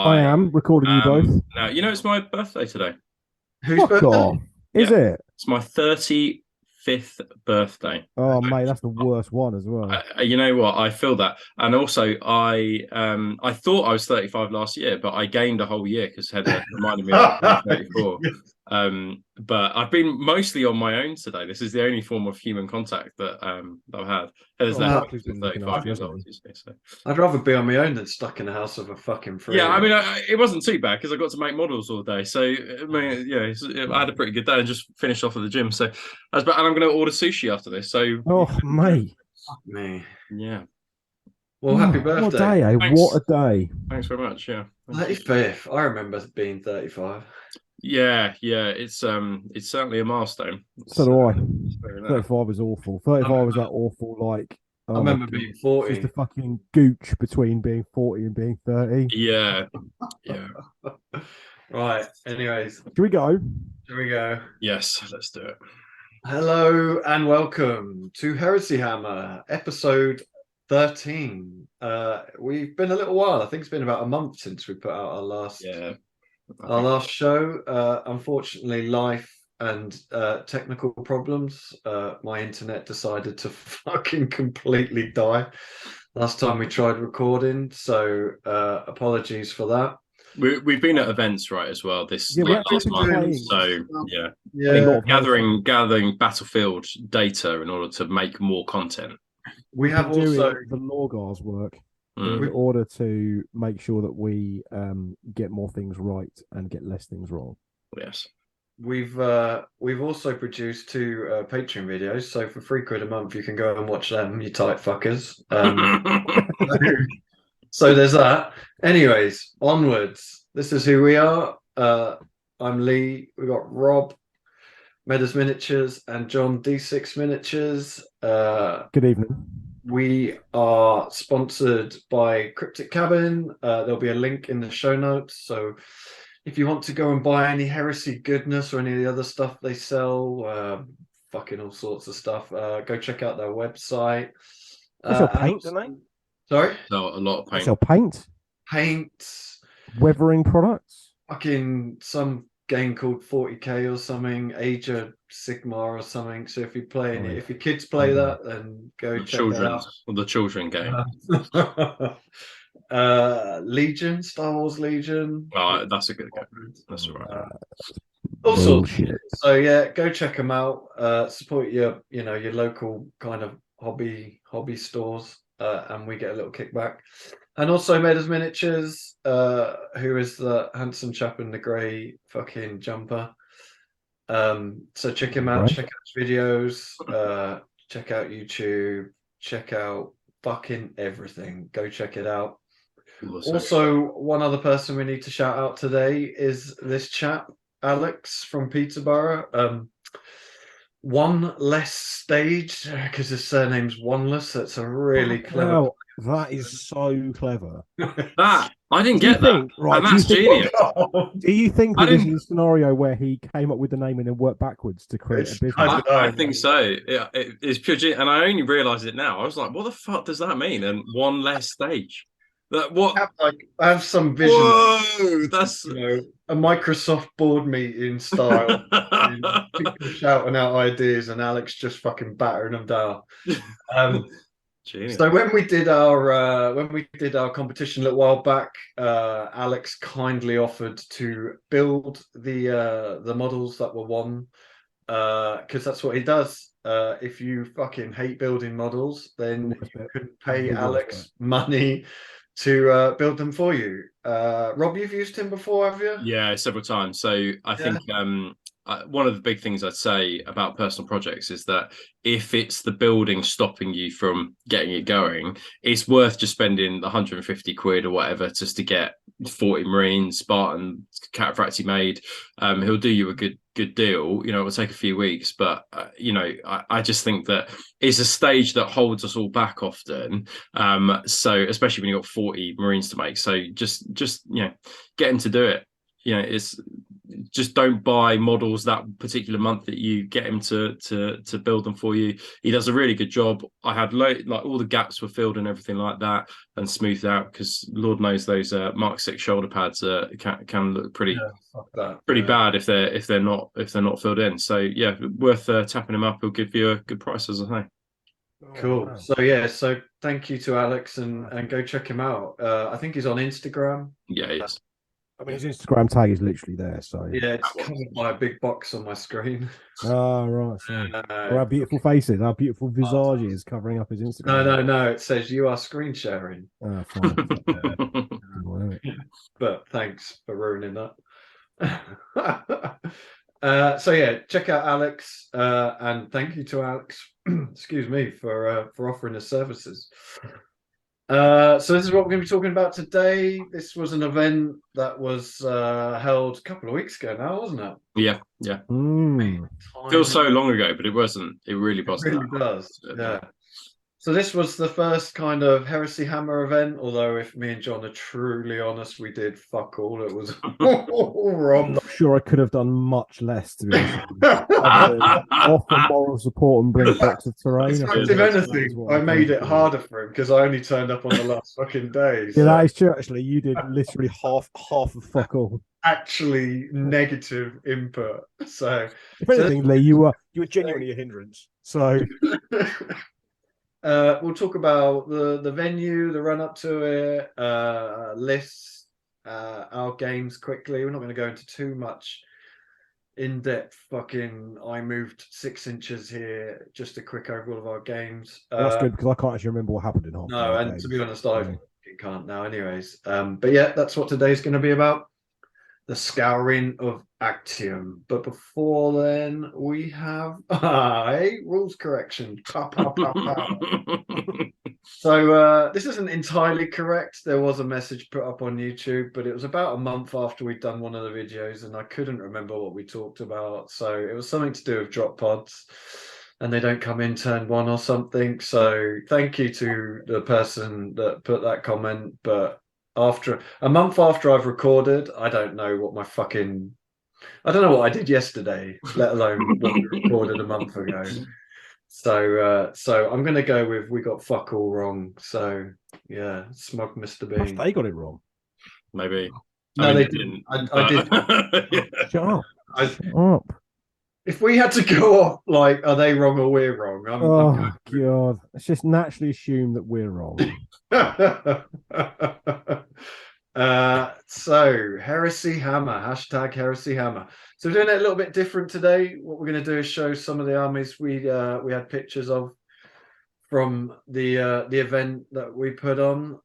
I am recording you both. Now, it's my birthday today. Whose Fuck birthday? off. Is Yeah, it? it's my 35th birthday. Oh, mate, that's the worst one as well. You know what? I feel that, and also I thought I was 35 last year, but I gained a whole year because Heather reminded me I was being 34. But I've been mostly on my own today. This is the only form of human contact that I've had. Heather's Well, now Buckley's been looking 35 after you, years hasn't old, he? you see, so. I'd rather be on my own than stuck in the house of a fucking Yeah, I three-year-old. mean, it wasn't too bad because I got to make models all day. So, I mean, yeah, I had a pretty good day and just finished off at the gym. So, and I'm going to order sushi after this. So, Oh, mate. Fuck me. yeah, Well, happy What a birthday. day, eh? thanks, What a day. thanks very much. Yeah, thank you. 35th. I remember being 35. Yeah, it's certainly a milestone. So It's, do I. it's very there. 35 is awful. I 35 is remember, that awful, like, I oh my remember God. being It's just 40. the fucking gooch between being 40 and being 30. Yeah, yeah, Right. Anyways, Should we go? here we go. yes, let's do it. Hello and welcome to Heresy Hammer, episode 13. We've been a little while. I think it's been about a month since we put out our last Yeah, show. Unfortunately, life and technical problems. My internet decided to fucking completely die last time we tried recording, so apologies for that. we've been at events, right, as well this Yeah, we like actually last been month. playing. So yeah, A lot Yeah, of gathering battlefield data in order to make more content. we We've have been also doing the Lorgar's work in Mm. order to make sure that we get more things right and get less things wrong. Yes. we've also produced two Patreon videos. So for £3 a month, you can go and watch them, you tight fuckers. So there's that. Anyways, onwards. This is who we are. I'm Lee. We got Rob, Meadows Miniatures, and John D6 Miniatures. Good evening. We are sponsored by Cryptic Cabin. There'll be a link in the show notes. So if you want to go and buy any heresy goodness or any of the other stuff they sell, fucking all sorts of stuff, go check out their website. They sell And paint, also- don't they? Sorry? So a lot of They paint. sell paint, Paint, weathering products. fucking some game called 40K or something, Age of Sigma or something. So if you play any, if your kids play that, then go The check that out. the children game. Legion, Star Wars Legion. Oh, that's a good game. That's all right. All sorts. Bullshit. So yeah, go check them out. Support your local kind of hobby stores, and we get a little kickback. And also Meadows Miniatures, who is the handsome chap in the grey fucking jumper. So check him out, Right. check out his videos, check out YouTube, check out fucking everything. Go check it out. Also, one other person we need to shout out today is this chap, Alex from Peterborough. One Less Stage, because his surname's Oneless. That's a really clever. Hell, that is so clever. That I didn't Do you get that. think, right, And do you that's think- genius. Do you think I that this didn't- is a scenario where he came up with the name and then worked backwards to create a It's business? kind of- I think so. It's pure genius. And I only realized it now. I was like, what the fuck does that mean? And one less stage. That what? I have some vision. Whoa, that's A Microsoft board meeting style. People shouting out ideas and Alex just fucking battering them down. Genius. So when we did our competition a little while back, Alex kindly offered to build the models that were won, because that's what he does. If you fucking hate building models, then you could pay Alex money to build them for you. Rob, you've used him before, have you? Yeah, several times. So I think one of the big things I'd say about personal projects is that if it's the building stopping you from getting it going, it's worth just spending 150 quid or whatever just to get 40 Marines, Spartan, Cataphracti made. He'll do you a good deal. It will take a few weeks, but I just think that it's a stage that holds us all back often. So especially when you've got 40 Marines to make. So just get him to do it. It's just don't buy models that particular month that you get him to build them for you. He does a really good job. I had like all the gaps were filled and everything like that and smoothed out, because Lord knows those Mark 6 shoulder pads can look pretty bad if they're not filled in. So yeah, worth tapping him up. He'll give you a good price, as I say. Cool. Wow. So thank you to Alex, and go check him out. I think he's on Instagram. Yeah, he is. I mean, his Instagram tag is literally there. So yeah, it's covered by a big box on my screen. Oh, right. So our beautiful faces, our beautiful visages covering up his Instagram. No. It says you are screen sharing. Oh, fine. But thanks for ruining that. So yeah, check out Alex, and thank you to Alex, excuse me, for offering his services. So this is what we're going to be talking about today. This was an event that was held a couple of weeks ago now, wasn't it? Yeah. Feels so long ago, but it wasn't. It really wasn't. It really does. Yeah. So this was the first kind of Heresy Hammer event, although if me and John are truly honest, we did fuck all. It was all wrong. I'm not sure I could have done much less, to be honest. Offer moral support and bring back to terrain. If anything, I made it harder for him because I only turned up on the last fucking day. So. Yeah, that is true, actually. You did literally half of fuck all. Actually negative input. So if anything, Lee, you were genuinely a hindrance. So we'll talk about the venue, the run up to it, lists, our games quickly. We're not going to go into too much in-depth fucking I moved 6 inches here. Just a quick overall of our games. That's good, because I can't actually remember what happened in half. No, and to be honest, I can't now anyways. But yeah, that's what today's going to be about. The Scouring of Actium. But before then, we have a rules correction. So this isn't entirely correct. There was a message put up on YouTube, but it was about a month after we'd done one of the videos, and I couldn't remember what we talked about. So it was something to do with drop pods, and they don't come in turn 1 or something. So thank you to the person that put that comment, but after a month after I've recorded, I don't know what I did yesterday, let alone what we recorded a month ago. So I'm gonna go with we got fuck all wrong. So yeah, smug Mr. Bean. They got it wrong. Maybe. No, they didn't. I did. Shut up. If we had to go off, like, are they wrong or we're wrong? I'm God. Let's just naturally assume that we're wrong. So Heresy Hammer, hashtag Heresy Hammer. So we're doing it a little bit different today. What we're going to do is show some of the armies we had pictures of from the event that we put on.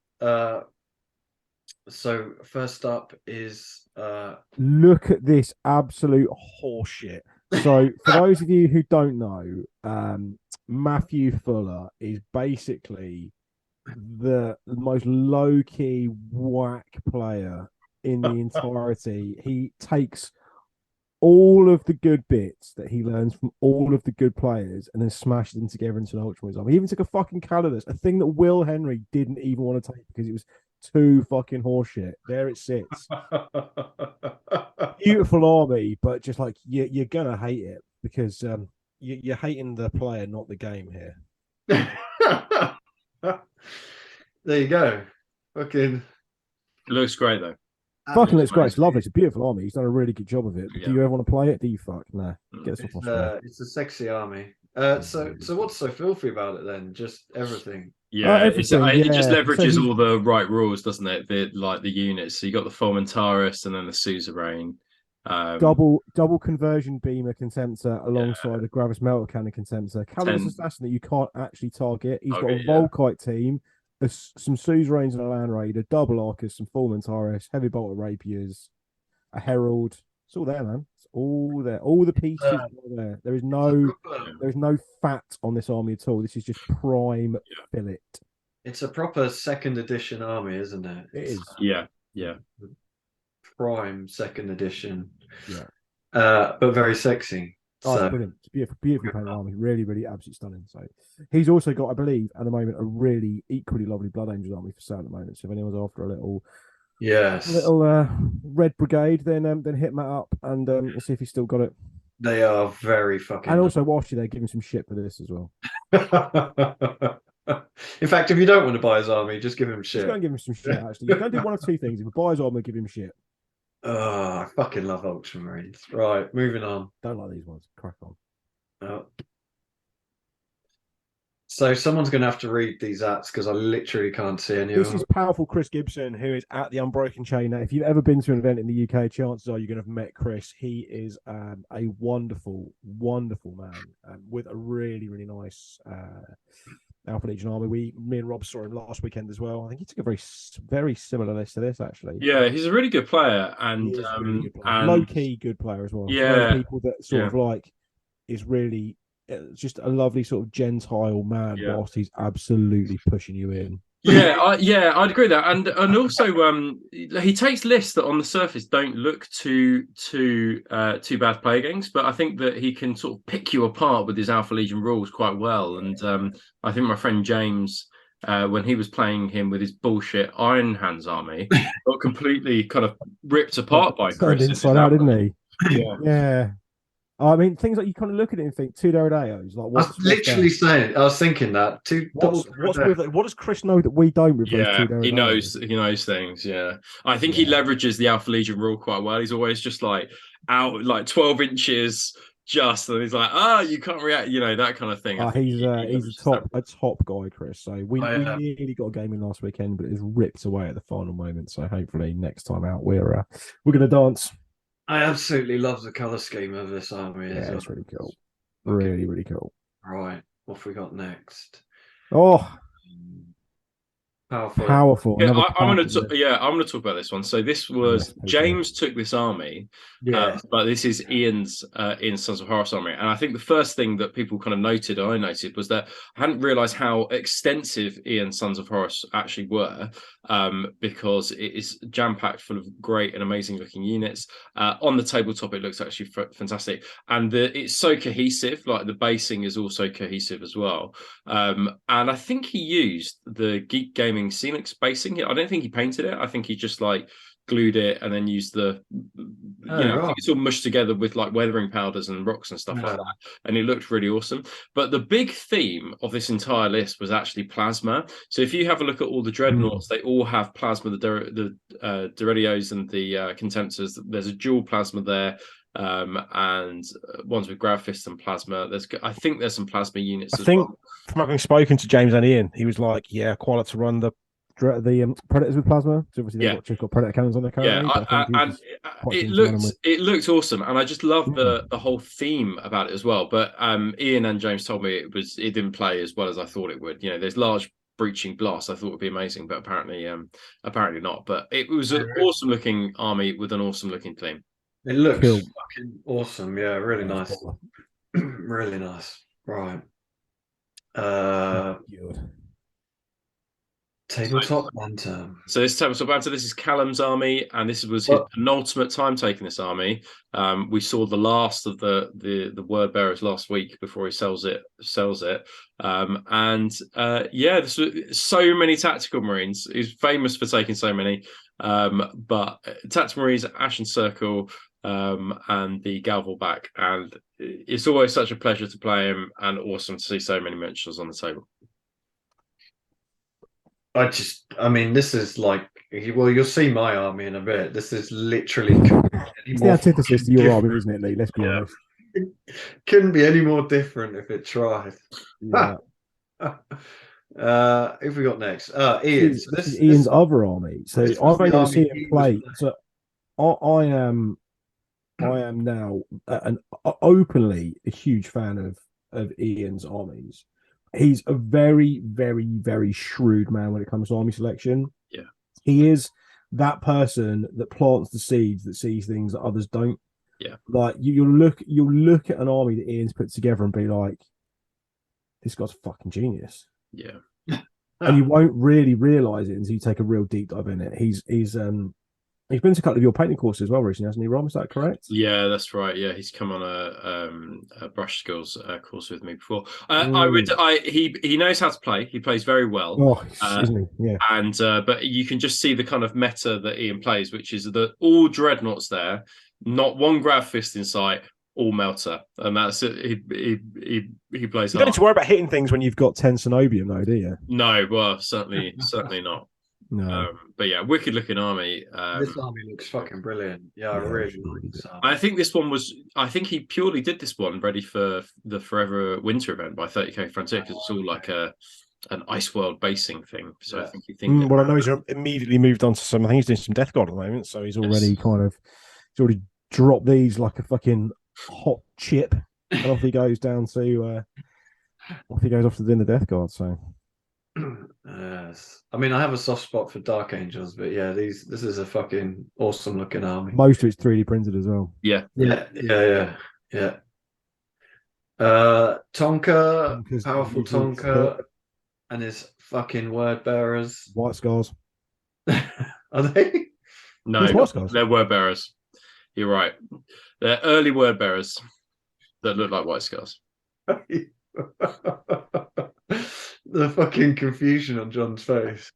So first up is look at this absolute horseshit. So for those of you who don't know, Matthew Fuller is basically the most low-key whack player in the entirety. He takes all of the good bits that he learns from all of the good players and then smashes them together into an Ultramarines army. He even took a fucking Calidus, a thing that Will Henry didn't even want to take because it was too fucking horseshit. There it sits. Beautiful army, but just like you're gonna hate it because you're hating the player, not the game here. There you go. Fucking it looks great though. Fucking looks great. It's lovely. It's a beautiful army. He's done a really good job of it. Yeah. Do you ever want to play it? Do you fuck? No. Get it's a sexy army. So what's so filthy about it then? Just everything. Yeah, it just leverages all the right rules, doesn't it? The units. So you got the Fulmintaris and then the Suzerain. Double conversion beamer contemptor alongside a Gravis melter cannon contemptor. Calidus assassin that you can't actually target. He's got a Volkite team, some Suzerains and a Land Raider, double Arcus, some Fulmintaris, heavy bolter rapiers, a Herald. It's all there, man. It's all there. All the pieces are there. There is no fat on this army at all. This is just prime fillet. It's a proper 2nd edition army, isn't it? It is. Yeah. Prime 2nd edition. Yeah. But very sexy. Oh, it's brilliant. It's beautiful painted army. Really, really absolutely stunning. So he's also got, I believe, at the moment, a really equally lovely Blood Angels army for sale at the moment. So if anyone's after a little Red Brigade, then hit Matt up and see if he's still got it. They are very fucking. And also, whilst you're there, give him some shit for this as well. In fact, if you don't want to buy his army, just give him shit. Just go and give him some shit. Actually, you can do one of two things: if he buys armor, give him shit. Oh, I fucking love Ultramarines. Right, moving on. Don't like these ones. Crack on. Oh. So someone's going to have to read these ads because I literally can't see any of This them. is powerful Chris Gibson, who is at the Unbroken Chain. Now, if you've ever been to an event in the UK, chances are you're going to have met Chris. He is a wonderful, wonderful man with a really, really nice Alpha Legion army. Me and Rob saw him last weekend as well. I think he took a very similar list to this, actually. Yeah, he's a really good player, and really good player. and low-key good player as well. Yeah, one of the people that sort of like is really just a lovely sort of gentile man, whilst he's absolutely pushing you in. I'd agree with that, and also he takes lists that on the surface don't look too bad play against, but I think that he can sort of pick you apart with his Alpha Legion rules quite well. And I think my friend James, when he was playing him with his bullshit Iron Hands army, got completely kind of ripped apart by Chris. Turned inside out, didn't he? Yeah. I mean, things like you kind of look at it and think two Deodatos. Like, I was literally saying, I was thinking that what does Chris know that we don't? With those two Deodatos? He knows things. Yeah, I think he leverages the Alpha Legion rule quite well. He's always just like out like 12 inches, and he's like, you can't react, that kind of thing. He's a top guy, Chris. So we nearly got a game in last weekend, but it was ripped away at the final moment. So hopefully next time out we're gonna dance. I absolutely love the color scheme of this army. Yeah, it's really cool. Really, really cool. Right, what have we got next? Oh, powerful. Yeah, I'm going to talk about this one. So this was James took this army, but this is Ian's Sons of Horus army, and I think the first thing that people kind of I noted was that I hadn't realised how extensive Ian's Sons of Horus actually were, because it is jam packed full of great and amazing looking units. On the tabletop, it looks actually fantastic, and it's so cohesive. Like the basing is also cohesive as well, and I think he used the Geek Gaming Scenics basing. I don't think he painted it. I think he just like glued it and then used the I think it's all mushed together with like weathering powders and rocks and stuff like that, and it looked really awesome. But the big theme of this entire list was actually plasma. So if you have a look at all the dreadnoughts, they all have plasma. The Deredios and the Contemptors, there's a dual plasma there, and ones with Grav Fists and plasma. I think there's some plasma units. I think from having spoken to James and Ian, he was like, quite like to run the Predators with plasma. So obviously they've got Predator cannons on their currently. It looked awesome, and I just love the whole theme about it as well. But Ian and James told me it didn't play as well as I thought it would. There's large breaching blasts. I thought would be amazing, but apparently not. But it was an awesome looking army with an awesome looking theme. It looks fucking awesome. Yeah, really nice. Really nice. Right. Tabletop banter. So this tabletop banter, this is Callum's army, and this was his penultimate time taking this army. We saw the last of the word bearers last week before he sells it. This was so many tactical marines. He's famous for taking so many. But tactical marines, Ashen Circle, and the Galval back, and it's always such a pleasure to play him, and awesome to see so many mentions on the table. This is like, you'll see my army in a bit. This is literally it's the antithesis to your army, isn't it, Lee? Let's be honest. It couldn't be any more different if it tried. Yeah. If we got next, Ian. So this is Ian's other army. So I've only seen him play. So I am now an openly a huge fan of Ian's armies. He's a very, very, very shrewd man when it comes to army selection. Yeah, he is that person that plants the seeds that sees things that others don't. Yeah, like you'll look at an army that Ian's put together and be like, this guy's a fucking genius. Yeah, and you won't really realize it until you take a real deep dive in it. He's He's been to a couple of your painting courses as well recently, hasn't he, Rom? Is that correct? Yeah, that's right. Yeah, he's come on a brush skills course with me before. He knows how to play. He plays very well. Oh, isn't he? Yeah. And but you can just see the kind of meta that Ian plays, which is that all dreadnoughts there, not one grab fist in sight, all melter, and that's it. He plays. You don't need to worry about hitting things when you've got 10 Cenobium, though, do you? No, well, certainly not. No. But yeah, wicked looking army. This army looks fucking brilliant. Yeah, I really like this army. I think this one was. I think he purely did this one ready for the Forever Winter event by 30k Frontier, because it's all like an Ice World basing thing. So I think you think. Well, I know he's immediately moved on to some. I think he's doing some Death God at the moment, so he's already he's already dropped these like a fucking hot chip, and off he goes down to off he goes off to doing the Death Guard. So yes, I mean I have a soft spot for Dark Angels, but yeah, this is a fucking awesome looking army. Most of it's 3D printed as well. Yeah. Tonka, powerful Tonka, and his fucking word bearers. White Scars. Are they? No, they're word bearers. You're right. They're early word bearers that look like White Scars. The fucking confusion on John's face.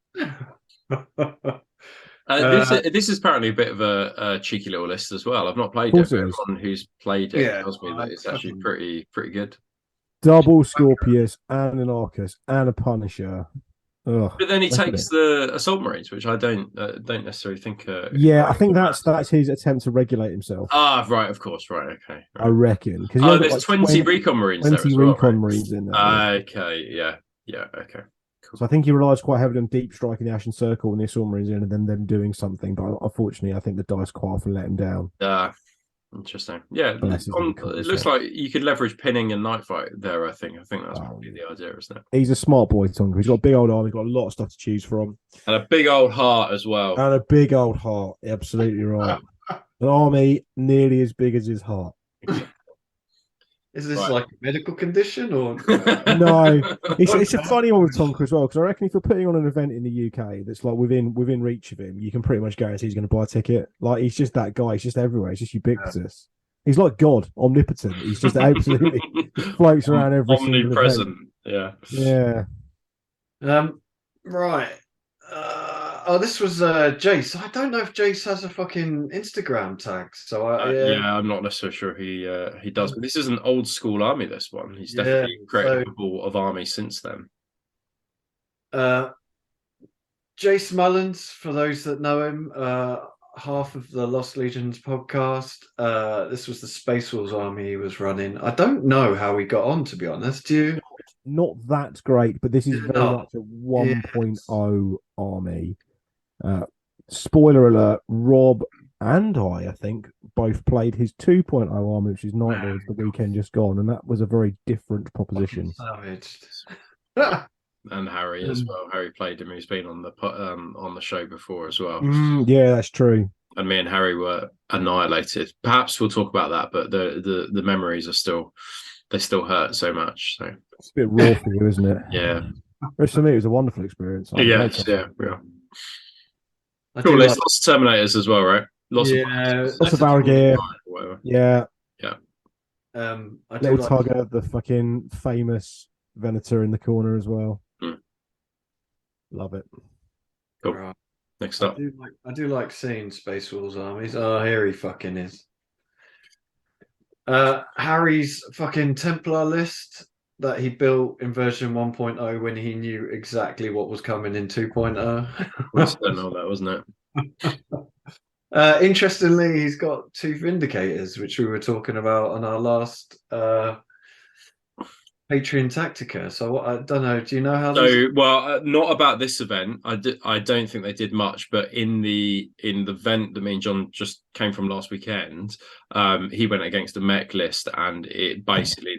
This is apparently a bit of a cheeky little list as well. I've not played it. Everyone who's played it tells me that it's actually pretty good. Double Scorpius and an Arcus and a Punisher. Ugh, but then he takes the Assault Marines, which I don't necessarily think. I think that's his attempt to regulate himself. Ah, right, of course, right, okay. Right. I reckon because there's 20 Recon Marines. 20 Recon Marines in there. Okay, yeah, okay. Cool. So I think he relies quite heavily on deep striking the Ashen Circle and the Assault Marines in, and then them doing something. But unfortunately, I think the dice quite often let him down. Interesting. Yeah, it looks like you could leverage pinning and night fight there. I think that's probably the idea, isn't it? He's a smart boy, Tonka. He's got a big old arm. He's got a lot of stuff to choose from, and a big old heart as well. And a big old heart. Absolutely right. An army nearly as big as his heart. Is this like a medical condition or no? It's a funny one with Tonka as well, because I reckon if you're putting on an event in the UK that's like within reach of him, you can pretty much guarantee he's going to buy a ticket. Like he's just that guy. He's just everywhere. He's just ubiquitous. He's like God, omnipotent. He's just absolutely floats around every omnipresent. Yeah. Right. This was Jace. I don't know if Jace has a fucking Instagram tag. So I'm not necessarily sure he does. But this is an old school army. This one, he's definitely created a couple of armies since then. Jace Mullins, for those that know him, half of the Lost Legions podcast. This was the Space Wars army he was running. I don't know how he got on, to be honest. Do you? Not that great, but this is very much a 1.0 army. Spoiler alert, Rob and I think, both played his 2.0 army, which is Night Lords, the weekend just gone, and that was a very different proposition. And Harry as well. Harry played him. He's been on the show before as well. Yeah, that's true. And me and Harry were annihilated. Perhaps we'll talk about that, but the memories are still hurt so much. So it's a bit raw for you, isn't it? Yeah. Which for me it was a wonderful experience. Yeah. Cool. There's lots of Terminators as well, right? Lots of Aragir. Yeah. Little Tugger, the fucking famous Venator in the corner as well. Love it. Cool. Right. Next up. I do like seeing Space Wars armies. Oh, here he fucking is. Harry's fucking Templar list that he built in version 1.0 when he knew exactly what was coming in 2.0. That's that, wasn't it? Interestingly, he's got 2 Vindicators, which we were talking about on our last Patreon Tactica. So I don't know. Do you know how? Not about this event. I don't think they did much. But in the event that me and John just came from last weekend, he went against a mech list, and it basically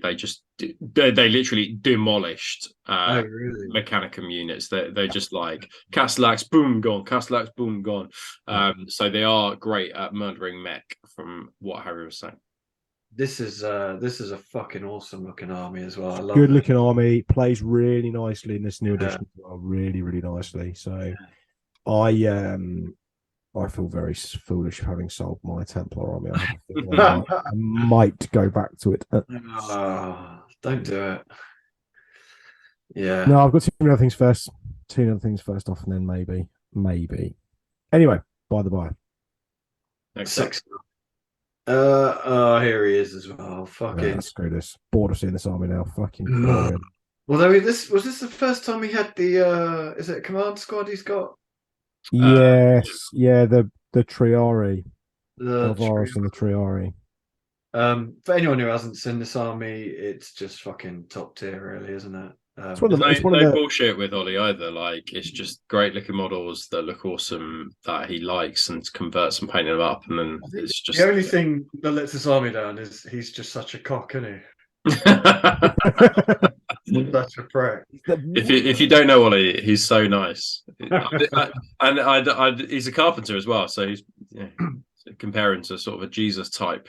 they literally demolished Mechanicum units. They're just like Castellax, boom, gone. Castellax, boom, gone. So they are great at murdering mech, from what Harry was saying. This is a fucking awesome looking army as well. I love good looking army, plays really nicely in this new edition as well, really, really nicely. So I I feel very foolish having sold my Templar army. I have a feeling I might go back to it. Don't do it. Yeah. No, I've got two other things first. Two other things first off, and then maybe. Anyway, by the by. Next up. 6. Here he is as well. Fucking. Screw this. Bored of seeing this army now. Fucking boring. Although was this the first time he had the is it a command squad he's got? Yes, the Triari. The Horus and the Triari. For anyone who hasn't seen this army, it's just fucking top tier, really, isn't it? There's no bullshit with Ollie either. Like, it's just great looking models that look awesome that he likes and converts and painting them up, and then it's just the only thing that lets this army down is he's just such a cock, isn't he? Such a prick. If you don't know Ollie, he's so nice, and he's a carpenter as well, so he's comparing to sort of a Jesus type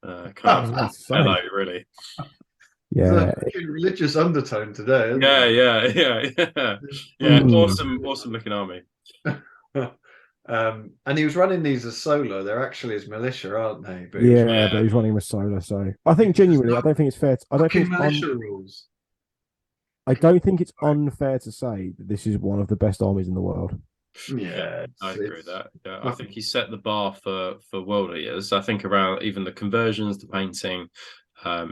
kind of fellow, really. Yeah, there's a religious undertone today. Yeah. Awesome looking army. And he was running these as solo. They're actually his militia, aren't they? But but he's running with solo. So I think genuinely, I don't think it's fair. I don't think militia rules. I don't think it's unfair to say that this is one of the best armies in the world. Yeah, I agree with that. Yeah, I think he set the bar for world eaters. I think around even the conversions, the painting.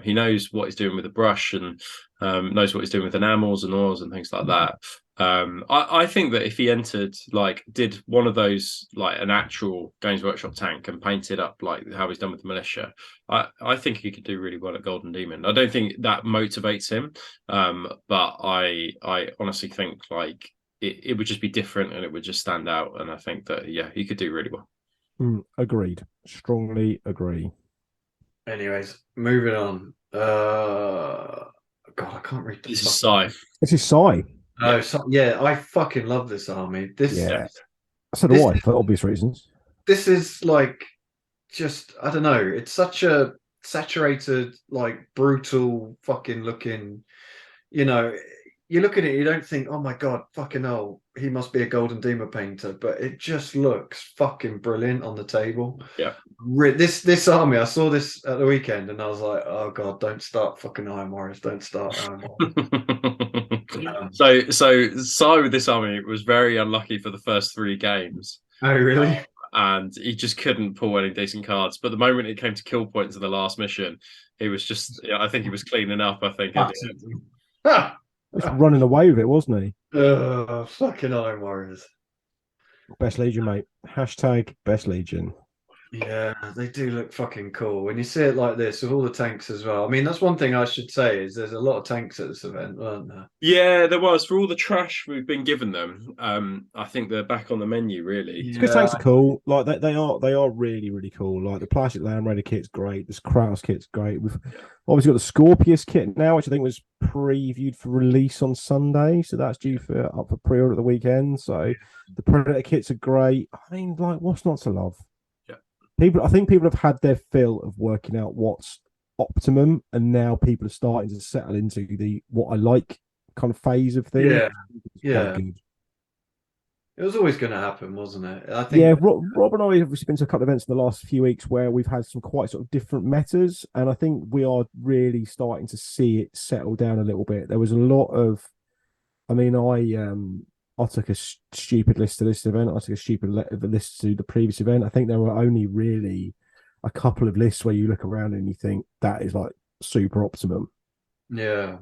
He knows what he's doing with the brush and knows what he's doing with enamels and oils and things like that. I think that if he entered, like, did one of those, like an actual Games Workshop tank and painted up like how he's done with the militia, I think he could do really well at Golden Demon. I don't think that motivates him, but I honestly think like it would just be different and it would just stand out. And I think that he could do really well. Agreed. Strongly agree. Anyways, moving on. God, I can't read this. Is Sai. This is Sai. Oh, I fucking love this army. So do I, for obvious reasons. This is like, just, I don't know. It's such a saturated, like, brutal fucking looking, you look at it, you don't think, oh my God, fucking hell, he must be a Golden Demon painter, but it just looks fucking brilliant on the table. Yeah. This army, I saw this at the weekend and I was like, oh God, don't start fucking Iron Warriors, don't start Iron Warriors. So Sai with this army was very unlucky for the first 3 games. Oh, really? And he just couldn't pull any decent cards. But the moment it came to kill points in the last mission, he was just, I think he was cleaning up, I think. Just running away with it, wasn't he? Fucking Iron Warriors. Best Legion, mate. Hashtag Best Legion. Yeah, they do look fucking cool. When you see it like this, with all the tanks as well. I mean, that's one thing I should say, is there's a lot of tanks at this event, weren't there? Yeah, there was. For all the trash we've been given them, I think they're back on the menu, really. It's because tanks are cool. Like, they are really, really cool. Like, the plastic Land Raider kit's great. This Kraus kit's great. We've obviously got the Scorpius kit now, which I think was previewed for release on Sunday. So that's due up for pre-order at the weekend. So the Predator kits are great. I mean, like, what's not to love? I think people have had their fill of working out what's optimum, and now people are starting to settle into the what I like kind of phase of things. Yeah. It was always going to happen, wasn't it? I think. Yeah, Rob and I have been to a couple of events in the last few weeks where we've had some quite sort of different metas, and I think we are really starting to see it settle down a little bit. There was a lot of, I mean, I took a stupid list to this event. I took a stupid list to the previous event. I think there were only really a couple of lists where you look around and you think that is like super optimum. Yeah.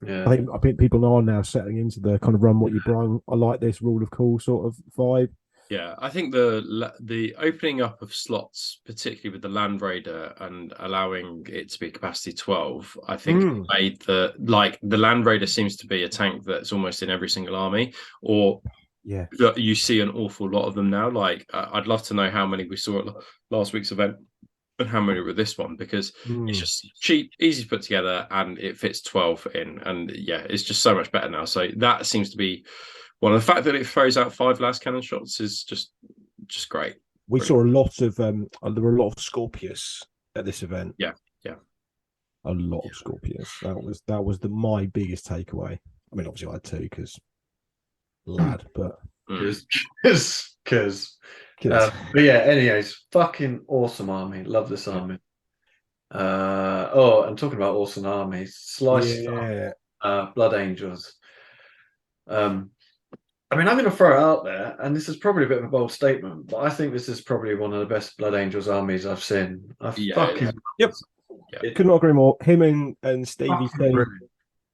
I think people are now settling into the kind of run what you brung. I like this rule of cool sort of vibe. Yeah, I think the opening up of slots, particularly with the Land Raider and allowing it to be capacity 12, I think made the Land Raider seems to be a tank that's almost in every single army, or that you see an awful lot of them now. Like, I'd love to know how many we saw at last week's event and how many were this one, because it's just cheap, easy to put together, and it fits 12 in, and it's just so much better now. So that seems to be. Well, the fact that it throws out 5 last cannon shots is just great. We saw a lot of there were a lot of Scorpius at this event. Yeah. A lot of Scorpius. That was my biggest takeaway. I mean, obviously I had 2 because lad, but because But yeah, anyways, fucking awesome army. Love this army. I'm talking about awesome armies. Slice Blood Angels. I mean, I'm going to throw it out there, and this is probably a bit of a bold statement, but I think this is probably one of the best Blood Angels armies I've seen. Yep. Could not agree more. Him and Stevie T,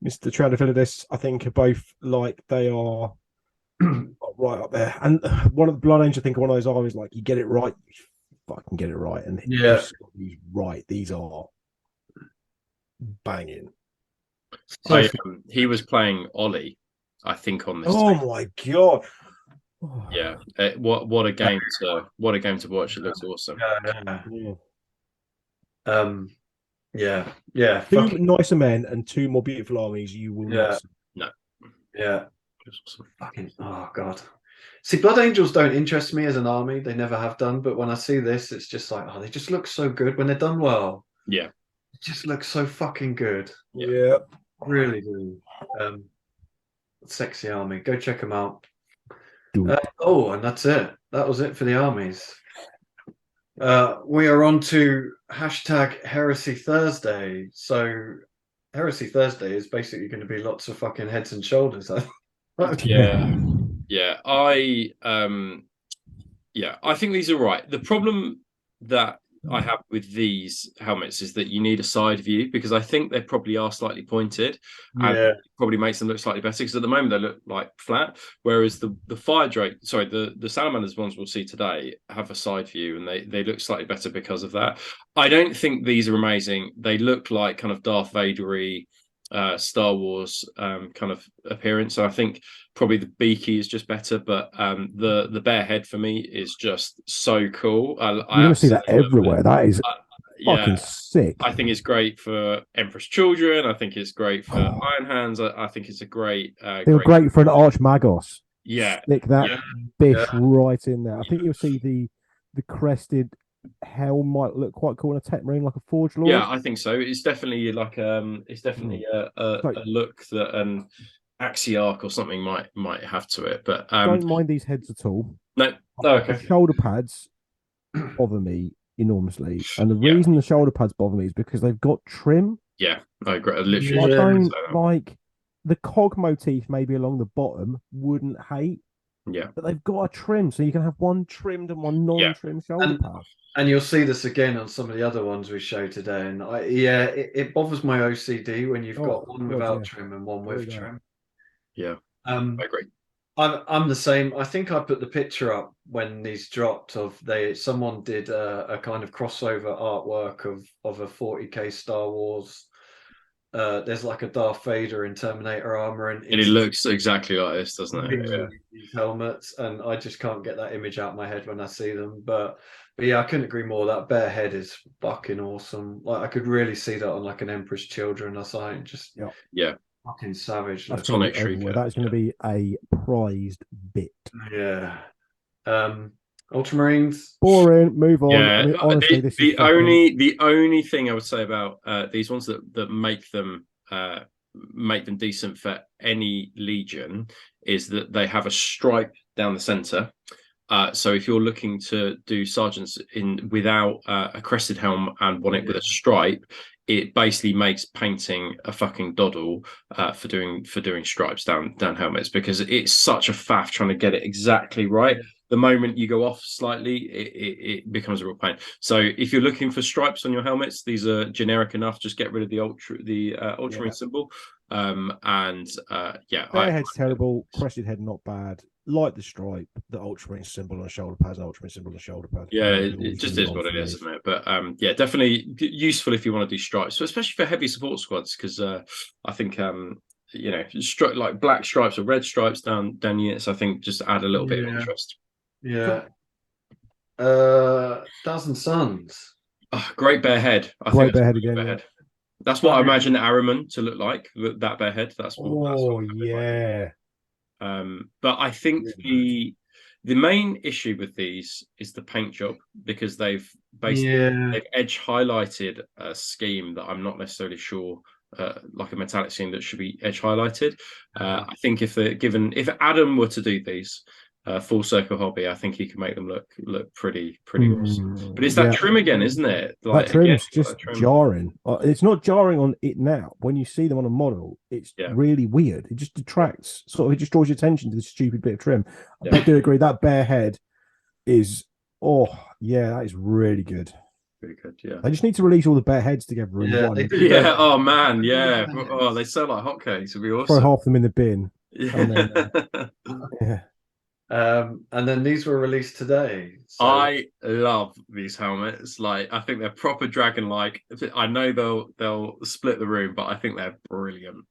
Mr. Trandafilidis, I think are both like they are right up there. And one of the Blood Angels, I think, one of those armies, like you get it right, you fucking get it right, and he's right. These are banging. He was playing Ollie, I think, on this. Oh my god! Yeah, what a game to watch! It looks awesome. Yeah. Two nicer men and two more beautiful armies. You will not see. No. Yeah. Fucking oh god. See, Blood Angels don't interest me as an army. They never have done. But when I see this, it's just like, oh, they just look so good when they're done well. Yeah. It just looks so fucking good. Yeah. Really do. Sexy army. Go check them out. And that's it. That was it for the armies. We are on to hashtag Heresy Thursday. So Heresy Thursday is basically going to be lots of fucking heads and shoulders. Yeah. I think these are right. The problem that I have with these helmets is that you need a side view, because I think they probably are slightly pointed, and it probably makes them look slightly better, because at the moment they look like flat, whereas the fire drake, the salamanders ones we'll see today have a side view, and they look slightly better because of that. I don't think these are amazing. They look like kind of Darth Vader-y, Star Wars kind of appearance. So I think probably the beaky is just better, but the bare head for me is just so cool. You're going to see that everywhere. That is fucking sick. I think it's great for Emperor's Children. I think it's great for Iron Hands. I think it's a great. They're great for an Archmagos. Yeah, stick that bish right in there. I think you'll see the crested helm might look quite cool in a tech marine, like a Forge Lord. Yeah, I think so. It's definitely like a look that an Axiarch or something might have to it. But don't mind these heads at all. No, okay. The shoulder pads bother me enormously, and the reason the shoulder pads bother me is because they've got trim. Yeah, I agree. Literally, I don't like the cog motif. Maybe along the bottom, wouldn't hate. Yeah, but they've got a trim, so you can have one trimmed and one non-trimmed shoulder pad. And you'll see this again on some of the other ones we show today. And it bothers my OCD when you've got one without trim and one with trim. Yeah, I agree. I'm the same. I think I put the picture up when these dropped someone did a kind of crossover artwork of a 40k Star Wars. There's like a Darth Vader in Terminator armor, and it looks exactly like this, doesn't it? Yeah. These helmets, and I just can't get that image out of my head when I see them. But yeah, I couldn't agree more. That bare head is fucking awesome. Like I could really see that on like an Emperor's Children or something. Just fucking savage. That's going to be a prized bit. Yeah. Ultramarines. Boring. Move on. Yeah. I mean, honestly, the only thing I would say about these ones that make them decent for any legion is that they have a stripe down the center. So if you're looking to do sergeants without a crested helm and want it with a stripe, it basically makes painting a fucking doddle for doing stripes down helmets, because it's such a faff trying to get it exactly right. The moment you go off slightly, it becomes a real pain. So if you're looking for stripes on your helmets, these are generic enough. Just get rid of the ultramarine symbol. Bare head's terrible. Crested head not bad. Like the stripe, the ultramarine symbol on the shoulder pads, ultramarine symbol on the shoulder pad. Yeah, it just is what it is, isn't it? But definitely useful if you want to do stripes, so especially for heavy support squads, because I think like black stripes or red stripes down units, I think just add a little bit of interest. Yeah. Thousand Suns. Oh, great bare head. Great bare head again. That's what I imagine Ahriman to look like. That bare head. That's but I think the main issue with these is the paint job, because they've edge highlighted a scheme that I'm not necessarily sure, like a metallic scheme that should be edge highlighted. I think if Adam were to do these, Full Circle Hobby, I think he can make them look pretty awesome. But it's that Yeah. trim again, isn't it? That trim's just that trim. jarring. It's not jarring on it now. When you see them on a model, it's really weird. It just detracts. Sort of, it just draws your attention to this stupid bit of trim. I do agree. That bare head is, that is really good. Pretty good, yeah. They just need to release all the bare heads together in one. Yeah. Oh man, yeah. Oh, they sell like hotcakes. It'd be awesome. Throw half them in the bin. Yeah. And then these were released today. So. I love these helmets. Like, I think they're proper dragon-like. I know they'll split the room, but I think they're brilliant.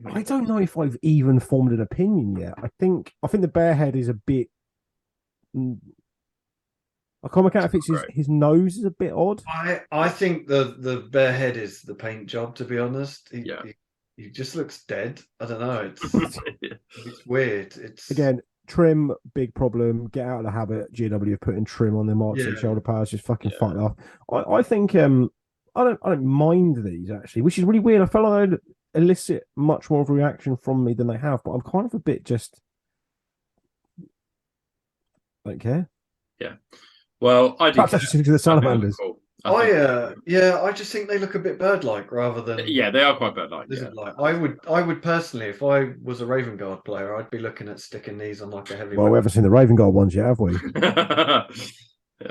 I don't know if I've even formed an opinion yet. I think the bear head is a bit. I can't make out if it's his nose is a bit odd. I think the bear head is the paint job. To be honest, he just looks dead. I don't know. It's weird. It's again. Trim, big problem. Get out of the habit. GW have putting trim on their Mark 6 shoulder pads. Just fucking fuck off. I think I don't mind these actually, which is really weird. I felt like they'd elicit much more of a reaction from me than they have, but I'm kind of a bit just don't care. Yeah. Well, I do. Perhaps that's just the salamanders. Cool. I just think they look a bit bird-like rather than they are quite bird-like. I would personally, if I was a Raven Guard player, I'd be looking at sticking these on like a heavy. Well, we haven't seen the Raven Guard ones yet, have we?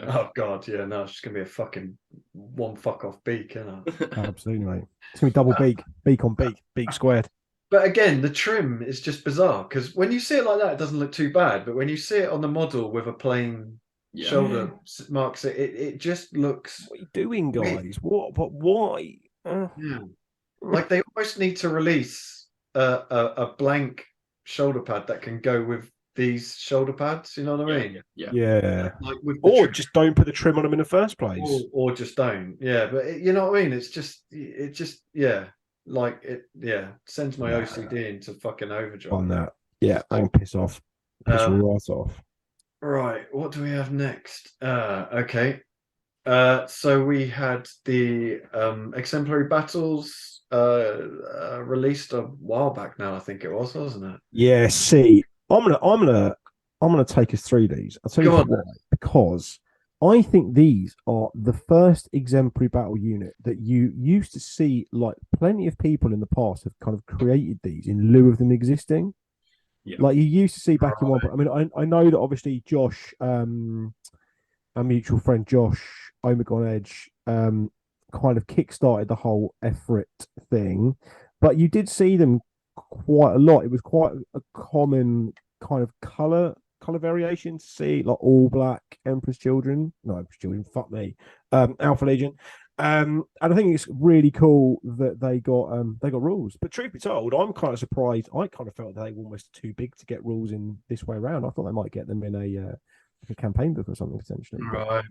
Oh god, yeah, no, it's just gonna be a fucking one fuck off beak, isn't it? Absolutely, mate. It's gonna be double beak on beak squared. But again, the trim is just bizarre because when you see it like that, it doesn't look too bad. But when you see it on the model with a plain shoulder marks, it just looks. What are you doing, guys? What? But why? Like they almost need to release a blank shoulder pad that can go with these shoulder pads. You know what I mean? Yeah. Like or just don't put the trim on them in the first place. Or just don't. Yeah, but you know what I mean? It just like it sends my OCD into fucking overdrive. On that. Yeah, I can piss off. Piss right off. Right, what do we have next? Okay. So we had the exemplary battles released a while back now, I think it was, wasn't it? Yeah, see, I'm gonna take us through these. I'll tell you why. Because I think these are the first exemplary battle unit that you used to see, like plenty of people in the past have kind of created these in lieu of them existing. Yeah. Like you used to see back in one. I mean, I know that obviously Josh, our mutual friend Josh Omegon Edge, kind of kickstarted the whole Efrit thing, but you did see them quite a lot. It was quite a common kind of color variation to see, like all black Emperor's Children. No, Emperor's Children, fuck me. Alpha Legion. And I think it's really cool that they got rules. But truth be told, I'm kind of surprised. I kind of felt they were almost too big to get rules in this way around. I thought they might get them in a campaign book or something potentially. Right.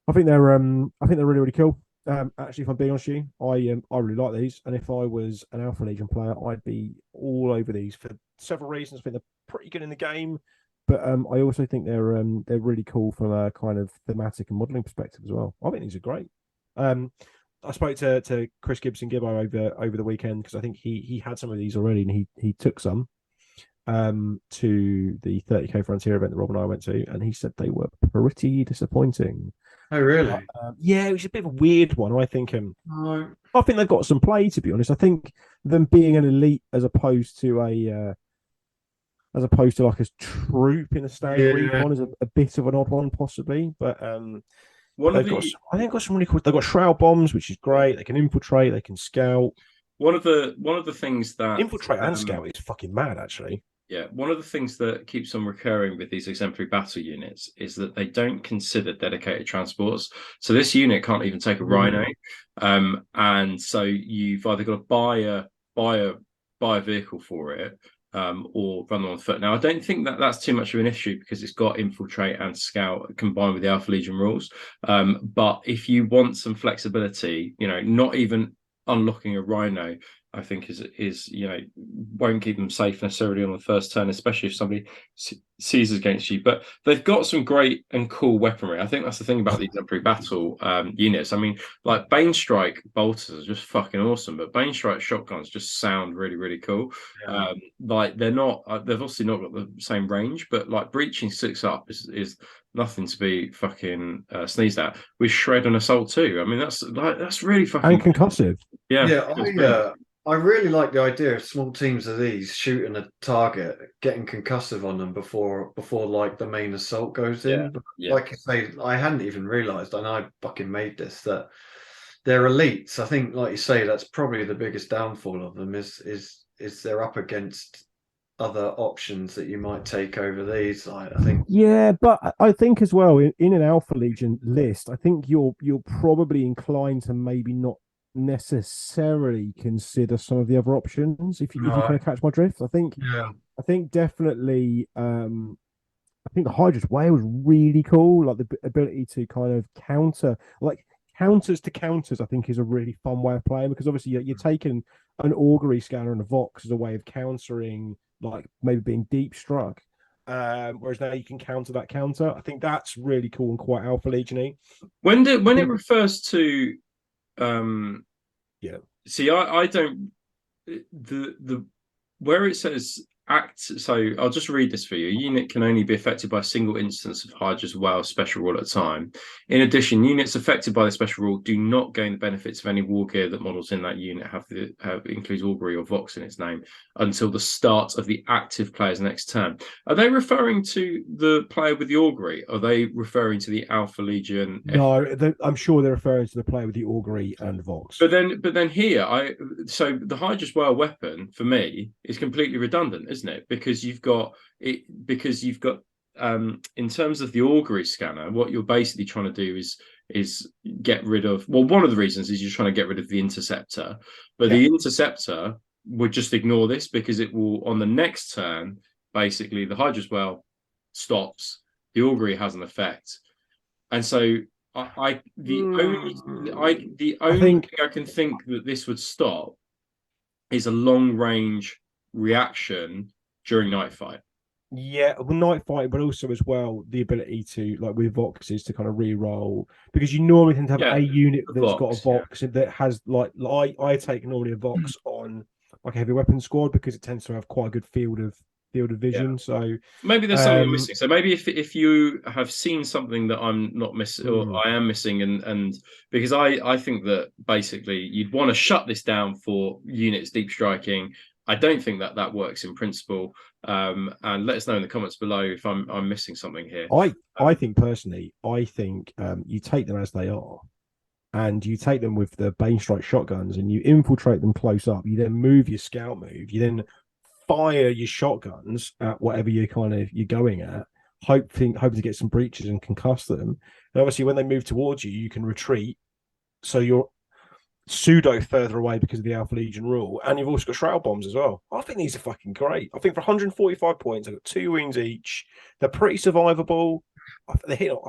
I think they're really, really cool. Actually, if I'm being honest with you, I really like these. And if I was an Alpha Legion player, I'd be all over these for several reasons. I think they're pretty good in the game. But I also think they're really cool from a kind of thematic and modelling perspective as well. I think these are great. I spoke to Chris Gibson Gibbo over the weekend because I think he had some of these already and he took some to the 30k Frontier event that Rob and I went to, and he said they were pretty disappointing. Oh really? Yeah, it was a bit of a weird one. I think I think they've got some play, to be honest. I think them being an elite as opposed to like a troop in a standard recon is a bit of an odd one possibly, but I think they've got some really cool. They've got shroud bombs, which is great. They can infiltrate. They can scout. One of the things that infiltrate and scout is fucking mad, actually. Yeah, one of the things that keeps on recurring with these exemplary battle units is that they don't consider dedicated transports. So this unit can't even take a rhino, and so you've either got to buy a vehicle for it, or run them on foot. Now, I don't think that's too much of an issue because it's got infiltrate and scout combined with the Alpha Legion rules. But if you want some flexibility, not even unlocking a rhino I think is won't keep them safe necessarily on the first turn, especially if somebody seizes against you. But they've got some great and cool weaponry. I think that's the thing about these Exemplary Battle units. I mean, like Bane Strike bolters are just fucking awesome, but Bane Strike shotguns just sound really, really cool. Yeah. Like they're not, they've obviously not got the same range, but like breaching 6 up is nothing to be fucking sneezed at. With Shred and Assault too. I mean, that's really fucking And concussive. Yeah, I really like the idea of small teams of these shooting a target, getting concussive on them before like the main assault goes in. Yeah. Like you say, I hadn't even realised, and I fucking made this, that they're elites. I think, like you say, that's probably the biggest downfall of them is they're up against other options that you might take over these. I think. Yeah, but I think as well in an Alpha Legion list, I think you're probably inclined to maybe not necessarily consider some of the other options if you kind of catch my drift. I think definitely I think the Hydra's Whale is really cool, like the ability to kind of counters to counters. I think is a really fun way of playing, because obviously you're taking an augury scanner and a Vox as a way of countering, like maybe being deep struck. Whereas now you can counter that counter. I think that's really cool and quite Alpha Legion-y. When it refers to yeah. See, I don't the where it says act. So I'll just read this for you. A unit can only be affected by a single instance of Hydra's Whale special rule at a time. In addition, units affected by the special rule do not gain the benefits of any war gear that models in that unit have includes augury or Vox in its name until the start of the active player's next turn. Are they referring to the player with the augury? Are they referring to the Alpha Legion? No, I'm sure they're referring to the player with the augury and Vox. But then here, so the Hydra's Whale weapon for me is completely redundant, isn't it? Because you've got in terms of the augury scanner, what you're basically trying to do is get rid of, well, one of the reasons is you're trying to get rid of the interceptor, but the interceptor would just ignore this because it will, on the next turn, basically the Hydra's Whale stops, the augury has an effect, and so the only thing I can think that this would stop is a long range reaction during night fight. Yeah, well, night fight, but also as well the ability to, like with Voxes, to kind of re-roll, because you normally tend to have a unit that's got a Vox that has like I take normally a Vox on like a heavy weapon squad because it tends to have quite a good field of vision. So maybe there's something missing. So maybe if you have seen something that I'm not missing or I am missing, and because I think that basically you'd want to shut this down for units deep striking. I don't think that works in principle. And let us know in the comments below if I'm missing something here. I think personally, you take them as they are, and you take them with the Bane Strike shotguns, and you infiltrate them close up. You then move your scout move. You then fire your shotguns at whatever you're going at, hoping to get some breaches and concuss them. And obviously, when they move towards you, you can retreat. So you're pseudo further away because of the Alpha Legion rule, and you've also got shroud bombs as well. I think these are fucking great. I think for 145 points, I've got 2 wounds each. They're pretty survivable. I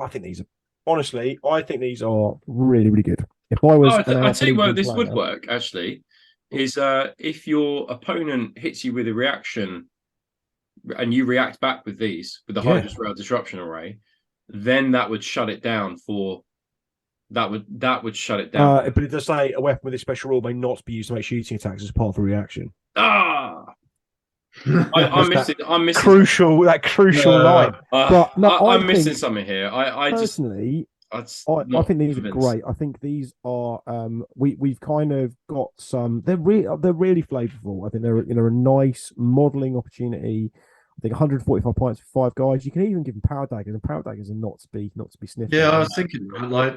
think these are, honestly, I think these are really, really good. If I was, I tell you what, this would work actually. Is if your opponent hits you with a reaction and you react back with these, with the Hydra's Whale disruption array, then that would shut it down for that would shut it down. But it does say a weapon with a special rule may not be used to make shooting attacks as part of a reaction. I'm missing crucial line. But no, I'm missing something here. I personally, I think these are great. I think these are we've kind of got some. They're really flavorful. I think they're a nice modelling opportunity. I think 145 points for 5 guys. You can even give them power daggers, and power daggers are not to be sniffed. Yeah, I was thinking I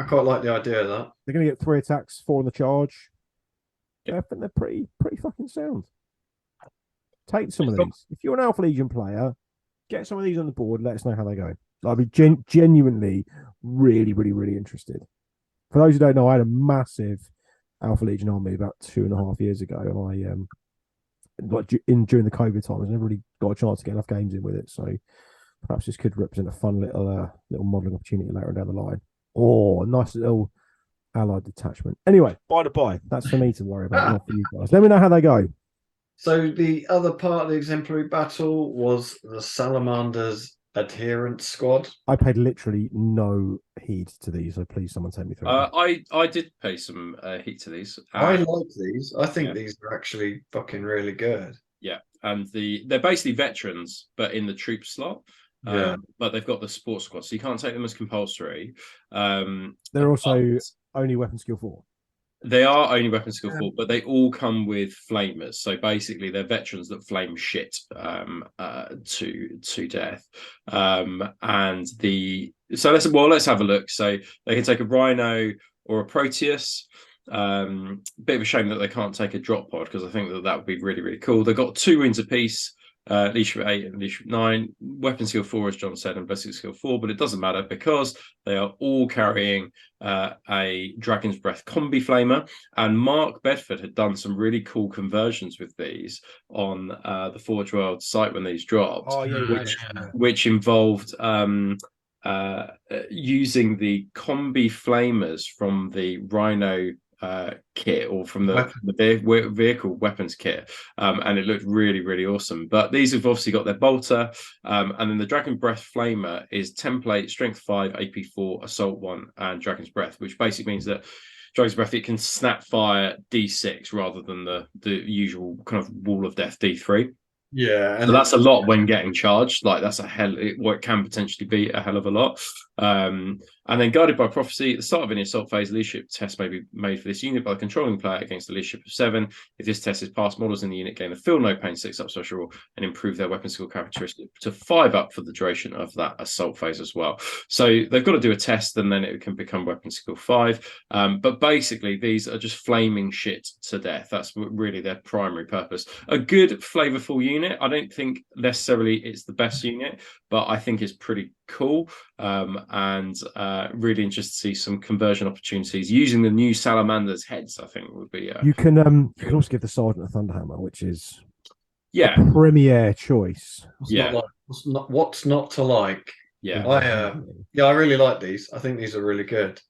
quite like the idea of that. They're going to get 3 attacks, 4 on the charge. I think they're pretty fucking sound. Take some of these. If you're an Alpha Legion player, get some of these on the board. Let us know how they go. I'd be genuinely really, really, really interested. For those who don't know, I had a massive Alpha Legion army about 2.5 years ago, and during the COVID times, I never really got a chance to get enough games in with it. So perhaps this could represent a fun little modelling opportunity later down the line. Or a nice little Allied detachment. Anyway, by the by, that's for me to worry about, not for you guys. Let me know how they go. So the other part of the exemplary battle was the Salamander's adherence squad. I paid literally no heed to these, so please someone take me through it. I did pay some heat to these. I like these. I think these are actually fucking really good. Yeah, and they're basically veterans, but in the troop slot. Yeah. But they've got the support squad, so you can't take them as compulsory. They're also only weapon skill 4. They are only weapon skill 4, but they all come with flamers. So basically, they're veterans that flame shit to death. Let's have a look. So they can take a Rhino or a Proteus. Bit of a shame that they can't take a drop pod, because I think that would be really, really cool. They've got 2 wounds apiece. Leadership 8 and Leadership 9, weapon skill 4, as John said, and basic skill 4, but it doesn't matter because they are all carrying a Dragon's Breath combi flamer. And Mark Bedford had done some really cool conversions with these on the Forge World site when these dropped, which involved using the combi flamers from the Rhino kit, or from the vehicle weapons kit, and it looked really, really awesome. But these have obviously got their bolter, and then the Dragon Breath flamer is template strength 5, AP 4, assault 1, and Dragon's Breath, which basically means that Dragon's Breath, it can snap fire D6 rather than the usual kind of wall of death D3. Yeah, and so that's a lot when getting charged. Like, that's what can potentially be a hell of a lot. And then Guided by Prophecy, at the start of any assault phase, leadership test may be made for this unit by the controlling player against the leadership of 7. If this test is passed, models in the unit gain a feel no pain 6 up special roll and improve their weapon skill characteristic to 5 up for the duration of that assault phase as well. So they've got to do a test, and then it can become weapon skill 5. But basically, these are just flaming shit to death. That's really their primary purpose. A good, flavorful unit. I don't think necessarily it's the best unit, but I think it's pretty cool. And really interested to see some conversion opportunities using the new Salamander's heads. I think would be you can also give the Sergeant a Thunderhammer, which is a premier choice. What's not to like? I really like these. I think these are really good.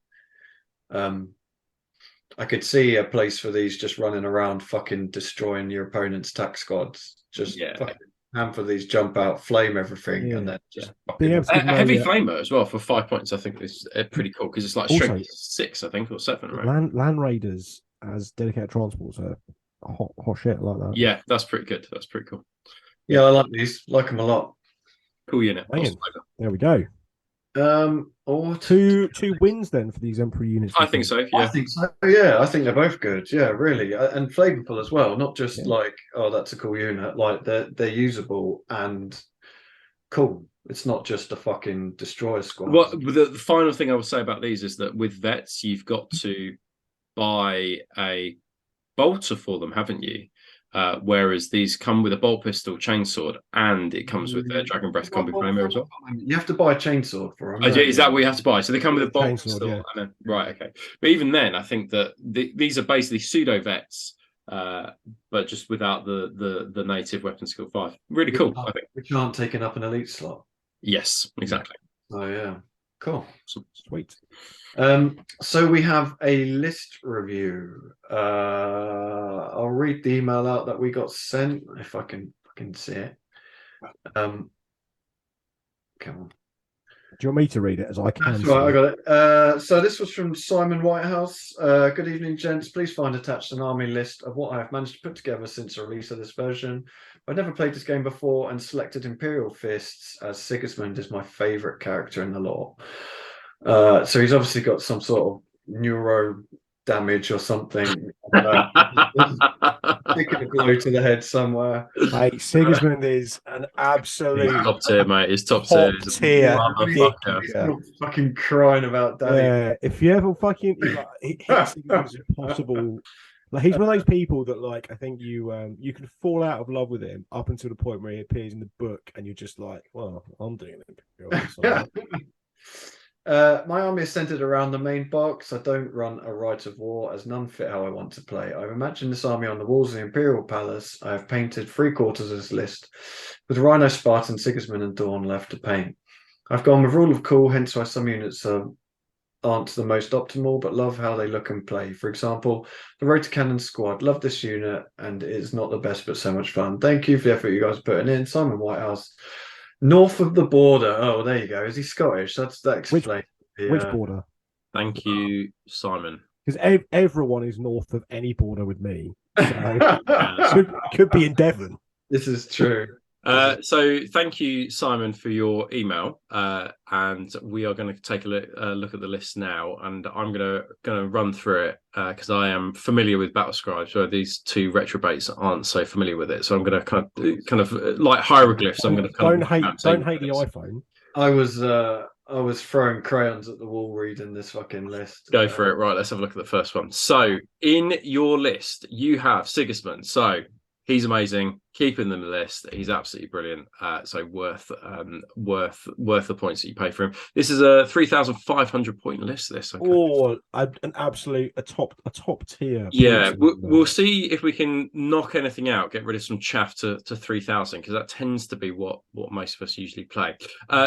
I could see a place for these just running around fucking destroying your opponent's tack squads. Just fucking for these, jump out, flame everything, and then just a heavy flamer as well for 5 points. I think is pretty cool, because it's like strength 6, I think, or 7. Right? Land Raiders as dedicated transports are hot shit like that. Yeah, that's pretty good. That's pretty cool. Yeah, I like these. Like them a lot. Cool unit. There we go. Or two wins then for these Emperor units. I think so. Yeah. I think so. Yeah, I think they're both good. Yeah, really, and flavorful as well. Not just like, oh, that's a cool unit. Like they're usable and cool. It's not just a fucking destroyer squad. Well, the final thing I would say about these is that with vets, you've got to buy a bolter for them, haven't you? Whereas these come with a bolt pistol, chainsword, and it comes with their Dragon Breath combi flamer as well. You have to buy a chainsword for them. Is that what you have to buy? So they come with a bolt pistol, right? Okay, but even then, I think that these are basically pseudo vets, but just without the native weapon skill 5. Really cool, I think. Which aren't taken up an elite slot. Yes, exactly. Oh yeah, cool, sweet. So we have a list review. I'll read the email out that we got sent if I can see it. Come on. Do you want me to read it as I can? That's right, I got it. So this was from Simon Whitehouse. Good evening, gents. Please find attached an army list of what I have managed to put together since the release of this version. I've never played this game before and selected Imperial Fists, as Sigismund is my favourite character in the lore. So he's obviously got some sort of neuro damage or something. Taking a blow to the head somewhere. Mate, Sigismund is an absolute top tier, mate. He's top tier. He's fucking crying about daddy. Yeah, if you ever fucking Sigismund's impossible. Like, he's one of those people that, like, I think you can fall out of love with him up until the point where he appears in the book, and you're just like, well, I'm doing it. My army is centered around the main box. I don't run a Rite of War, as none fit how I want to play. I've imagined this army on the walls of the Imperial Palace. I have painted 3/4 of this list, with Rhino, Spartan, Sigismund, and Dawn left to paint. I've gone with Rule of Cool, hence why some units are aren't the most optimal, but love how they look and play. For example, the Rotor Cannon Squad. Love this unit, and it's not the best, but so much fun. Thank you for the effort you guys are putting in. Simon Whitehouse. North of the border. Oh, there you go. Is he Scottish? That explains. Which border? Thank you, Simon. Because everyone is north of any border with me. So could be in Devon. This is true. So thank you, Simon, for your email. And we are going to take a look at the list now, and I'm going to run through it because I am familiar with Battle Scribe. So these two retrobates aren't so familiar with it. So I'm going to kind of like hieroglyphs. I'm going to don't hate the iPhone. I was throwing crayons at the wall reading this fucking list. Go for it. Right, let's have a look at the first one. So in your list, you have Sigismund. So he's amazing. Keep him in the list. He's absolutely brilliant. So worth the points that you pay for him. This is a 3,500 point list. This an absolute top tier. Yeah, we'll see if we can knock anything out, get rid of some chaff to 3,000, because that tends to be what most of us usually play.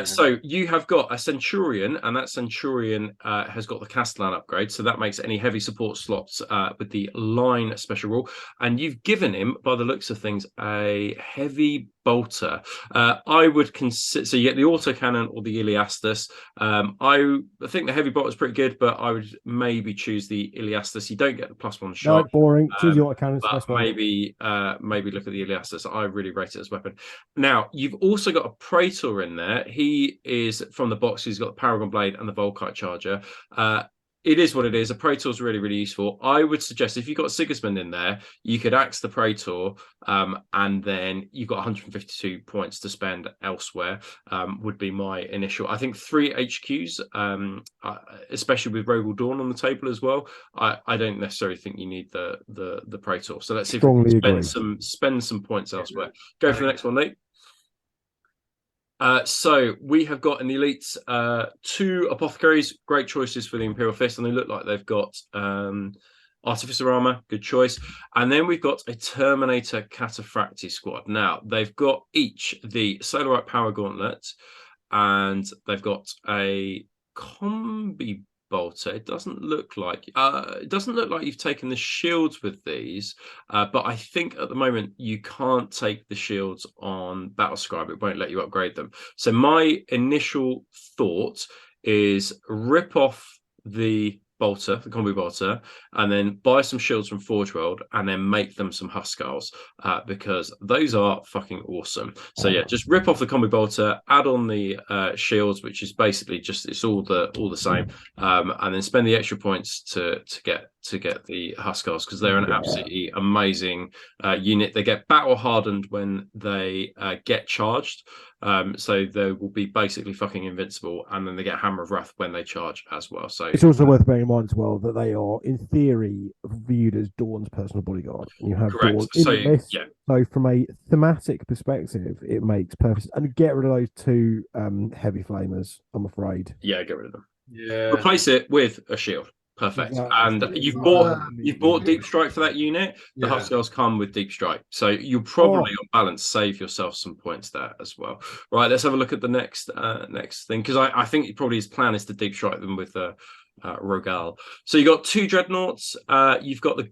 So you have got a Centurion, and that Centurion has got the Castellan upgrade, so that makes any heavy support slots with the line special rule, and you've given him, by the looks of things, a heavy bolter. I would consider, so you get the autocannon or the Iliastus. I think the heavy bolter is pretty good, but I would maybe choose the Iliastus. You don't get the +1 shot. No, boring. Choose the autocannon. But maybe look at the Iliastus. I really rate it as a weapon. Now you've also got a Praetor in there. He is from the box. He's got the Paragon Blade and the Volkite Charger. It is what it is. A Praetor is really, really useful. I would suggest if you've got Sigismund in there, you could axe the Praetor, and then you've got 152 points to spend elsewhere, would be my initial. I think 3 HQs, especially with Rogal Dawn on the table as well. I don't necessarily think you need the Praetor. So let's see if we can spend some points elsewhere. Go for the next one, Nate. So we have got in the elites 2 apothecaries, great choices for the Imperial Fist, and they look like they've got Artificer Armor, good choice. And then we've got a Terminator Cataphracti squad. Now they've got each the Solarite Power Gauntlet, and they've got a combi bolter. It doesn't look like you've taken the shields with these, but I think at the moment you can't take the shields on Battle Scribe. It won't let you upgrade them. So my initial thought is rip off the bolter, the combi bolter, and then buy some shields from Forge World and then make them some Huskars, because those are fucking awesome. So yeah, just rip off the combi bolter, add on the shields, which is basically just, it's all the same, and then spend the extra points to get the Huskars, because they're an absolutely amazing unit. They get battle hardened when they get charged, so they will be basically fucking invincible, and then they get Hammer of Wrath when they charge as well. So it's also worth bearing in mind as well that they are in theory viewed as Dawn's personal bodyguard. You have Dawn in the list. Yeah. So from a thematic perspective, it makes perfect sense. And get rid of those 2 heavy flamers, I'm afraid. Yeah, get rid of them. Yeah. Replace it with a shield. Perfect. Exactly. And you've bought Deep Strike for that unit. The Huskars come with Deep Strike, so you'll probably on balance save yourself some points there as well. Right, let's have a look at the next thing, because I think probably his plan is to Deep Strike them with Rogal. So you got 2 dreadnoughts. You've got the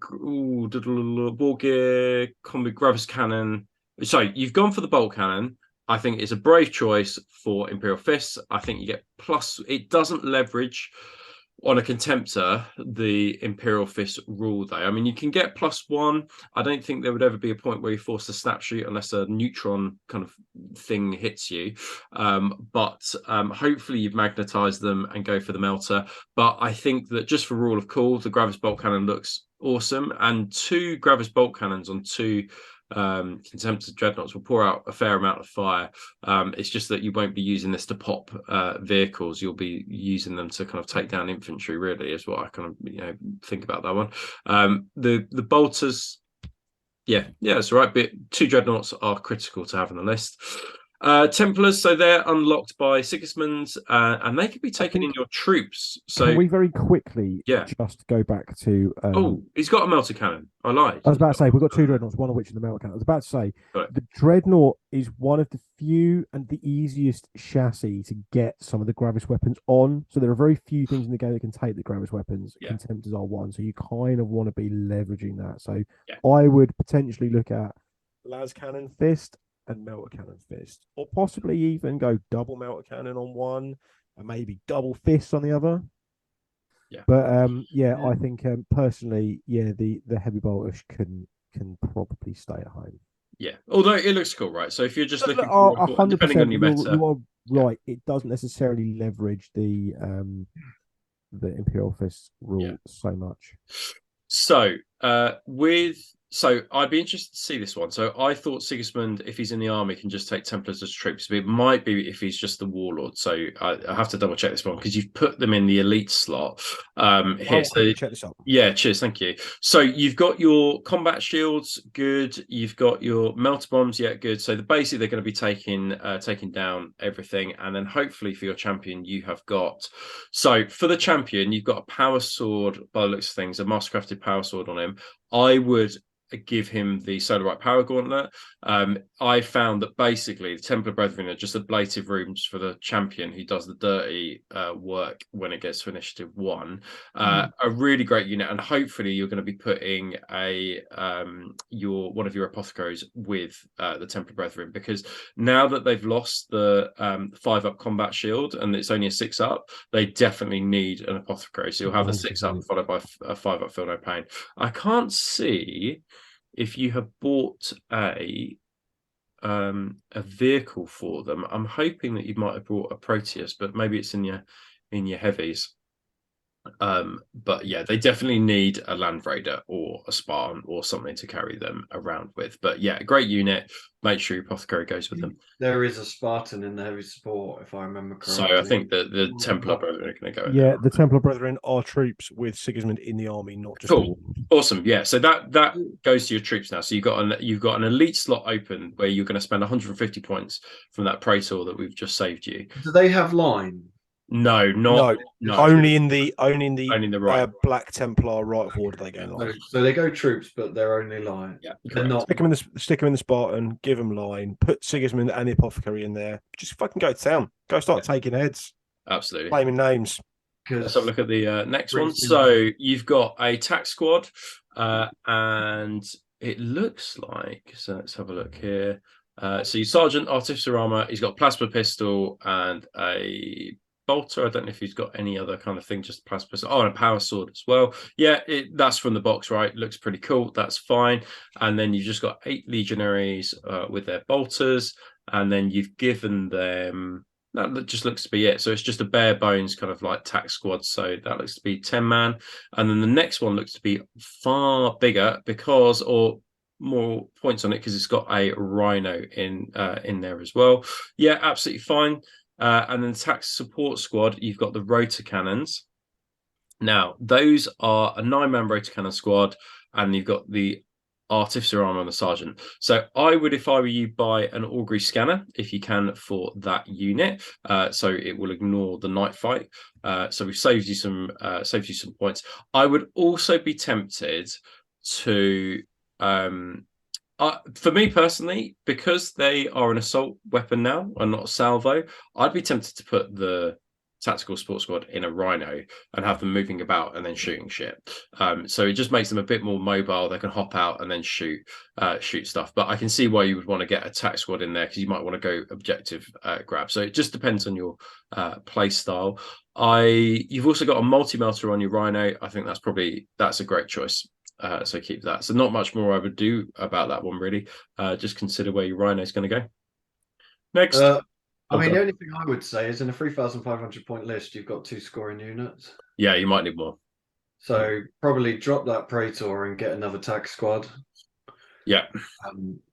Borgir combi Gravis Cannon. So you've gone for the bolt cannon. I think it's a brave choice for Imperial Fists. I think you get plus. It doesn't leverage on a Contemptor the Imperial Fist rule, though. I mean, you can get +1. I don't think there would ever be a point where you force a snapshot unless a neutron kind of thing hits you. But hopefully you've magnetized them and go for the melter. But I think that just for rule of cool, the Gravis Bolt Cannon looks awesome, and 2 Gravis Bolt Cannons on 2 Contemptor Dreadnoughts will pour out a fair amount of fire. It's just that you won't be using this to pop vehicles. You'll be using them to kind of take down infantry, really, is what I kind of think about that one. The bolters, yeah, it's all right. But 2 Dreadnoughts are critical to have on the list. Templars, so they're unlocked by Sigismund, and they could be taken in your troops. So can we very quickly just go back to? Oh, he's got a melter cannon. I lied. I was about to say we've got 2 dreadnoughts, one of which is the melter cannon. I was about to say the dreadnought is one of the few and the easiest chassis to get some of the Gravis weapons on. So there are very few things in the game that can take the Gravis weapons. Contemptors are one, so you kind of want to be leveraging that. So I would potentially look at las cannon fist and melter cannon fist, or possibly even go double melter cannon on one and maybe double fist on the other. But I think personally, the heavy boltish can probably stay at home. Although it looks cool, right? So if you're just looking for 100%, depending on your meta, you are right. It doesn't necessarily leverage the Imperial Fists rule so much. So So I'd be interested to see this one. So I thought Sigismund, if he's in the army, can just take Templars as troops. But it might be if he's just the warlord. So I have to double check this one because you've put them in the elite slot here. So check this out. Yeah, cheers, thank you. So you've got your combat shields, good. You've got your melter bombs, good. So basically they're going to be taking down everything, and then hopefully for your champion you have got. So for the champion, you've got a power sword by the looks of things, a mastercrafted power sword on him. I would give him the Solarite Power Gauntlet. I found that basically the Templar Brethren are just ablative rooms for the champion who does the dirty work when it gets to Initiative 1. A really great unit, and hopefully you're going to be putting one of your apothecaries with the Templar Brethren, because now that they've lost the 5-up combat shield and it's only a 6-up, they definitely need an apothecary. So you'll have the 6-up followed by a 5-up Feel No Pain. I can't see if you have bought a vehicle for them. I'm hoping that you might have brought a Proteus, but maybe it's in your heavies. But yeah, they definitely need a Land Raider or a Spartan or something to carry them around with. But yeah, great unit. Make sure your apothecary goes with them. There is a Spartan in the heavy support, if I remember correctly. So I think that the Templar Brethren are going to go. Yeah, the Templar Brethren are troops with Sigismund in the army, not just cool. Awesome. Yeah, so that goes to your troops now. So you've got an elite slot open where you're going to spend 150 points from that Praetor that we've just saved you. Do they have line? No. Only in the right. Black Templar right of order they go line. So they go troops, but they're only line. Yeah, not. Stick them in the Spartan, give them line, put Sigismund and the apothecary in there. Just fucking go to town. Go start taking heads. Absolutely. Blaming names. Let's have a look at the next one. So you've got a tax squad, and it looks like. So let's have a look here. So your sergeant, artificer armor. He's got a plasma pistol and a bolter. I don't know if he's got any other kind of thing, just plasma pistol. Oh, and a power sword as well. Yeah, that's from the box, right? Looks pretty cool. That's fine. And then you've just got 8 legionaries with their bolters, and then you've given them. That just looks to be it. So it's just a bare bones kind of like tax squad. So that looks to be 10-man. And then the next one looks to be far bigger or more points on it because it's got a rhino in there as well. Yeah, absolutely fine. And then the tax support squad, you've got the rotor cannons. Now, those are a 9-man rotor cannon squad, and you've got the artificer armor and the sergeant. So I would, if I were you, buy an augury scanner if you can for that unit. So it will ignore the night fight. So we've saved you some points. I would also be tempted to for me personally, because they are an assault weapon now and not a salvo, I'd be tempted to put the tactical sports squad in a rhino and have them moving about and then shooting shit. So it just makes them a bit more mobile. They can hop out and then shoot stuff. But I can see why you would want to get a tac squad in there because you might want to go objective grab. So it just depends on your play style. You've also got a multi-melter on your rhino. I think that's a great choice. So keep that. So not much more I would do about that one really. Just consider where your rhino is going to go. Next. I mean, the only thing I would say is in a 3,500 point list, you've got 2 scoring units. Yeah, you might need more. So probably drop that Praetor and get another tax squad. Yeah.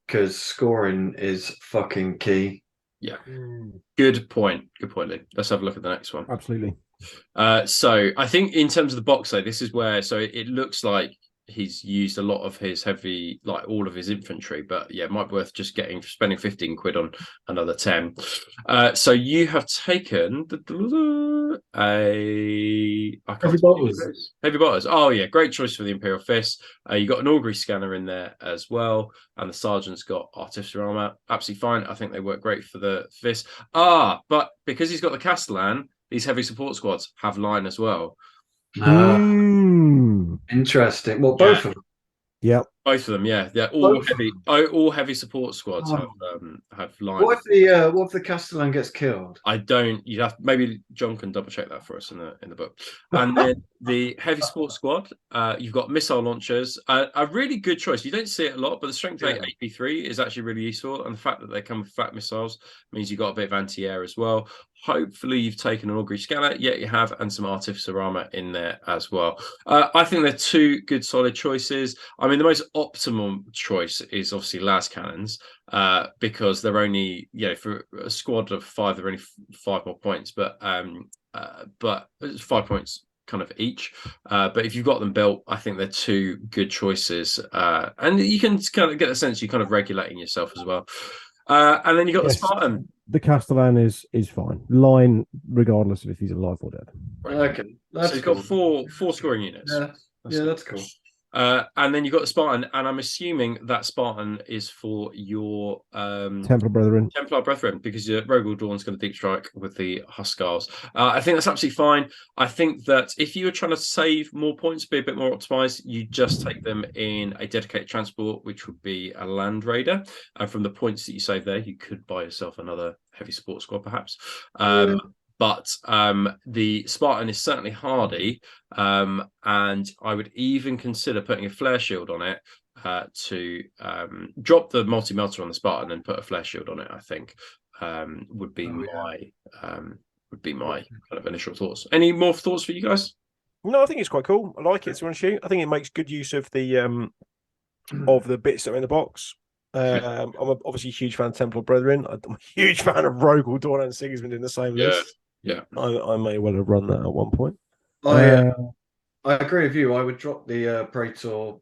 Because scoring is fucking key. Yeah. Good point. Good point, Lee. Let's have a look at the next one. Absolutely. So I think in terms of the box, though, this is where, so it looks like he's used a lot of his heavy, like all of his infantry. But yeah, it might be worth just spending 15 quid on another 10. So you have taken Heavy bottles. Heavy bottles. Oh yeah, great choice for the Imperial Fists. You got an augury scanner in there as well, and the sergeant's got artificer armor. Absolutely fine. I think they work great for the fist. But because he's got the Castellan, these heavy support squads have line as well. Interesting. Well, both of them. Yep. Both of them, yeah. They're all heavy support squads have line. What if the Castellan gets killed? I don't. You have maybe John can double check that for us in the book. And then the heavy support squad, you've got missile launchers. A really good choice. You don't see it a lot, but the strength 8 AP3 is actually really useful, and the fact that they come with fat missiles means you've got a bit of anti-air as well. Hopefully, you've taken an augury scanner. Yeah, you have, and some artificer armor in there as well. I think they're two good, solid choices. I mean, the most optimum choice is obvioly las cannons, because they're only, for a squad of 5, they're only 5 more points, but it's 5 points kind of each. But if you've got them built, I think they're two good choices, and you can kind of get the sense you're kind of regulating yourself as well. And then you got the Spartan. The Castellan is fine. Line, regardless of if he's alive or dead. Right. Okay, so you've got four scoring units. Yeah, that's cool. And then you've got the Spartan, and I'm assuming that Spartan is for your Templar Brethren. Templar Brethren, because your Rogal Dawn's going to deep strike with the Huskars. I think that's absolutely fine. I think that if you were trying to save more points, be a bit more optimized, you just take them in a dedicated transport, which would be a Land Raider. And from the points that you save there, you could buy yourself another heavy support squad, perhaps. But the Spartan is certainly hardy, and I would even consider putting a flare shield on it to drop the multi-melter on the Spartan and put a flare shield on it. I think would be my kind of initial thoughts. Any more thoughts for you guys? No, I think it's quite cool. I like it, to be honest with you. I think it makes good use of the bits that are in the box. I'm obviously a huge fan of Templar Brethren. I'm a huge fan of Rogal Dawn and Sigismund in the same list. Yeah, I may well have run that at one point. I agree with you. I would drop the Praetor.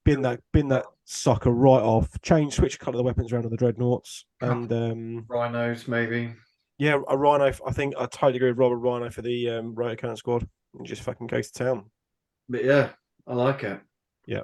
Bin that sucker right off. Switch colour the weapons around on the dreadnoughts, and rhinos maybe. Yeah, a rhino. I think I totally agree with Robert. Rhino for the rotor cannon squad, and just fucking go to town. But yeah, I like it. Yeah.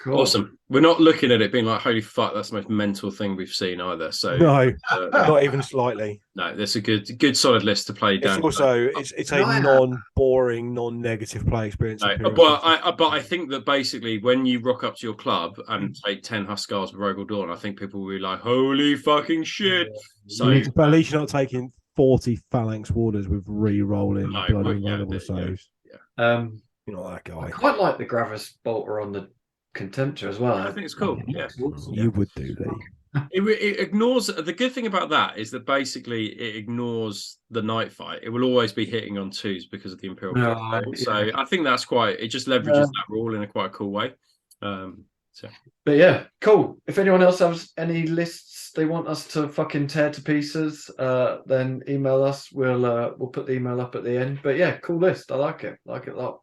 Cool. Awesome. We're not looking at it being like, holy fuck, that's the most mental thing we've seen either. So no, not even slightly. No, that's a good solid list to play down. It's also it's a non-boring, non-negative play experience. No, but I think that basically when you rock up to your club and take 10 Huskars with Rogal Dawn, I think people will be like, holy fucking shit. Yeah. So but at least you're not taking 40 phalanx warders with re-rolling bloody vulnerable saves. Yeah. You're not that guy. I quite like the Gravis bolter on the Contemptor as well. I think it's cool. Yeah, you would do, Lee. It ignores the good thing about that is that basically it ignores the night fight. It will always be hitting on 2s because of the Imperial Fists. So I think that's it just leverages that rule in a quite cool way. But yeah, cool. If anyone else has any lists they want us to fucking tear to pieces, then email us. We'll put the email up at the end. But yeah, cool list. I like it. Like it a lot.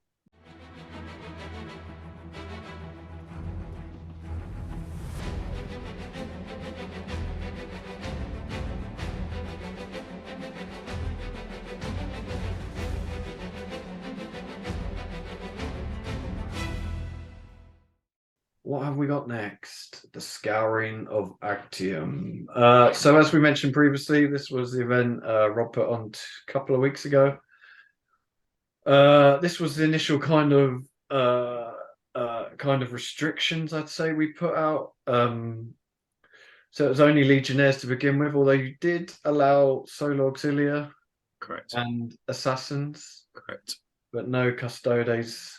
What have we got next? The Scouring of Actium. So as we mentioned previously, this was the event Rob put on a couple of weeks ago. This was the initial kind of restrictions, I'd say, we put out. So it was only Legionnaires to begin with, although you did allow Solo Auxilia, correct, and Assassins, correct, but no Custodes.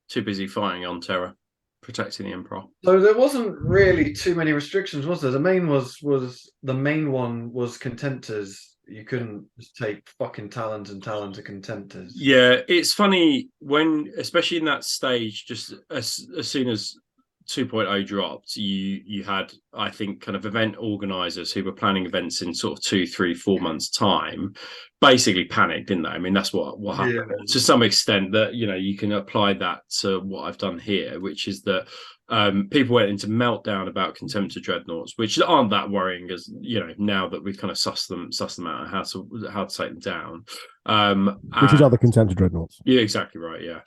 Too busy fighting on Terra, protecting the Emperor. So there wasn't really too many restrictions, was there? The main one was Contemptors. You couldn't just take fucking Talons and Talons of Contemptors. Yeah, it's funny when, especially in that stage, just as soon as 2.0 dropped, you had, I think, kind of event organizers who were planning events in sort of 2, 3, 4 months time basically panicked, didn't they? I mean, that's what happened. Yeah. To some extent, that you can apply that to what I've done here, which is that people went into meltdown about Contemptor dreadnoughts, which aren't that worrying, as now that we've kind of sussed them out, how to take them down. Which is other Contemptor dreadnoughts. Yeah, exactly right. Yeah,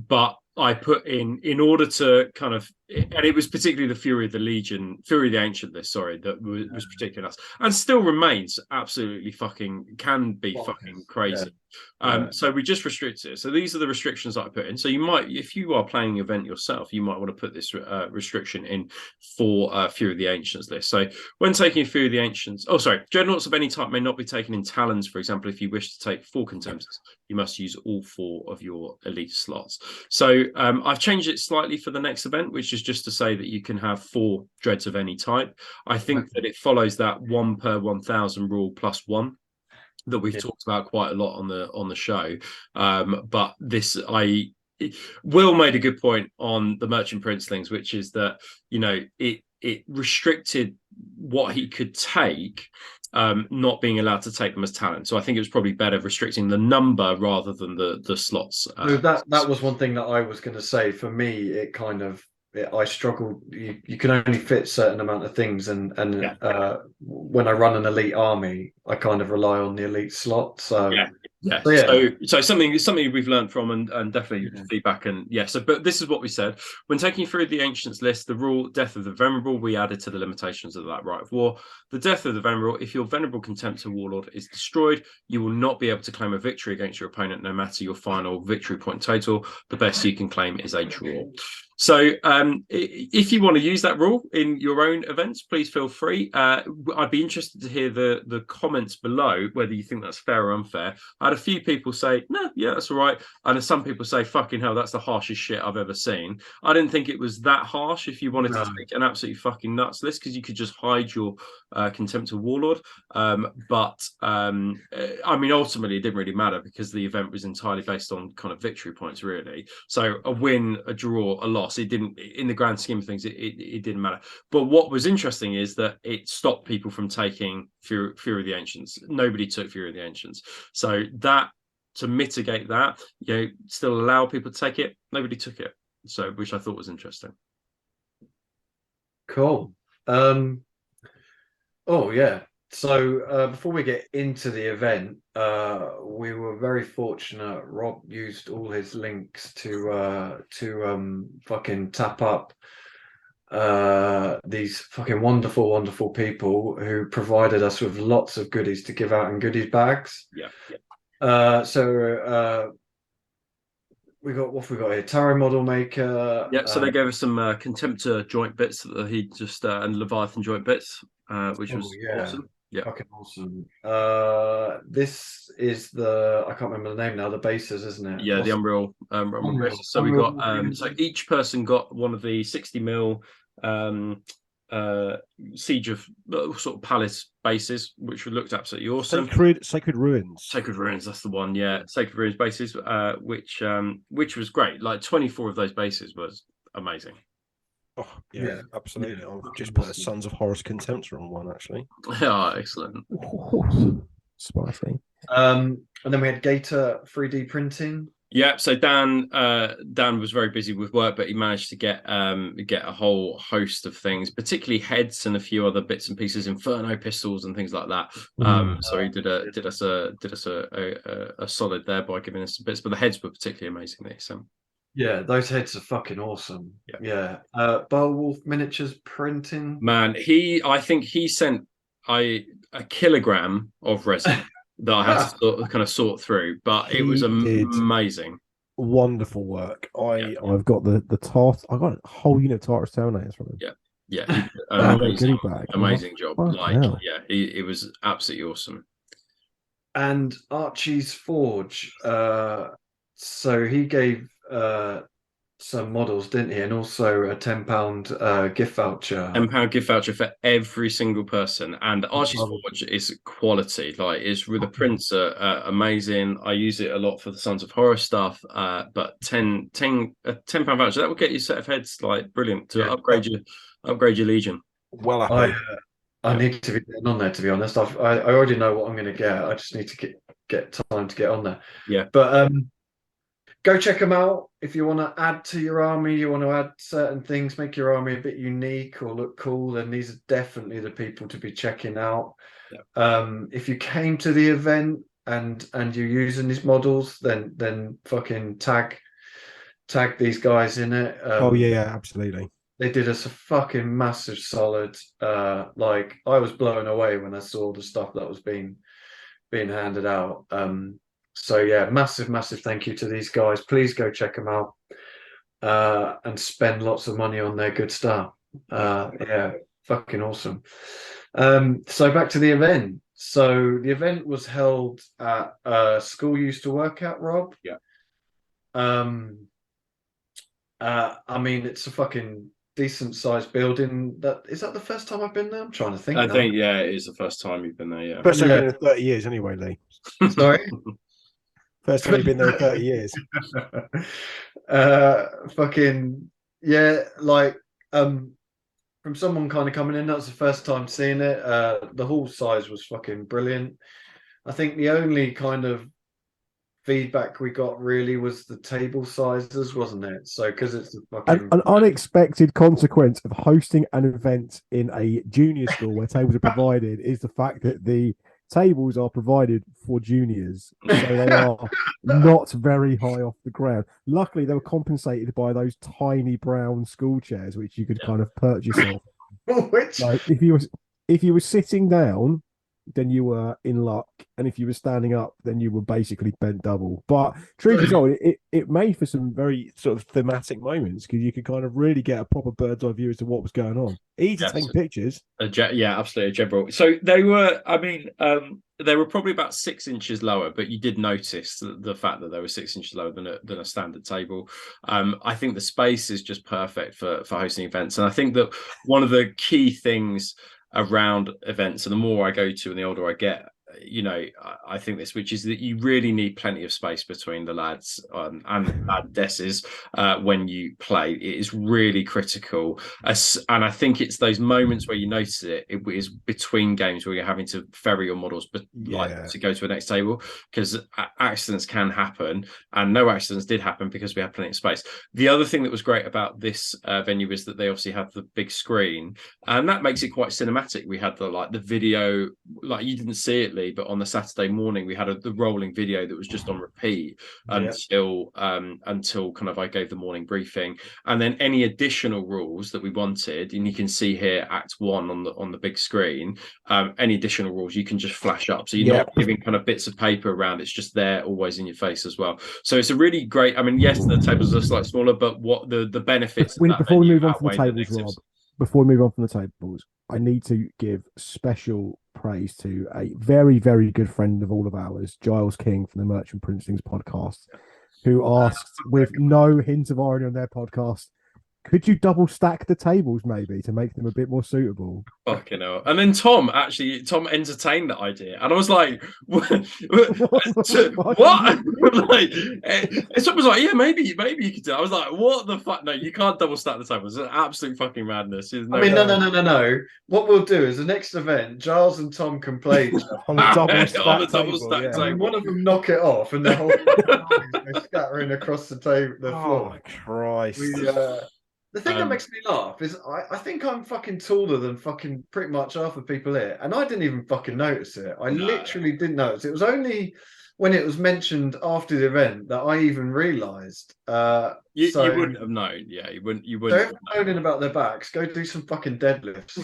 but I put in order to kind of, and it was particularly the Fury of the Legion, Fury of the Ancient list, sorry, that was particular, and still remains absolutely can be fucking crazy. So we just restricted it. So these are the restrictions that I put in. So you might, if you are playing an event yourself, you might want to put this restriction in for Fury of the Ancients list. So when taking Fury of the Ancients, dreadnoughts of any type may not be taken in Talons, for example. If you wish to take 4 Contemptors, you must use all 4 of your elite slots. So I've changed it slightly for the next event, which is just to say that you can have 4 dreads of any type. I think that it follows that 1 per 1,000 rule plus 1 that we've talked about quite a lot on the show. But this, Will made a good point on the Merchant Princelings, which is that it restricted what he could take, not being allowed to take them as talent. So I think it was probably better restricting the number rather than the slots. So that was one thing that I was going to say. For me, it kind of I struggled. You can only fit certain amount of things, and when I run an elite army, I kind of rely on the elite slot. So so something we've learned from, and definitely feedback, and but this is what we said when taking through the Ancients list. The rule Death of the Venerable we added to the limitations of that right of war. The Death of the Venerable: if your Venerable Contemptor Warlord is destroyed, you will not be able to claim a victory against your opponent, no matter your final victory point total. The best you can claim is a draw. So if you want to use that rule in your own events, please feel free. I'd be interested to hear the comments below, whether you think that's fair or unfair. I had a few people say, no, yeah, that's all right. And some people say, fucking hell, that's the harshest shit I've ever seen. I didn't think it was that harsh if you wanted to take an absolutely fucking nuts list, because you could just hide your Contemptor Warlord. But I mean, ultimately, it didn't really matter because the event was entirely based on kind of victory points, really. So a win, a draw, a loss, it didn't, in the grand scheme of things, it didn't matter. But what was interesting is that it stopped people from taking Fury of the Ancients. Nobody took Fury of the Ancients. So that, to mitigate that, still allow people to take it, nobody took it. So, which I thought was interesting. Cool. So before we get into the event, we were very fortunate. Rob used all his links to fucking tap up these fucking wonderful people who provided us with lots of goodies to give out in goodies bags. So we got, what have we got here? Tarot model maker. So they gave us some Contemptor joint bits that he just and Leviathan joint bits, which was awesome. Yeah, fucking awesome. This is I can't remember the name now. The bases, isn't it? Yeah, the Unreal bases. So we got so each person got one of the 60 mil Siege of sort of Palace bases, which looked absolutely awesome. Sacred Ruins. Sacred Ruins, that's the one. Yeah, Sacred Ruins bases, which was great. Like 24 of those bases was amazing. Oh yeah, absolutely. I've just put a Sons of Horus Contemptor on one, actually. Oh, excellent. Spicy. And then we had Gator 3D printing. Yeah, so Dan was very busy with work, but he managed to get a whole host of things, particularly heads and a few other bits and pieces, Inferno pistols and things like that. So he did us a solid there by giving us some bits, but the heads were particularly amazing there. So yeah, those heads are fucking awesome. Yeah. Beowulf Miniatures printing. Man, I think he sent a kilogram of resin that I had to sort through, but it was amazing. Wonderful work. I've got the Tart. I got a whole unit of Tartarus Terminators from him. Yeah. Amazing job. It was absolutely awesome. And Archie's Forge. So he gave some models, didn't he? And also a £10 gift voucher. £10 gift voucher for every single person. And Archie's Forge is quality. Like, it's the prints are amazing. I use it a lot for the Sons of Horus stuff. But £10 voucher, that will get you a set of heads, like, brilliant, to upgrade your Legion. Well, I need to be getting on there, to be honest. I already know what I'm going to get. I just need to get time to get on there. Yeah. But go check them out if you want to add to your army. You want to add certain things, make your army a bit unique or look cool. Then these are definitely the people to be checking out. Yeah. If you came to the event and you're using these models, then fucking tag these guys in it. Oh yeah, absolutely. They did us a fucking massive solid. Like, I was blown away when I saw the stuff that was being handed out. So yeah, massive thank you to these guys. Please go check them out and spend lots of money on their good stuff. Yeah, fucking awesome. So back to the event. So the event was held at a school you used to work at, Rob. Yeah. I mean, it's a fucking decent sized building. Is that the first time I've been there? I'm trying to think. I think it is the first time you've been there. Yeah. First time in 30 years, anyway, Lee. Sorry. First time you've been there in 30 years. Fucking yeah, like from someone kind of coming in, that was the first time seeing it. The hall size was fucking brilliant. I think the only kind of feedback we got really was the table sizes, wasn't it? So because it's an unexpected consequence of hosting an event in a junior school where tables are provided is the fact that the tables are provided for juniors, so they are not very high off the ground. Luckily, they were compensated by those tiny brown school chairs, which you could kind of purchase off. Which, like, if you were sitting down, then you were in luck, and if you were standing up, then you were basically bent double. But truth be told, it made for some very sort of thematic moments, because you could kind of really get a proper bird's eye view as to what was going on. Easy to take pictures. Yeah, absolutely, a general. So they were, I mean, they were probably about 6 inches lower, but you did notice the fact that they were 6 inches lower than a standard table. I think the space is just perfect for hosting events, and I think that one of the key things around events, and the more I go to and the older I get, I think this, which is that you really need plenty of space between the lads and the laddesses when you play. It is really critical, and I think it's those moments where you notice it is between games where you're having to ferry your models to go to the next table, because accidents can happen, and no accidents did happen because we had plenty of space. The other thing that was great about this venue is that they obviously have the big screen, and that makes it quite cinematic. We had the video, like, you didn't see it, but on the Saturday morning we had the rolling video that was just on repeat until kind of I gave the morning briefing, and then any additional rules that we wanted, and you can see here Act 1 on the big screen. Any additional rules you can just flash up, so you're not giving kind of bits of paper around. It's just there, always in your face as well. So it's a really great. I mean, yes, the tables are slightly smaller, but what the benefits before we move on from the tables, Rob, before we move on from the tables, I need to give special praise to a very, very good friend of all of ours, Giles King from the Merchant Princelings podcast, who asked, with no hint of irony on their podcast, could you double stack the tables maybe to make them a bit more suitable? Fucking hell. And then Tom entertained that idea, and I was like, what? Like, someone was like, yeah, maybe you could do it. I was like, what the fuck? No, you can't double stack the tables. It's absolute fucking madness. No. What we'll do is the next event, Giles and Tom can play on the double stack table. And one of them knock it off, and the whole go scattering across the table, the floor. Oh Christ! The thing that makes me laugh is I think I'm fucking taller than fucking pretty much half the people here, and I didn't even fucking notice it. I literally didn't notice. It was only when it was mentioned after the event that I even realised. You wouldn't have known. Yeah, you wouldn't. They're moaning about their backs. Go do some fucking deadlifts.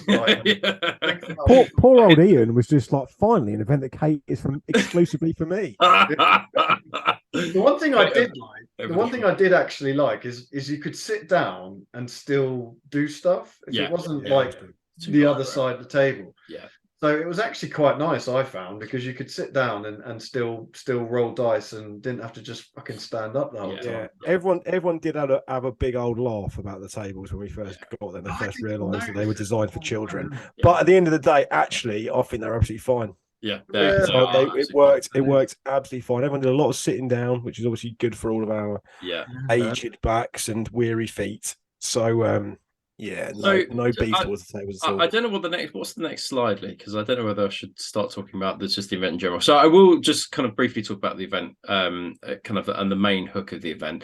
Poor old Ian was just like, finally, an event that Kate is from exclusively for me. The one thing I did actually like is you could sit down and still do stuff if it wasn't like the other side of the table. Yeah. So it was actually quite nice, I found, because you could sit down and still roll dice and didn't have to just fucking stand up the whole time. Everyone did have a big old laugh about the tables when we first got them. They first realised that they were designed for children. Yeah. But at the end of the day, actually, I think they're absolutely fine. Yeah, it worked absolutely fine. Everyone did a lot of sitting down, which is obviously good for all of our aged backs and weary feet. So no beef towards the tables at all. I don't know what's the next slide, Lee, because I don't know whether I should start talking about just the event in general. So I will just kind of briefly talk about the event, and the main hook of the event.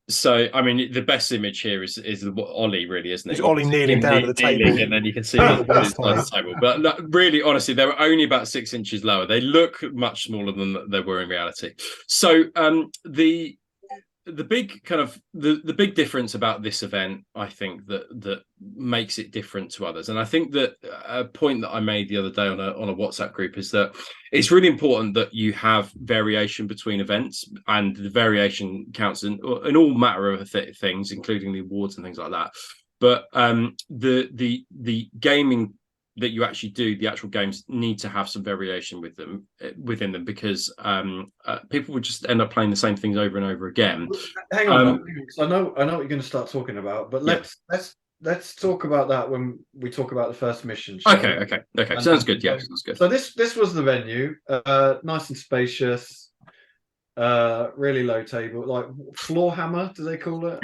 So I mean, the best image here is Ollie, really, isn't it? It's Ollie kneeling down to the table, and then you can see the table. But no, really, honestly, they were only about 6 inches lower. They look much smaller than they were in reality. So the big kind of the big difference about this event, I think that makes it different to others, and I think that a point that I made the other day on a WhatsApp group is that it's really important that you have variation between events, and the variation counts in all matter of things, including the awards and things like that. But the gaming that you actually do, the actual games need to have some variation within them, because people would just end up playing the same things over and over again. Hang on, because I know what you're going to start talking about, but let's talk about that when we talk about the first mission. Okay. Sounds good. Yeah, sounds good. So this was the venue, nice and spacious, really low table, like floor hammer, do they call it?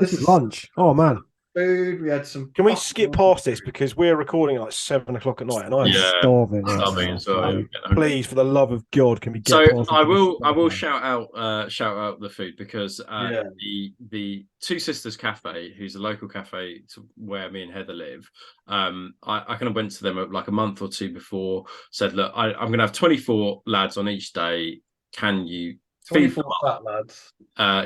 This is lunch. Oh man. Food. We had some. Can we skip past this, because we're recording at like 7 o'clock at night, and I'm starving. As well. Please, for the love of God, can we get? So I will shout out the food, because the Two Sisters Cafe, who's a local cafe to where me and Heather live, I kind of went to them like a month or two before. Said, look, I'm going to have 24 lads on each day. Can you? 24 fat lads.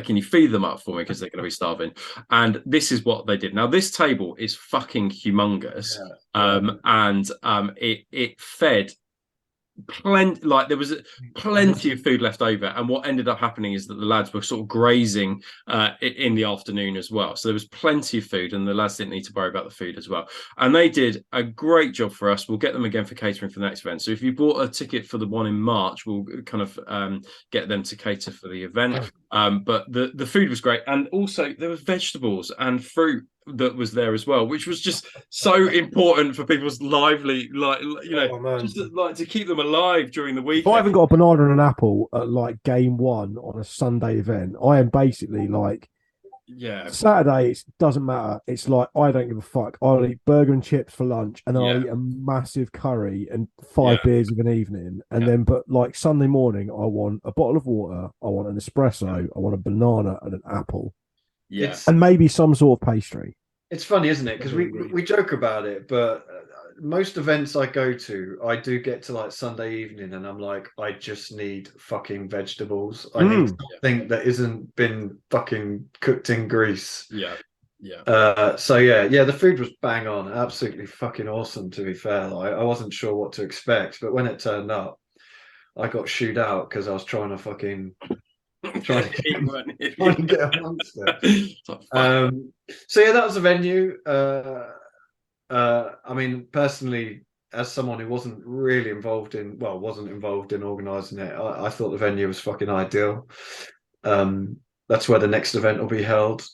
Can you feed them up for me, because they're going to be starving? And this is what they did. Now this table is fucking humongous, and it fed plenty. Like, there was plenty of food left over, and what ended up happening is that the lads were sort of grazing in the afternoon as well. So there was plenty of food, and the lads didn't need to worry about the food as well. And they did a great job for us. We'll get them again for catering for the next event. So if you bought a ticket for the one in March, we'll kind of get them to cater for the event. But the food was great, and also there was vegetables and fruit that was there as well, which was just so important for people's lively, just to keep them alive during the week. If I haven't got a banana and an apple at like game one on a Sunday event, I am basically like, Saturday, it doesn't matter. It's like, I don't give a fuck. I'll eat burger and chips for lunch, and then I'll eat a massive curry and 5 beers of an evening. And then, but like Sunday morning, I want a bottle of water, I want an espresso, I want a banana and an apple. Yes, and maybe some sort of pastry. It's funny, isn't it? Because we joke about it, but most events I go to, I do get to like Sunday evening, and I'm like, I just need fucking vegetables. I need something that isn't been fucking cooked in grease. So the food was bang on, absolutely fucking awesome. To be fair, like, I wasn't sure what to expect, but when it turned up, I got shooed out because I was trying to fucking. Trying to get amongst it. So that was the venue. I mean, personally, as someone who wasn't involved in organising it, I thought the venue was fucking ideal. That's where the next event will be held.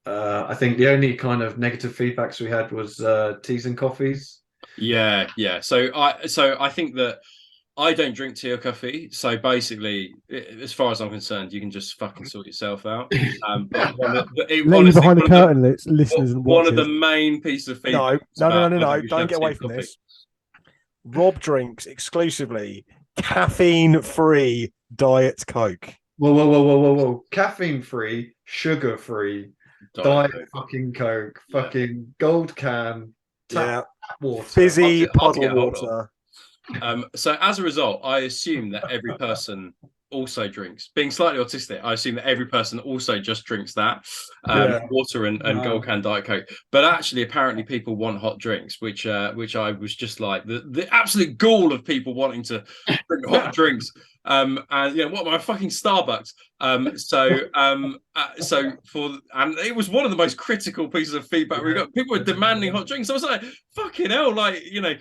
I think the only kind of negative feedbacks we had was teas and coffees. So I think that I don't drink tea or coffee, so basically, as far as I'm concerned, you can just fucking sort yourself out. But behind the curtain, listeners and watchers. One of the main pieces of feedback. No! Don't get away from this. Rob drinks exclusively caffeine-free Diet Coke. Whoa! Caffeine-free, sugar-free Diet fucking Coke, fucking gold can, tap water, fizzy puddle water. So as a result, I assume that every person also drinks. Being slightly autistic, I assume that every person also just drinks that water and gold can Diet Coke. But actually, apparently, people want hot drinks, which I was just like the absolute gall of people wanting to drink hot drinks. And yeah, what am I fucking Starbucks? And it was one of the most critical pieces of feedback we got. People were demanding hot drinks. I was like, fucking hell, like, you know.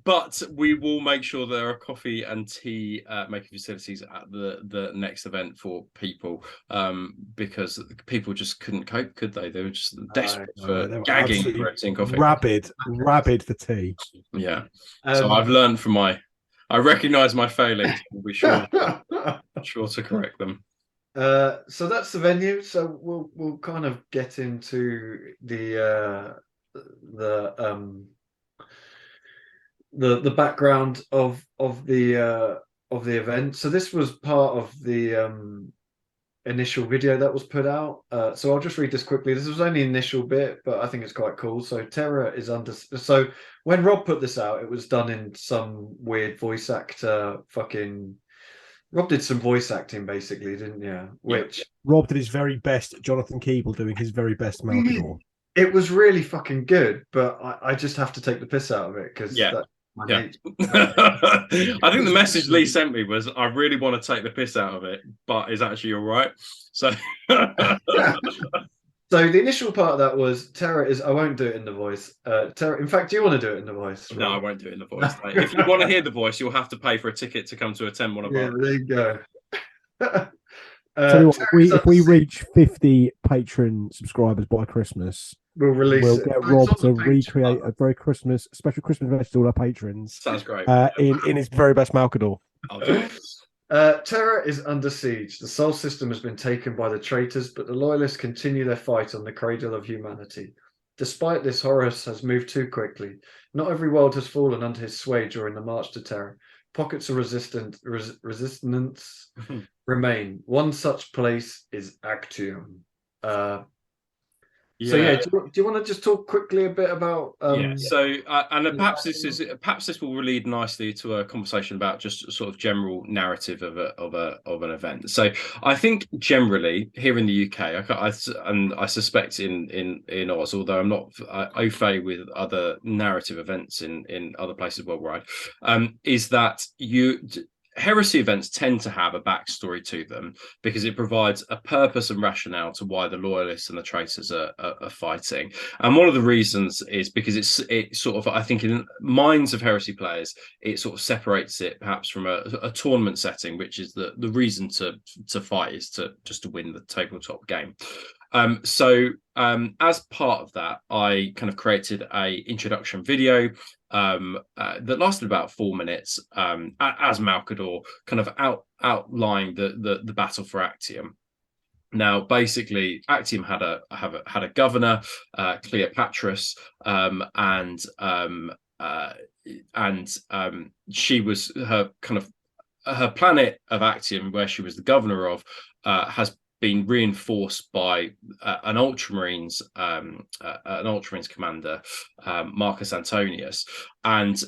But we will make sure there are coffee and tea making facilities at the next event for people, because people just couldn't cope, could they? They were just desperate for they were gagging for tea and coffee. Rabid for tea. Yeah. So I've learned from I recognise my failings. We'll be sure to correct them. So that's the venue. So we'll kind of get into the background of the event. So this was part of the initial video that was put out. So I'll just read this quickly. This was only initial bit, but I think it's quite cool. So Terra is under. So when Rob put this out, it was done in some weird voice actor fucking. Rob did some voice acting, basically, didn't you? Which Rob did his very best. Jonathan Keeble doing his very best Malkador. It was really fucking good, but I just have to take the piss out of it because that's my nature. I think the message Lee sent me was, I really want to take the piss out of it, but is actually all right. So So the initial part of that was Terra is. I won't do it in the voice. Terra. In fact, do you want to do it in the voice? Right? No, I won't do it in the voice. If you want to hear the voice, you'll have to pay for a ticket to come to attend one of our. There you go. Tell you what, if we reach 50 Patreon subscribers by Christmas, we'll get Rob to recreate a very special Christmas message to all our patrons. Sounds great. In his very best Malkador. I'll do it. Terra is under siege. The Sol system has been taken by the traitors, but the loyalists continue their fight on the cradle of humanity. Despite this, Horus has moved too quickly. Not every world has fallen under his sway during the march to Terra. Pockets of resistance remain. One such place is Actium. So do you want to just talk quickly a bit about? So perhaps this will lead nicely to a conversation about just sort of general narrative of an event. So I think generally here in the UK, I suspect in Oz, although I'm not au fait with other narrative events in other places worldwide, is that heresy events tend to have a backstory to them because it provides a purpose and rationale to why the loyalists and the traitors are fighting. And one of the reasons is because it sort of, I think in minds of heresy players, it sort of separates it perhaps from a tournament setting, which is the reason to fight is to win the tabletop game. As part of that, I kind of created a introduction video that lasted about 4 minutes as Malkador, kind of outlining the battle for Actium. Now, basically, Actium had a governor, Cleopatris, and she was her planet of Actium, where she was the governor of, has been reinforced by an Ultramarines commander, Marcus Antonius, and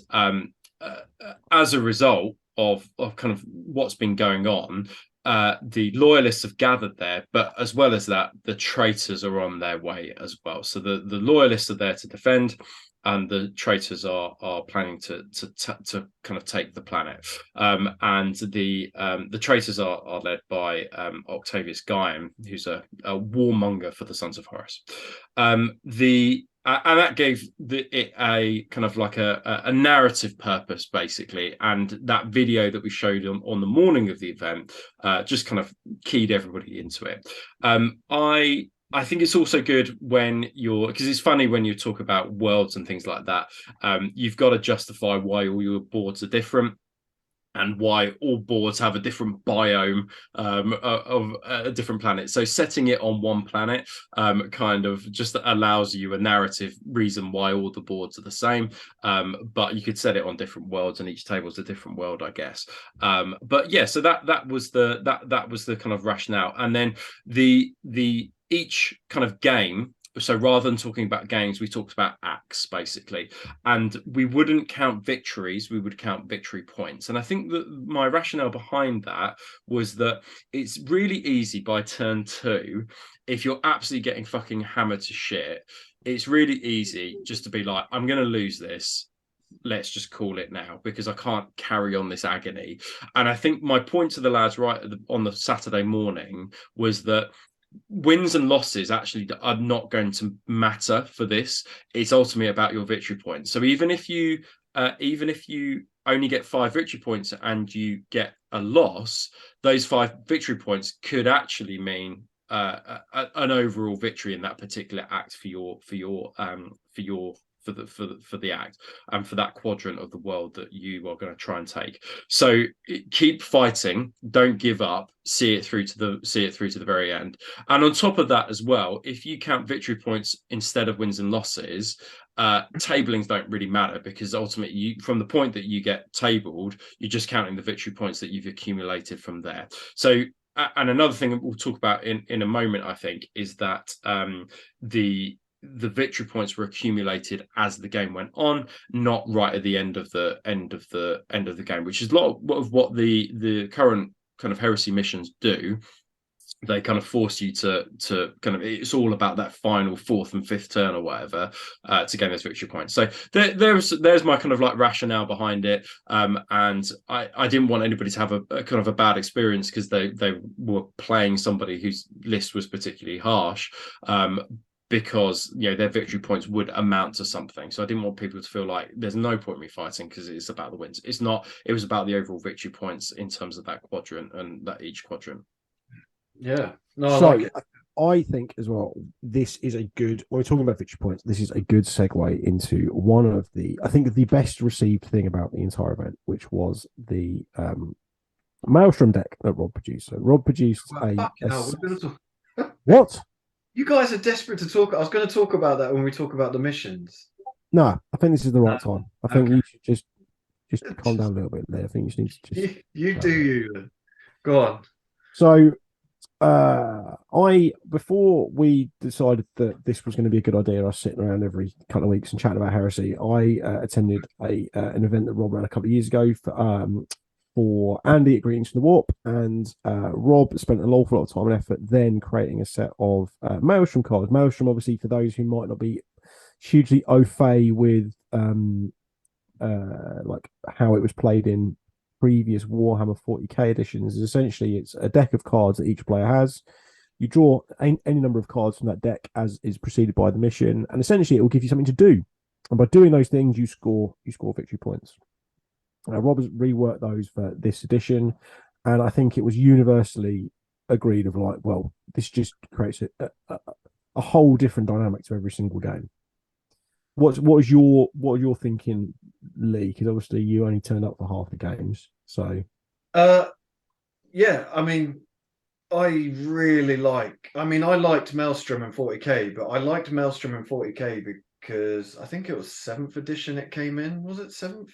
as a result of kind of what's been going on, the loyalists have gathered there, but as well as that, the traitors are on their way as well. So the loyalists are there to defend, and the traitors are planning to kind of take the planet. And the traitors are led by Octavius Gaium, who's a warmonger for the Sons of Horus. And that gave it a kind of like a narrative purpose, basically. And that video that we showed on the morning of the event just kind of keyed everybody into it. I think it's also good because it's funny when you talk about worlds and things like that. You've got to justify why all your boards are different, and why all boards have a different biome of a different planet. So setting it on one planet kind of just allows you a narrative reason why all the boards are the same. But you could set it on different worlds, and each table is a different world, I guess. But yeah, so that was the kind of rationale. And then each kind of game. So rather than talking about games, we talked about acts, basically. And we wouldn't count victories, we would count victory points. And I think that my rationale behind that was that it's really easy by turn 2, if you're absolutely getting fucking hammered to shit, it's really easy just to be like, I'm going to lose this. let's just call it now, because I can't carry on this agony. And I think my point to the lads on the Saturday morning was that wins and losses actually are not going to matter for this. It's ultimately about your victory points. So even if you only get 5 victory points and you get a loss, those 5 victory points could actually mean an overall victory in that particular act for the act and for that quadrant of the world that you are going to try and take. So keep fighting, don't give up, see it through to the very end. And on top of that as well, if you count victory points instead of wins and losses, tablings don't really matter, because ultimately from the point that you get tabled, you're just counting the victory points that you've accumulated from there. So and another thing we'll talk about in a moment, I think, is that the victory points were accumulated as the game went on, not right at the end of the game, which is a lot of what the current kind of heresy missions do. They kind of force you to kind of, it's all about that final 4th and 5th turn or whatever to gain those victory points. So there's my kind of like rationale behind it. And I didn't want anybody to have a kind of a bad experience because they were playing somebody whose list was particularly harsh. Because their victory points would amount to something. So I didn't want people to feel like there's no point in me fighting because it's about the wins. It's not. It was about the overall victory points in terms of that quadrant and that each quadrant. Yeah. No, I so like it. I think as well, this is a good, when we're talking about victory points, this is a good segue into one of the, I think, the best received thing about the entire event, which was the Maelstrom deck that Rob produced. So Rob produced What? You guys are desperate to talk. I was going to talk about that when we talk about the missions. No, I think this is the right time. I think you should just calm down a little bit there. I think you just need to just... You do you. Go on. So before we decided that this was going to be a good idea, I was sitting around every couple of weeks and chatting about heresy. I attended an event that Rob ran a couple of years ago for Andy at Greetings from the Warp, and Rob spent an awful lot of time and effort then creating a set of Maelstrom cards. Maelstrom, obviously, for those who might not be hugely au fait with like how it was played in previous Warhammer 40k editions, is essentially it's a deck of cards that each player has. You draw any number of cards from that deck as is preceded by the mission, and essentially it will give you something to do. And by doing those things, you score victory points. Rob has reworked those for this edition, and I think it was universally agreed of like, well, this just creates a whole different dynamic to every single game. What was your thinking, Lee? Because obviously you only turned up for half the games, so. Yeah, I mean, I liked Maelstrom in 40k, but I liked Maelstrom in 40k because I think it was 7th edition it came in. Was it 7th?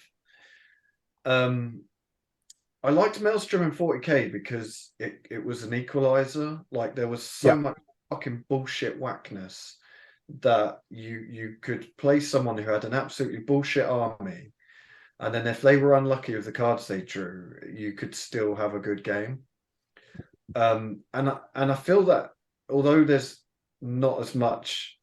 I liked Maelstrom in 40k because it was an equalizer. Like there was so much fucking bullshit whackness that you could play someone who had an absolutely bullshit army, and then if they were unlucky with the cards they drew, you could still have a good game. And I feel that although there's not as much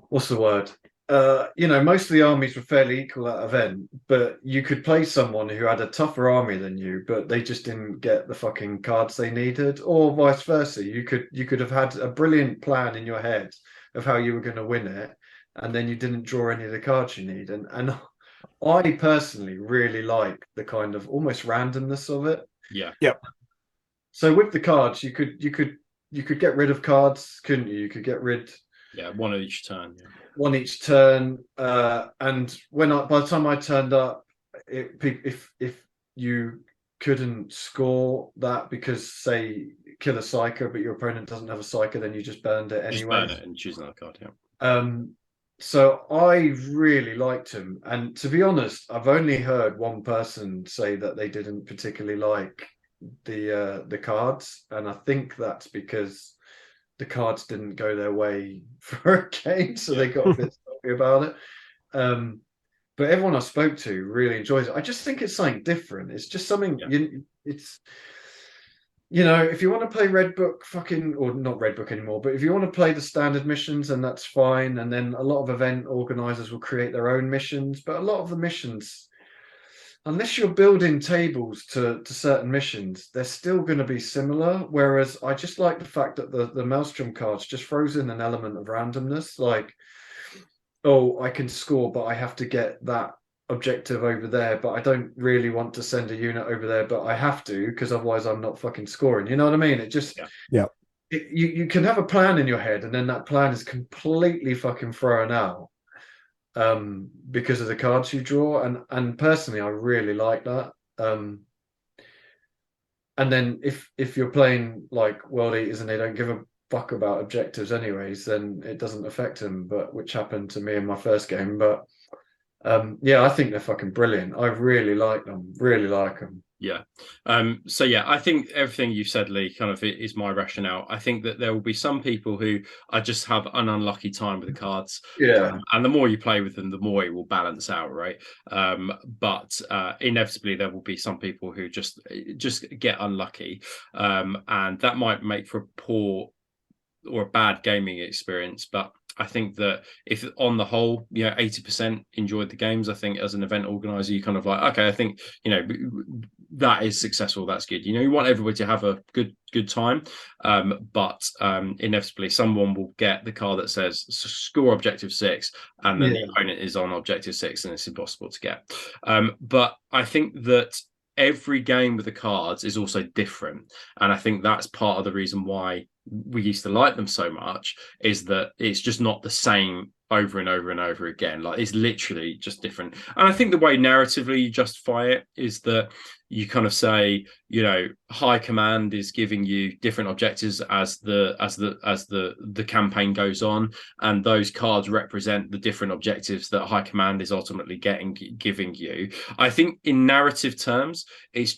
what's the word? Most of the armies were fairly equal at event, but you could play someone who had a tougher army than you, but they just didn't get the fucking cards they needed, or vice versa. You could have had a brilliant plan in your head of how you were going to win it, and then you didn't draw any of the cards you need. And I personally really like the kind of almost randomness of it. Yeah. Yep. So with the cards, you could get rid of cards, couldn't you? You could get rid. Yeah, one each turn. Yeah. One each turn, and by the time I turned up, if you couldn't score that because say kill a psyker, but your opponent doesn't have a psyker, then you just burned it anyway. Just burn it and choose another card. Yeah. So I really liked him, and to be honest, I've only heard one person say that they didn't particularly like the cards, and I think that's because the cards didn't go their way for a game, so they got a bit salty about it. But everyone I spoke to really enjoys it. I just think it's something different. It's just something you know, if you want to play Red Book, or not Red Book anymore, but if you want to play the standard missions, then that's fine. And then a lot of event organizers will create their own missions, but a lot of the missions, unless you're building tables to certain missions, they're still going to be similar. Whereas I just like the fact that the Maelstrom cards just throws in an element of randomness, like, oh, I can score, but I have to get that objective over there, but I don't really want to send a unit over there, but I have to because otherwise I'm not fucking scoring. You know what I mean? It just Yeah. You can have a plan in your head, and then that plan is completely fucking thrown out because of the cards you draw. And personally, I really like that. And then if you're playing like World Eaters and they don't give a fuck about objectives anyways, then it doesn't affect them. But which happened to me in my first game. But yeah, I think they're fucking brilliant. I really like them. Really like them. Yeah. So yeah, I think everything you've said, Lee, kind of is my rationale. I think that there will be some people who are just have an unlucky time with the cards. Yeah. And the more you play with them, the more it will balance out, right? But inevitably there will be some people who just get unlucky. And that might make for a poor or a bad gaming experience. But I think that if on the whole, 80% enjoyed the games, I think as an event organizer, you kind of like, okay, I think, that is successful. That's good. You want everybody to have a good time. But inevitably someone will get the card that says score objective 6, and then the opponent is on objective 6 and it's impossible to get. But I think that every game with the cards is also different. And I think that's part of the reason why we used to like them so much, is that it's just not the same over and over and over again. Like, it's literally just different. And I think the way narratively you justify it is that you kind of say, high command is giving you different objectives as the campaign goes on, and those cards represent the different objectives that high command is ultimately giving you. I think in narrative terms, it's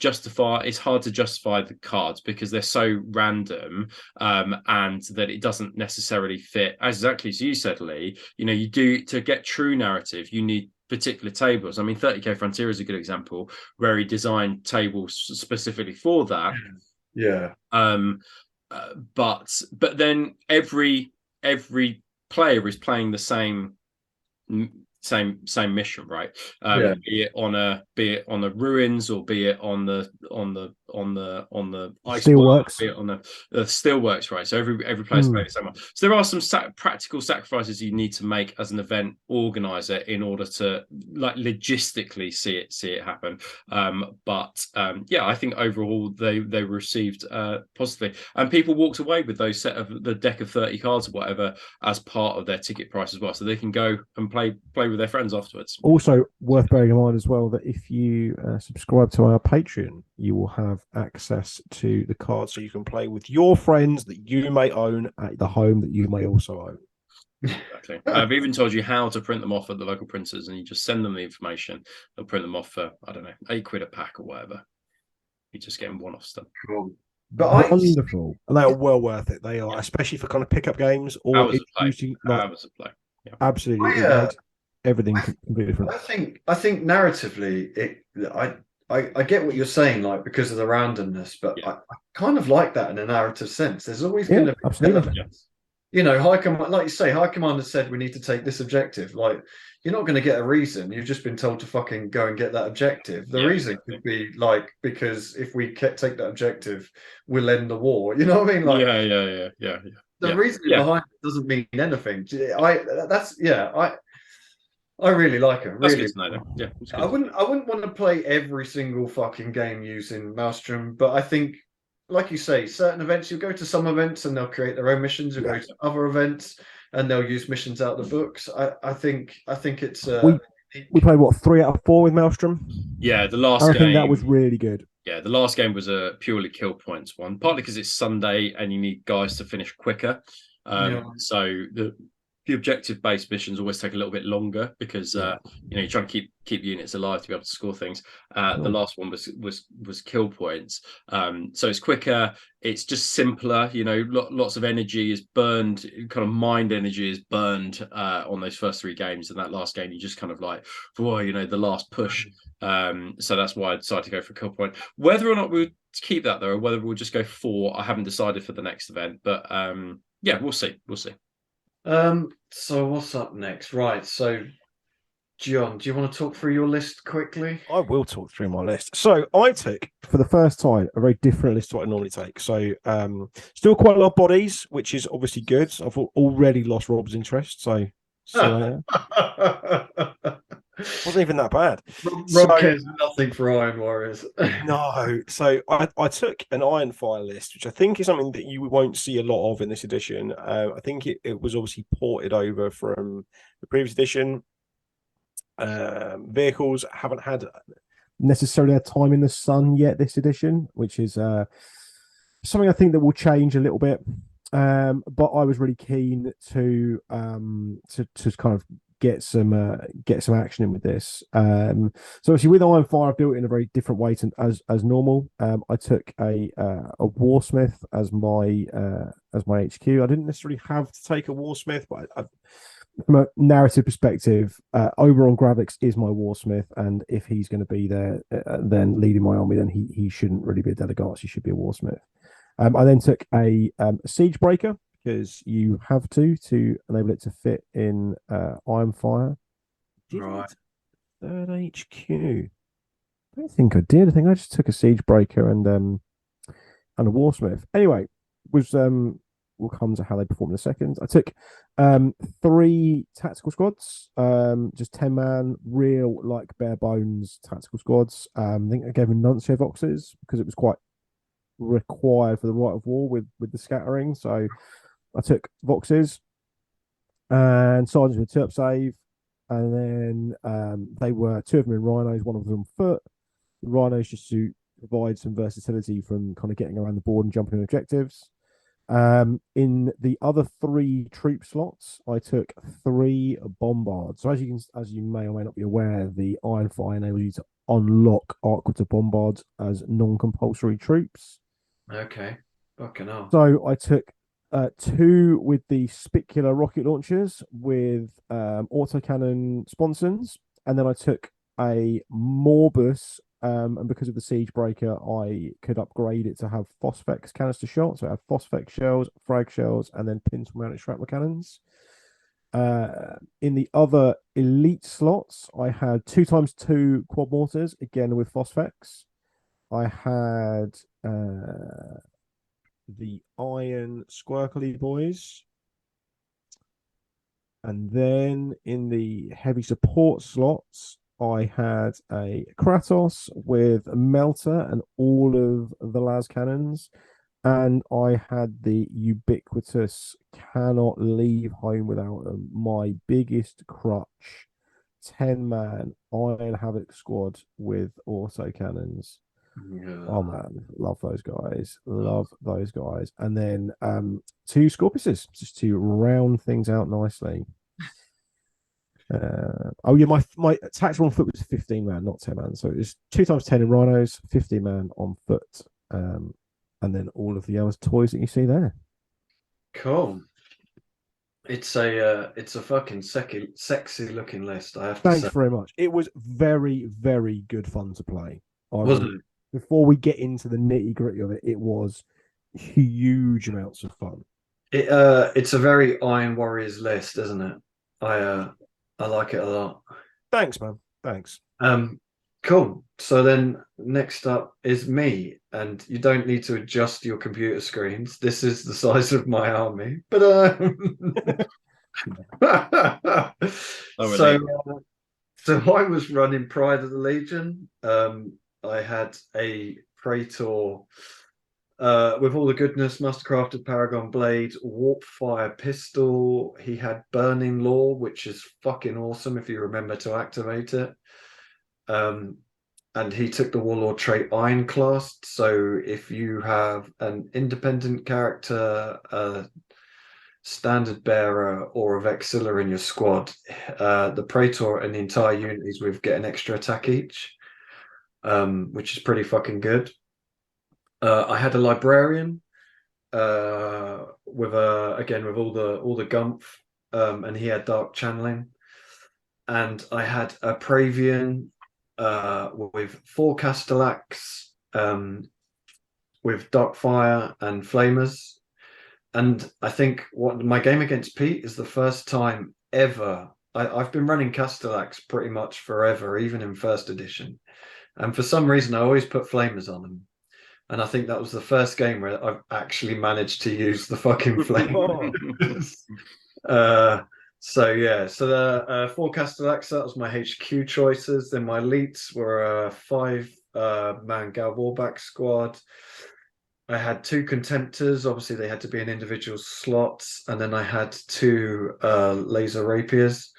hard to justify the cards because they're so random, and that it doesn't necessarily fit. Exactly as you said, Lee, you do, to get true narrative, you need particular tables. I mean, 30k Frontier is a good example where he designed tables specifically for that. Yeah. But then every player is playing the same mission, right? Be it on the ruins, or be it on the Steelworks, be it on the steelworks, right? So every player's playing the same one. So there are some practical sacrifices you need to make as an event organizer in order to logistically see it happen. But I think overall they received positively, and people walked away with those set of the deck of 30 cards or whatever as part of their ticket price as well, so they can go and play with their friends afterwards. Also worth bearing in mind as well that if you subscribe to our Patreon, you will have access to the cards, so you can play with your friends that you may own at the home that you may also own. Exactly. I've even told you how to print them off at the local printers, and you just send them the information. They'll print them off for, I don't know, £8 a pack or whatever. You just get them one-off stuff. Cool. But wonderful, and they are well worth it. They are, especially for kind of pickup games or hours of play. Yeah. Absolutely, it makes everything completely different. I think narratively, I get what you're saying, like, because of the randomness, but I kind of like that in a narrative sense. There's always going to be absolutely. High command, like you say, high commander said we need to take this objective. Like, you're not going to get a reason. You've just been told to fucking go and get that objective. The reason could be like, because if we take that objective, we'll end the war. You know what I mean? Like, yeah. The reason behind it doesn't mean anything. I really like it. That's really, good to know, yeah. I wouldn't want to play every single fucking game using Maelstrom, but I think, like you say, certain events, you'll go to some events and they'll create their own missions. You'll go to other events and they'll use missions out of the books. I think it's we played 3 out of 4 with Maelstrom. Yeah, the last game, I think that was really good. Yeah, the last game was a purely kill points one, partly because it's Sunday and you need guys to finish quicker. So the objective-based missions always take a little bit longer because Yeah. you're trying to keep units alive to be able to score things. The Sure. last one was kill points, so it's quicker. It's just simpler. Lots of energy is burned, kind of mind energy is burned on those first 3 games, and that last game you just kind of like, boy, the last push. So that's why I decided to go for kill point. Whether or not we'll keep that though, or whether we'll just go 4, I haven't decided for the next event, but yeah, we'll see. So what's up next? Right. So, John, do you want to talk through your list quickly? I will talk through my list. So I took, for the first time, a very different list to what I normally take. So still quite a lot of bodies, which is obviously good. I've already lost Rob's interest. So see you later. Wasn't even that bad. Rob cares nothing for Iron Warriors. No. So I took an Iron Fire list, which I think is something that you won't see a lot of in this edition. I think it was obviously ported over from the previous edition. Vehicles haven't had necessarily a time in the sun yet this edition, which is something I think that will change a little bit. But I was really keen to kind of get some action in with this. So obviously with Iron Fire, I built it in a very different way as normal. I took a Warsmith as my HQ. I didn't necessarily have to take a Warsmith, but from a narrative perspective, Oberon Gravix is my Warsmith, and if he's going to be there, then leading my army, then he shouldn't really be a Delegatus. He should be a Warsmith. I then took a Siege Breaker because you have to enable it to fit in Iron Fire. Right. Third HQ. I don't think I did. I think I just took a Siege Breaker and a Warsmith. Anyway, we'll come to how they perform in a second. I took 3 tactical squads, just 10-man, real like bare bones tactical squads. I think I gave them Nuncio Voxes because it was quite required for the Rite of War with the scattering. So I took Voxes and Sergeants with Turp Save, and then they were 2 of them in Rhinos, 1 of them foot. The Rhinos just to provide some versatility from kind of getting around the board and jumping on objectives. In the other 3 troop slots, I took 3 bombards. So as you may or may not be aware, the Iron Fire enables you to unlock Arquita bombards as non-compulsory troops. Okay. Fucking hell. So I took 2 with the spicular rocket launchers with autocannon sponsons, and then I took a Morbus. And because of the Siege Breaker, I could upgrade it to have Phosphex canister shot. So I have Phosphex shells, frag shells, and then pintle mounted shrapnel cannons. In the other elite slots, I had 2x2 quad mortars, again with Phosphex. I had the Iron Squirkly boys. And then in the heavy support slots, I had a Kratos with a Melter and all of the las cannons, and I had the ubiquitous cannot leave home without them, my biggest crutch, 10-man Iron Havoc squad with auto cannons. Yeah. Oh man, love those guys, and then 2 Scorpiuses just to round things out nicely. My tactical on foot was 15-man, not 10-man. So it was 2x10 in Rhinos, 15-man on foot, and then all of the other toys that you see there. Cool. It's a fucking sexy looking list, I have to Thanks say. very much. It was very, very good fun to play. Wasn't it? Before we get into the nitty gritty of it, it was huge amounts of fun. It's a very Iron Warriors list, isn't it? I like it a lot. Thanks, man. Thanks. Cool. So then next up is me, and you don't need to adjust your computer screens. This is the size of my army, but so I was running Pride of the Legion. I had a Praetor with all the goodness, mastercrafted Paragon Blade, Warp Fire Pistol. He had Burning Law, which is fucking awesome if you remember to activate it. And he took the Warlord trait Ironclast. So if you have an independent character, standard bearer or a Vexilla in your squad, the Praetor and the entire unit is with get an extra attack each, which is pretty fucking good. I had a librarian with all the gumph, and he had dark channeling, and I had a Praevian with 4 Castellax, with Darkfire and Flamers. And I think my game against Pete is the first time ever. I've been running Castellax pretty much forever, even in first edition. And for some reason, I always put Flamers on them. And I think that was the first game where I've actually managed to use the fucking Flamers. So the 4 Castellax, that was my HQ choices. Then my elites were a 5-man Gal Warback squad. I had 2 Contemptors. Obviously, they had to be in individual slots. And then I had 2 Laser Rapiers.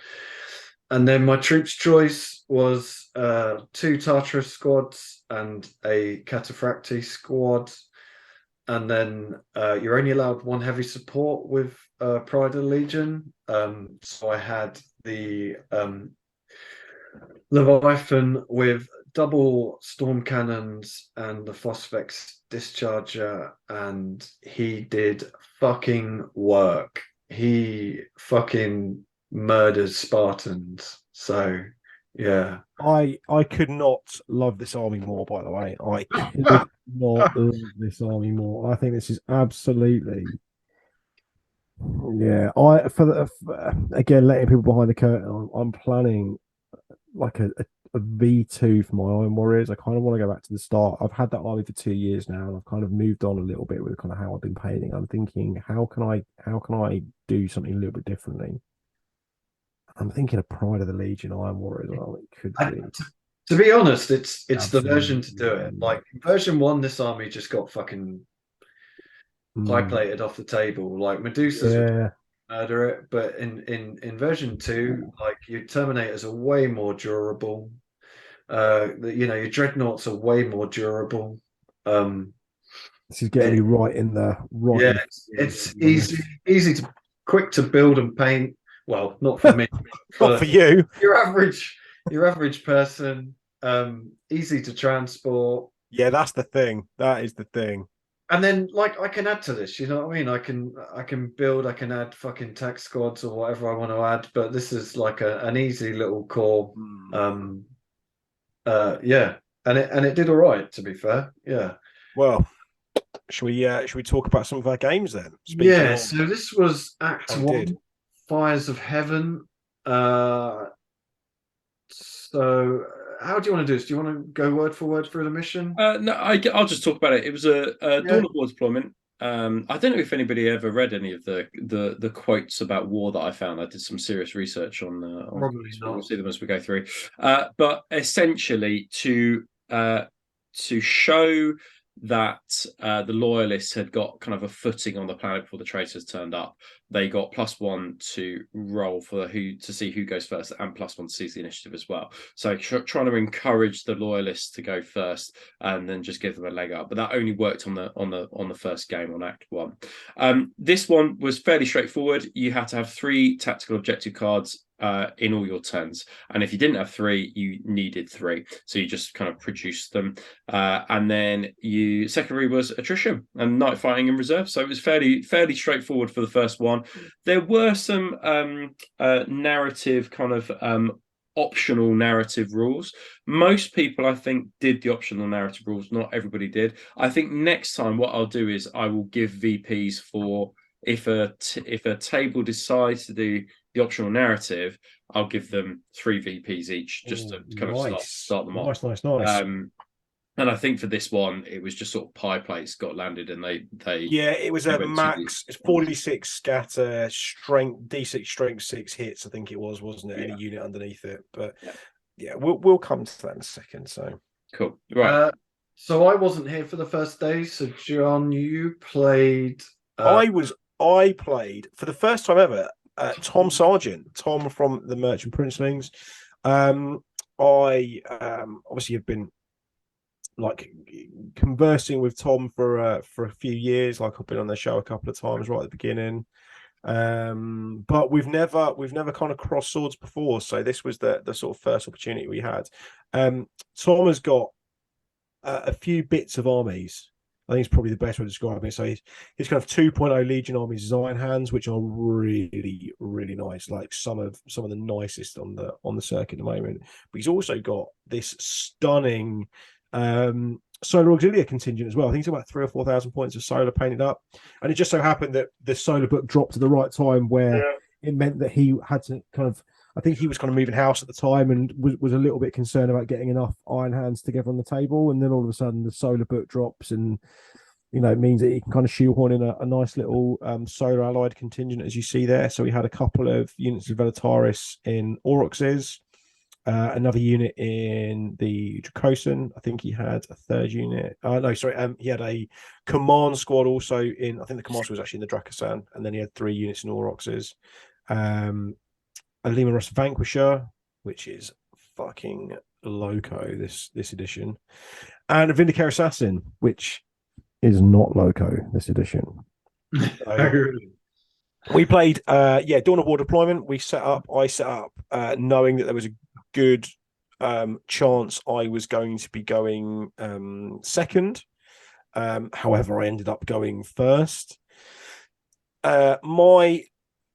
And then my troops choice was 2 Tartarus squads and a Cataphracti squad. And then you're only allowed 1 heavy support with Pride of the Legion. So I had the Leviathan with double storm cannons and the Phosphex discharger, and he did fucking work. He fucking murders Spartans. So yeah. I could not love this army more, by the way. I could not love this army more. I think this is absolutely, yeah. Again, letting people behind the curtain, I'm planning like a V2 for my Iron Warriors. I kind of want to go back to the start. I've had that army for 2 years now, and I've kind of moved on a little bit with kind of how I've been painting. I'm thinking, how can I do something a little bit differently? I'm thinking of Pride of the Legion Iron Warriors. Well, it could be. To be honest, it's Absolutely, the version to do it. Like version 1, this army just got fucking pie plated off the table. Like Medusa's would murder it, but in version 2, like your Terminators are way more durable. Your Dreadnoughts are way more durable. This is getting me right in the right. Yeah, it's easy to quick to build and paint. Well, not for me, not for you. Your average person. Easy to transport. Yeah, that's the thing. That is the thing. And then, like, I can add to this. You know what I mean? I can build. I can add fucking tax squads or whatever I want to add. But this is like an easy little core. Yeah, and it did all right. To be fair, yeah. Well, should we talk about some of our games then? So this was Act 1, Fires of Heaven. So how do you want to do this? Do you want to go word for word through the mission? No, I'll just talk about it. It was a Dawn of War deployment. I don't know if anybody ever read any of the quotes about war that I found. I did some serious research on Probably not. We'll see them as we go through. But essentially to show that the loyalists had got kind of a footing on the planet before the traitors turned up, they got +1 to roll to see who goes first, and +1 to seize the initiative as well. So trying to encourage the loyalists to go first and then just give them a leg up. But that only worked on the first game on Act 1. This one was fairly straightforward. You had to have 3 tactical objective cards in all your turns, and if you didn't have 3, you needed 3, so you just kind of produced them, and then secondary was attrition and night fighting in reserve. So it was fairly straightforward for the first one. There were some narrative kind of optional narrative rules. Most people, I think, did the optional narrative rules. Not everybody did. I think next time what I'll do is I will give VPs for if a table decides to do the optional narrative, I'll give them 3 VPs each, just to kind of start them off. Nice. And I think for this one, it was just sort of pie plates got landed, and they it was a max. It's 46 scatter strength, D6 strength 6 hits. I think it was, wasn't it? Any unit underneath it, but we'll come to that in a second. So cool, right? So I wasn't here for the first day. So John, you played. I played for the first time ever. Tom Sargent, Tom from the Merchant Princelings. I obviously have been like conversing with Tom for a few years. Like I've been on the show a couple of times right at the beginning. But we've never kind of crossed swords before, so this was the sort of first opportunity we had. Tom has got a few bits of armies. I think it's probably the best way to describe it. So he's kind of 2.0 Legion armies design hands, which are really, really nice. Like some of the nicest on the circuit at the moment. But he's also got this stunning solar auxiliary contingent as well. I think it's about 3,000 or 4,000 points of solar painted up. And it just so happened that the solar book dropped at the right time where it meant that he had to kind of, I think he was kind of moving house at the time and was a little bit concerned about getting enough iron hands together on the table. And then all of a sudden the solar book drops and, you know, it means that he can kind of shoehorn in a nice little solar allied contingent, as you see there. So we had a couple of units of Velataris in Auroxes, another unit in the Dracosan. I think he had a third unit. He had a command squad also in, I think the command squad was actually in the Dracosan. And then he had 3 units in Auroxes. A Lehman Russ Vanquisher, which is fucking loco this edition, and a Vindicator Assassin, which is not loco this edition. We played Dawn of War deployment. I set up knowing that there was a good chance I was going to be going second. However, I ended up going first. My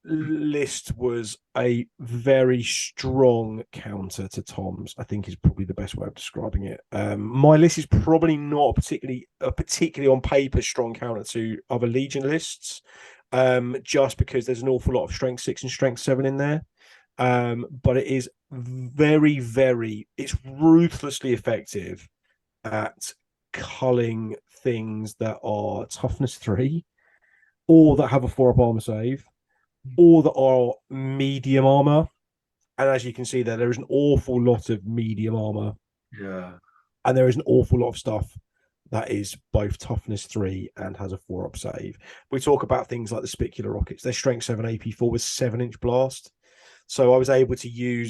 list was a very strong counter to Tom's, I think is probably the best way of describing it. My list is probably not particularly on paper strong counter to other Legion lists, just because there's an awful lot of strength 6 and strength 7 in there. But it is it's ruthlessly effective at culling things that are toughness 3 or that have a 4-up armor save, or that are medium armor. And as you can see there is an awful lot of medium armor. Yeah. And there is an awful lot of stuff that is both toughness 3 and has a 4-up save. We talk about things like the Spicular rockets. They're strength 7 AP4 with 7-inch blast. So I was able to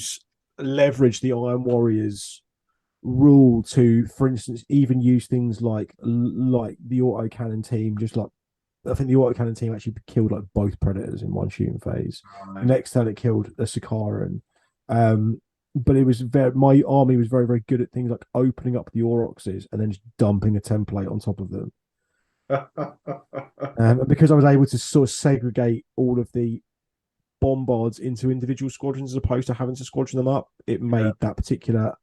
leverage the Iron Warriors rule to, for instance, even use things like the autocannon team, just like I think the autocannon team actually killed like both predators in one shooting phase. Right. Next turn it killed a Sakaran. But it was my army was very, very good at things like opening up the Auroxes and then just dumping a template on top of them. And because I was able to sort of segregate all of the bombards into individual squadrons as opposed to having to squadron them up, it made that particular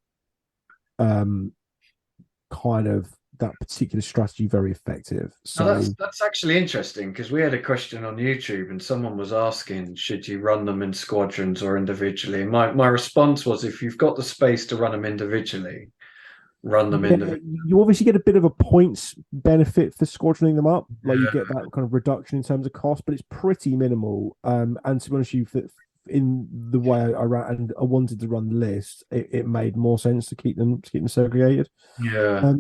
that particular strategy very effective. So that's actually interesting, because we had a question on YouTube and someone was asking, should you run them in squadrons or individually? And my response was, if you've got the space to run them individually, run them individually. You obviously get a bit of a points benefit for squadroning them up. Like you get that kind of reduction in terms of cost, but it's pretty minimal. And to be honest with you, in the way I ran and I wanted to run the list, it made more sense to keep them segregated. Yeah.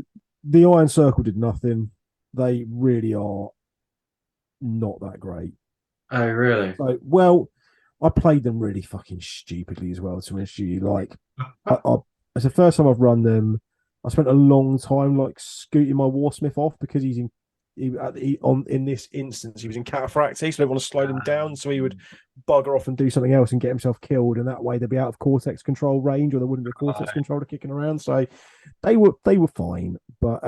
The Iron Circle did nothing. They really are not that great. Oh, really? So, well, I played them really fucking stupidly as well, to be honest with you. Like, it's the first time I've run them. I spent a long time like scooting my Warsmith off because in this instance he was in cataphracty, so I didn't want to slow them down, so he would bugger off and do something else and get himself killed, and that way they'd be out of Cortex control range, or there wouldn't be a Cortex controller kicking around. So they were fine, but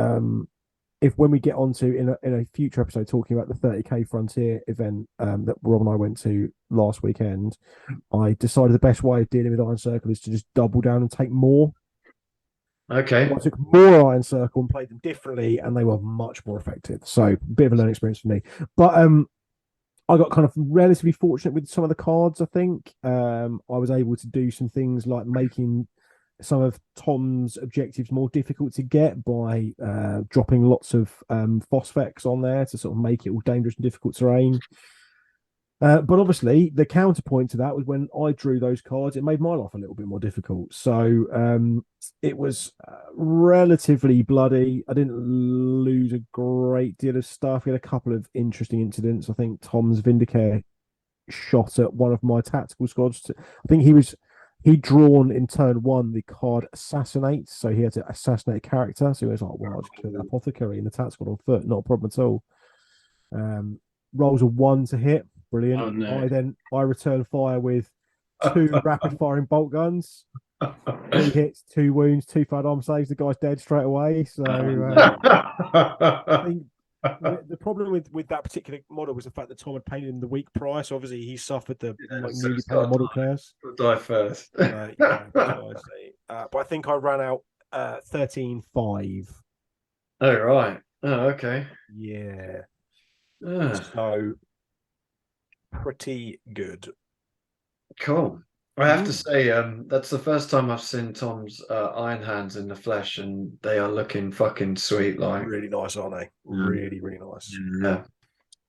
if when we get onto in a future episode talking about the 30k Frontier event that Rob and I went to last weekend, I decided the best way of dealing with Iron Circle is to just double down and take more. Okay. So I took more Iron Circle and played them differently, and they were much more effective. So a bit of a learning experience for me. But I got kind of relatively fortunate with some of the cards, I think. I was able to do some things like making some of Tom's objectives more difficult to get by dropping lots of phosphex on there to sort of make it all dangerous and difficult terrain. But obviously, the counterpoint to that was when I drew those cards, it made my life a little bit more difficult. So it was relatively bloody. I didn't lose a great deal of stuff. We had a couple of interesting incidents. I think Tom's Vindicator shot at one of my tactical squads. I think he'd drawn in turn 1 the card Assassinate, so he had to assassinate a character. So he was like, well, I'll just kill the Apothecary in the tactical on foot, not a problem at all. Rolls a 1 to hit. Brilliant. Oh, no. I return fire with 2 rapid firing bolt guns. 3 hits, 2 wounds, 2 failed arm saves. The guy's dead straight away. So I think the problem with that particular model was the fact that Tom had painted him the week prior. So obviously he suffered the newly painted model curse. Die first. Precisely. But I think I ran out 13-5. Oh, right. Oh, okay. Yeah. So pretty good. Cool. I have to say, that's the first time I've seen Tom's Iron Hands in the flesh, and they are looking fucking sweet. Like, Really nice, aren't they? Really, really nice.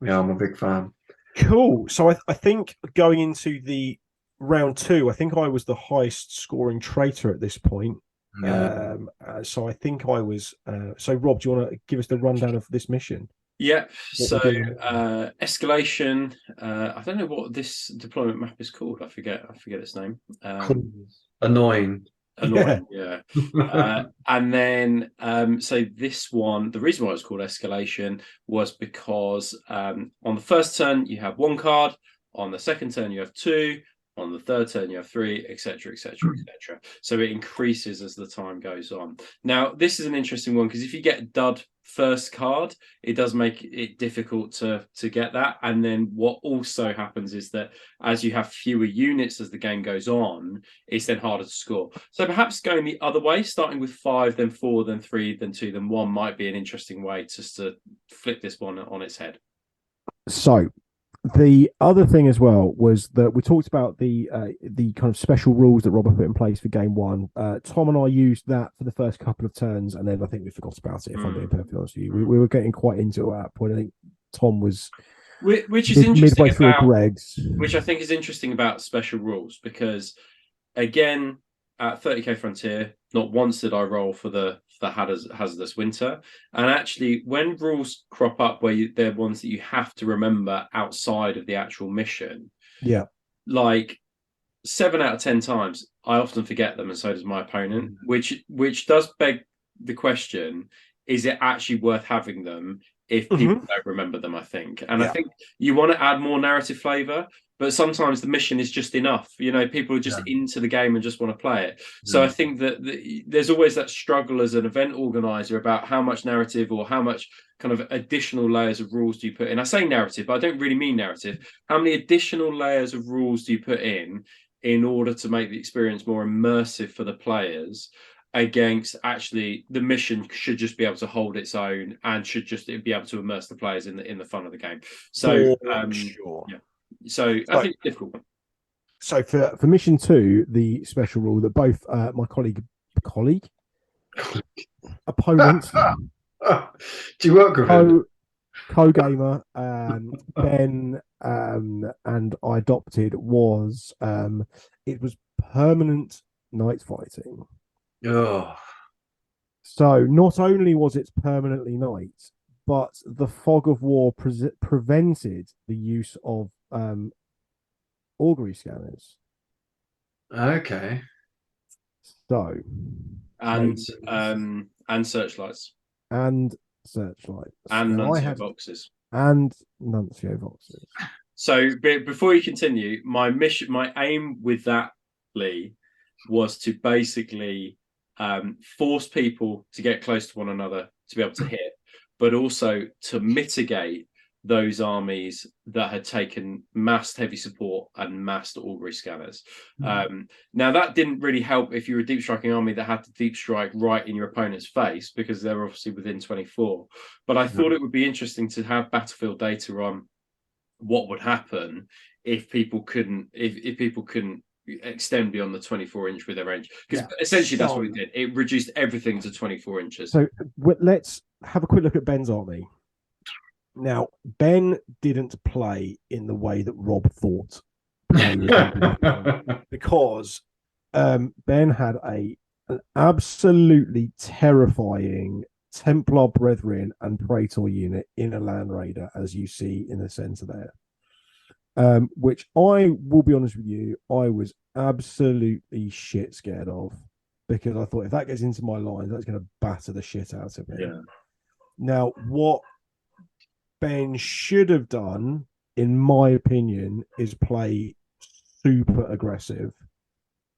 Yeah, I'm a big fan. Cool. So I think going into the round 2, I think I was the highest scoring traitor at this point. Yeah. So I think I was. So Rob, do you want to give us the rundown of this mission? Yeah. So escalation. I don't know what this deployment map is called. I forget its name. Annoying. Yeah. And then so this one, the reason why it's called escalation was because on the first turn you have 1 card, on the second turn you have 2, on the third turn you have 3, etc., etc., etc. So it increases as the time goes on. Now this is an interesting one because if you get dud first card, it does make it difficult to get that. And then what also happens is that as you have fewer units as the game goes on, it's then harder to score. So perhaps going the other way, starting with 5, then 4, then 3, then 2, then 1 might be an interesting way just to flip this one on its head. So the other thing as well was that we talked about the kind of special rules that Robert put in place for game 1. Tom and I used that for the first couple of turns, and then I think we forgot about it. If I'm being perfectly honest with you, we were getting quite into it at that point. I think Tom was, which is interesting midway through Greg's, which I think is interesting about special rules because, again, at 30k Frontier, not once did I roll for the hazardous winter. And actually, when rules crop up where they're ones that you have to remember outside of the actual mission, like 7 out of 10 times, I often forget them, and so does my opponent. Which does beg the question: is it actually worth having them if people don't remember them? I think, and I think you want to add more narrative flavor. But sometimes the mission is just enough. You know, people are just into the game and just want to play it. So I think that there's always that struggle as an event organizer about how much narrative or how much kind of additional layers of rules do you put in. I say narrative, but I don't really mean narrative. How many additional layers of rules do you put in order to make the experience more immersive for the players? Against actually the mission should just be able to hold its own and should just be able to immerse the players in the fun of the game. So sure. Yeah. So I think it's difficult. So for mission 2, the special rule that both my opponent, do you work with him? Co-gamer Ben and I adopted was it was permanent night fighting. Oh. So not only was it permanently night, but the fog of war prevented the use of augury scanners. Okay. So and searchlights and searchlights and nuncio boxes and nuncio boxes. So before you continue, my aim with that, Lee, was to basically force people to get close to one another to be able to hit, but also to mitigate those armies that had taken massed heavy support and massed augury scanners. Now that didn't really help if you were a deep striking army that had to deep strike right in your opponent's face because they're obviously within 24. But I thought it would be interesting to have battlefield data on what would happen if people couldn't extend beyond the 24-inch with their range, because essentially that's what it did. It reduced everything to 24 inches. So let's have a quick look at Ben's army. Now, Ben didn't play in the way that Rob thought, because Ben had an absolutely terrifying Templar Brethren and Praetor unit in a Land Raider, as you see in the center there, which I will be honest with you, I was absolutely shit scared of, because I thought if that gets into my lines, that's going to batter the shit out of me. Yeah. Now, what Ben should have done in my opinion, is play super aggressive,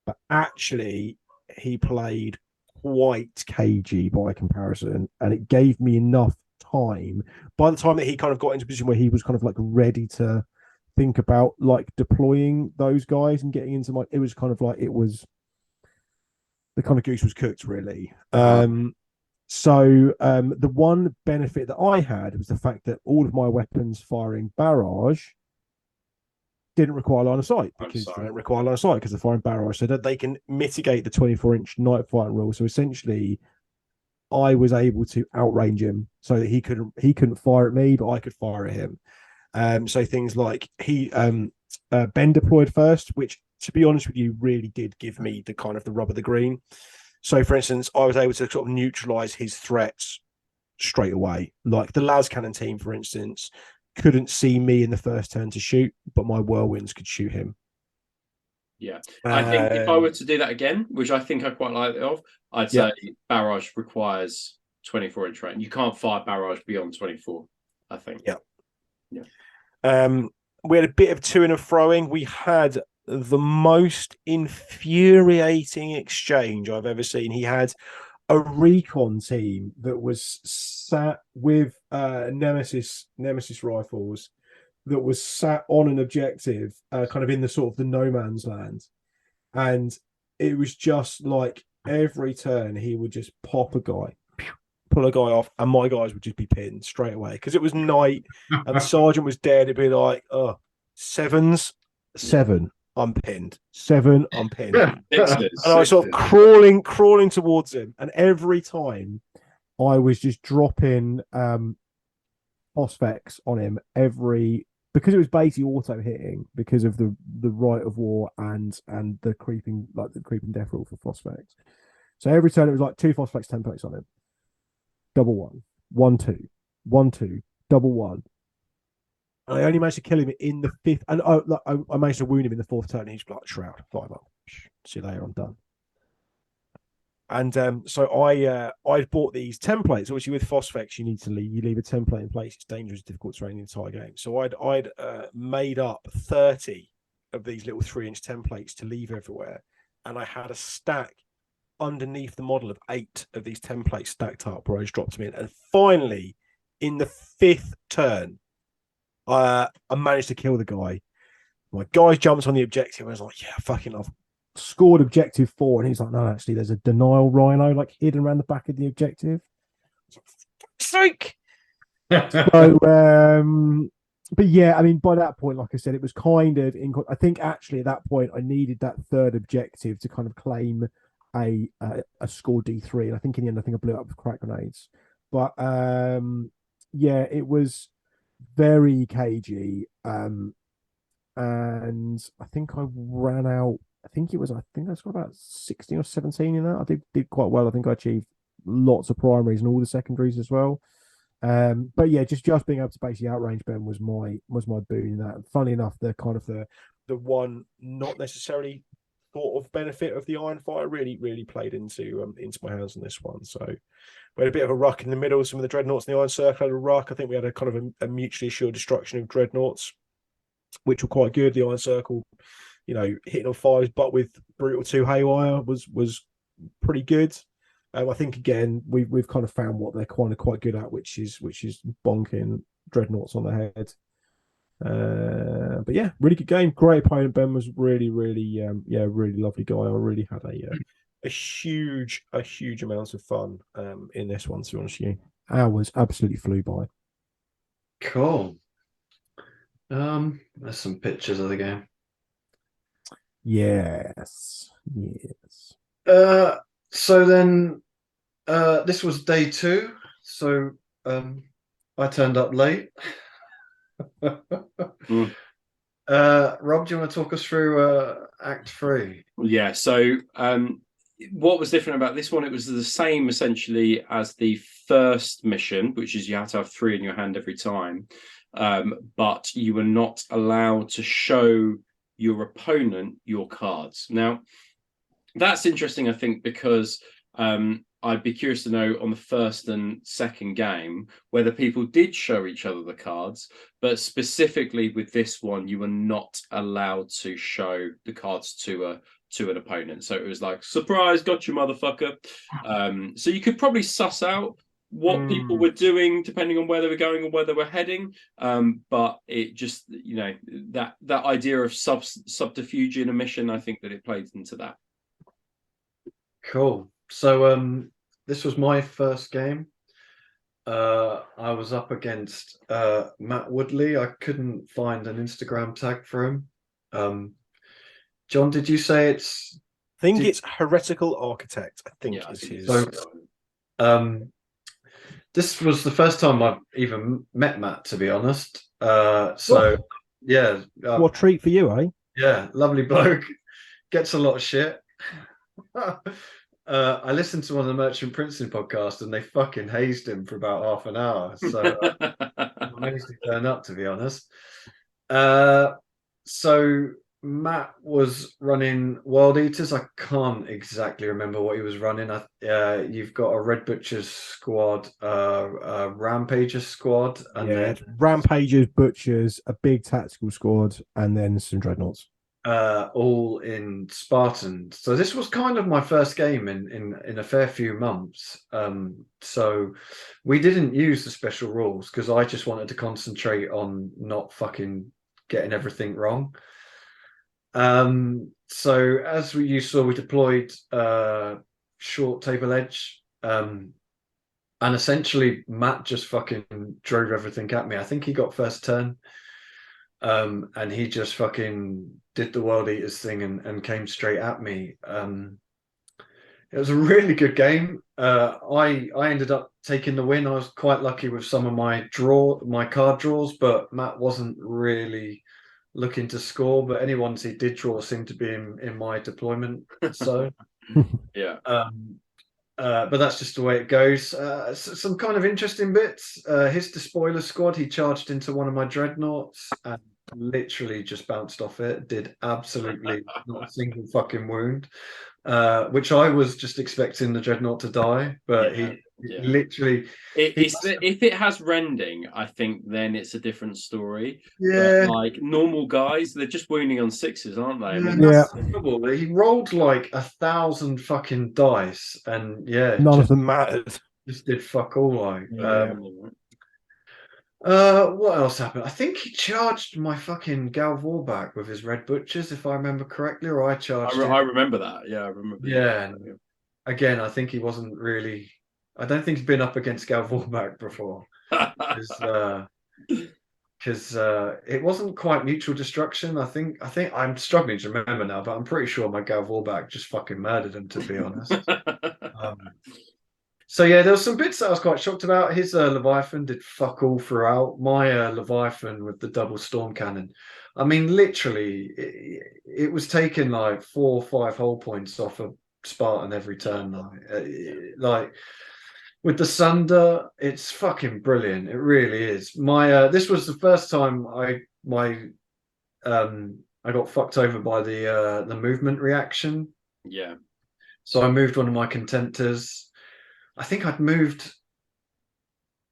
but actually he played quite cagey by comparison, and it gave me enough time. By the time that he kind of got into a position where he was kind of like ready to think about like deploying those guys and getting into it was kind of like it was the kind of goose was cooked, really. So the one benefit that I had was the fact that all of my weapons firing barrage didn't require line of sight, because they don't require line of sight because they're firing barrage, so that they can mitigate the 24-inch night fighting rule. So essentially, I was able to outrange him so that he couldn't fire at me, but I could fire at him. So things like Ben deployed first, which, to be honest with you, really did give me the kind of the rub of the green. So, for instance, I was able to sort of neutralize his threats straight away. Like the las cannon team, for instance, couldn't see me in the first turn to shoot, but my whirlwinds could shoot him. Yeah, I think if I were to do that again, which I think I quite like it of, I'd say barrage requires 24-inch range. You can't fire barrage beyond 24, I think. Yeah. We had a bit of to and froing. We had the most infuriating exchange I've ever seen. He had a recon team that was sat with Nemesis rifles that was sat on an objective, kind of in the sort of the no man's land, and it was just like every turn he would just pop a guy, pull a guy off, and my guys would just be pinned straight away because it was night and the sergeant was dead. It'd be like, oh, seven, I'm pinned. 7, I'm pinned. And I was sort of crawling towards him, and every time I was just dropping phosphex on him because it was basically auto hitting because of the right of war and the creeping death rule for phosphex. So every turn it was like 2 phosphex, 10 pokes on him. 1-1, 1-2, 1-2, 1-1. And I only managed to kill him in the 5th, and I managed to wound him in the 4th turn. And he's like, shroud, 5-up. See you later, I'm done. And so I bought these templates. Obviously, with Phosphex, you leave a template in place. It's dangerous, difficult terrain the entire game. So I'd made up 30 of these little 3-inch templates to leave everywhere, and I had a stack underneath the model of 8 of these templates stacked up where I just dropped them in. And finally, in the 5th turn, I managed to kill the guy. My guy jumps on the objective and I was like, yeah, fucking I've scored objective 4. And he's like, no, actually, there's a denial rhino like hidden around the back of the objective. Sake! So, but yeah, I mean, by that point, like I said, it was kind of I think actually at that point I needed that 3rd objective to kind of claim a score D3. And I think in the end, I blew it up with crack grenades. But yeah, it was very cagey, and I think I ran out. I think I scored about 16 or 17 in that. I did quite well. I think I achieved lots of primaries and all the secondaries as well. But yeah, just being able to basically outrange Ben was my boon in that. Funny enough, the kind of the one not necessarily thought of benefit of the Iron Fighter really played into my hands on this one. So we had a bit of a ruck in the middle. Some of the dreadnoughts in the Iron Circle had a ruck. I think we had a kind of a mutually assured destruction of dreadnoughts, which were quite good. The Iron Circle, hitting on 5s, but with Brutal 2 Haywire was pretty good. I think again we've kind of found what they're kind of quite good at, which is bonking dreadnoughts on the head. But yeah, really good game. Great opponent. Ben was really really lovely guy. I really had a huge amount of fun in this one, to be honest with you. Hours absolutely flew by. Cool. There's some pictures of the game. Yes. So then this was day 2. So I turned up late. Rob, do you want to talk us through Act 3? Yeah, so what was different about this one? It was the same essentially as the first mission, which is you have to have 3 in your hand every time, but you were not allowed to show your opponent your cards. Now, that's interesting, I think, because I'd be curious to know on the first and second game whether people did show each other the cards, but specifically with this one, you were not allowed to show the cards to an opponent. So it was like, surprise, got you, motherfucker. So you could probably suss out what people were doing depending on where they were going or where they were heading. But it just, that idea of subterfuge in a mission, I think that it played into that. Cool. So this was my first game. I was up against Matt Woodley. I couldn't find an Instagram tag for him. John, did you say it's? I think it's Heretical Architect. I think Yeah, is his. So, this was the first time I've even met Matt, to be honest. Yeah. What a treat for you, eh? Yeah, lovely bloke. Gets a lot of shit. I listened to one of the Merchant Princeton podcasts and they fucking hazed him for about half an hour. So I'm amazed he turned up, to be honest. So Matt was running World Eaters. I can't exactly remember what he was running. You've got a Red Butchers squad, a Rampagers squad, and then Rampagers, Butchers, a big tactical squad, and then some Dreadnoughts. All in Spartan. So this was kind of my first game in a fair few months. So we didn't use the special rules because I just wanted to concentrate on not fucking getting everything wrong. So as you saw, we deployed short table edge, and essentially Matt just fucking drove everything at me. I think he got first turn, and he just fucking did the World Eaters thing and came straight at me. It was a really good game. I ended up taking the win. I was quite lucky with some of my card draws, but Matt wasn't really looking to score, but any ones he did draw seemed to be in my deployment. So yeah. But that's just the way it goes. Some kind of interesting bits. His despoiler squad, he charged into one of my dreadnoughts and literally just bounced off it. Did absolutely not a single fucking wound, which I was just expecting the dreadnought to die, but he literally. If it has rending, I think then it's a different story. Yeah, but like normal guys, they're just wounding on sixes, aren't they? He rolled like 1,000 fucking dice, and none of them mattered. Just did fuck all. Like, what else happened? I think he charged my fucking Gal Warback with his Red Butchers, if I remember correctly, or I charged. I remember that. Yeah, I remember. Yeah. Again, I think he wasn't really. I don't think he's been up against Gal Warback before, because it wasn't quite mutual destruction. I think I'm struggling to remember now, but I'm pretty sure my Gal Warback just fucking murdered him, to be honest. So yeah, there was some bits that I was quite shocked about. His Leviathan did fuck all throughout. My Leviathan with the double storm cannon, I mean, literally, it was taking like 4 or 5 hull points off a Spartan every turn. Like with the Sunder, it's fucking brilliant. It really is. My this was the first time I got fucked over by the movement reaction. Yeah. So I moved one of my contemptors. I think I moved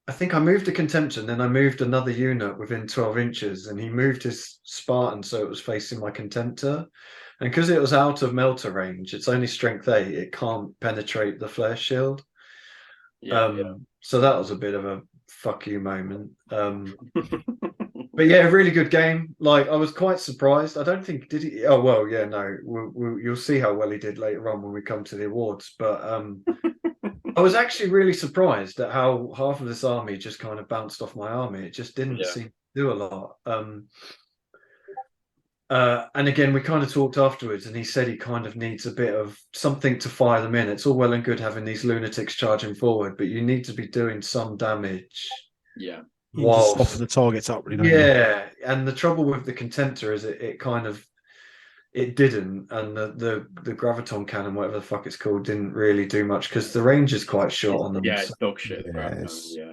a contemptor, and then I moved another unit within 12 inches, and he moved his Spartan so it was facing my contemptor. And because it was out of melter range, it's only strength 8, it can't penetrate the flare shield. So that was a bit of a fuck you moment. But yeah, really good game. Like, I was quite surprised. I don't think did he. Oh well, yeah, no. You'll see how well he did later on when we come to the awards. But I was actually really surprised at how half of this army just kind of bounced off my army. It just didn't seem to do a lot. And again, we kind of talked afterwards, and he said he kind of needs a bit of something to fire them in. It's all well and good having these lunatics charging forward, but you need to be doing some damage. Yeah. You just soften the targets up, really. Yeah, and the trouble with the contemptor is it kind of didn't, and the graviton cannon, whatever the fuck it's called, didn't really do much because the range is quite short on them. Yeah, it's dog shit.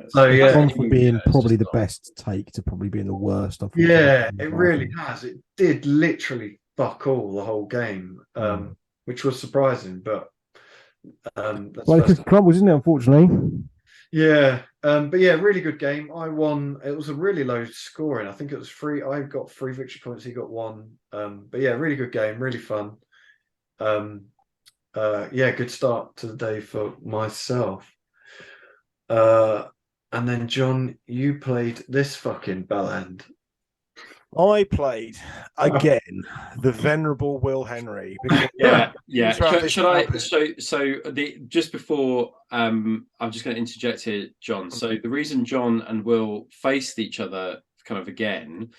So yeah, gone from being probably the best take to probably being the worst. Yeah, it really has. It did literally fuck all the whole game, which was surprising. But That's Well, first it crumbles, isn't it? Unfortunately. Yeah, but yeah, really good game. I won. It was a really low scoring. I think it was three. I got 3 victory points. He got 1. But yeah, really good game. Really fun. Yeah, good start to the day for myself. And then John, you played this fucking bellend. I played again the venerable Will Henry. Because, Yeah. throughout this Should I? campaign- Just before I'm just going to interject here, John. So the reason John and Will faced each other kind of again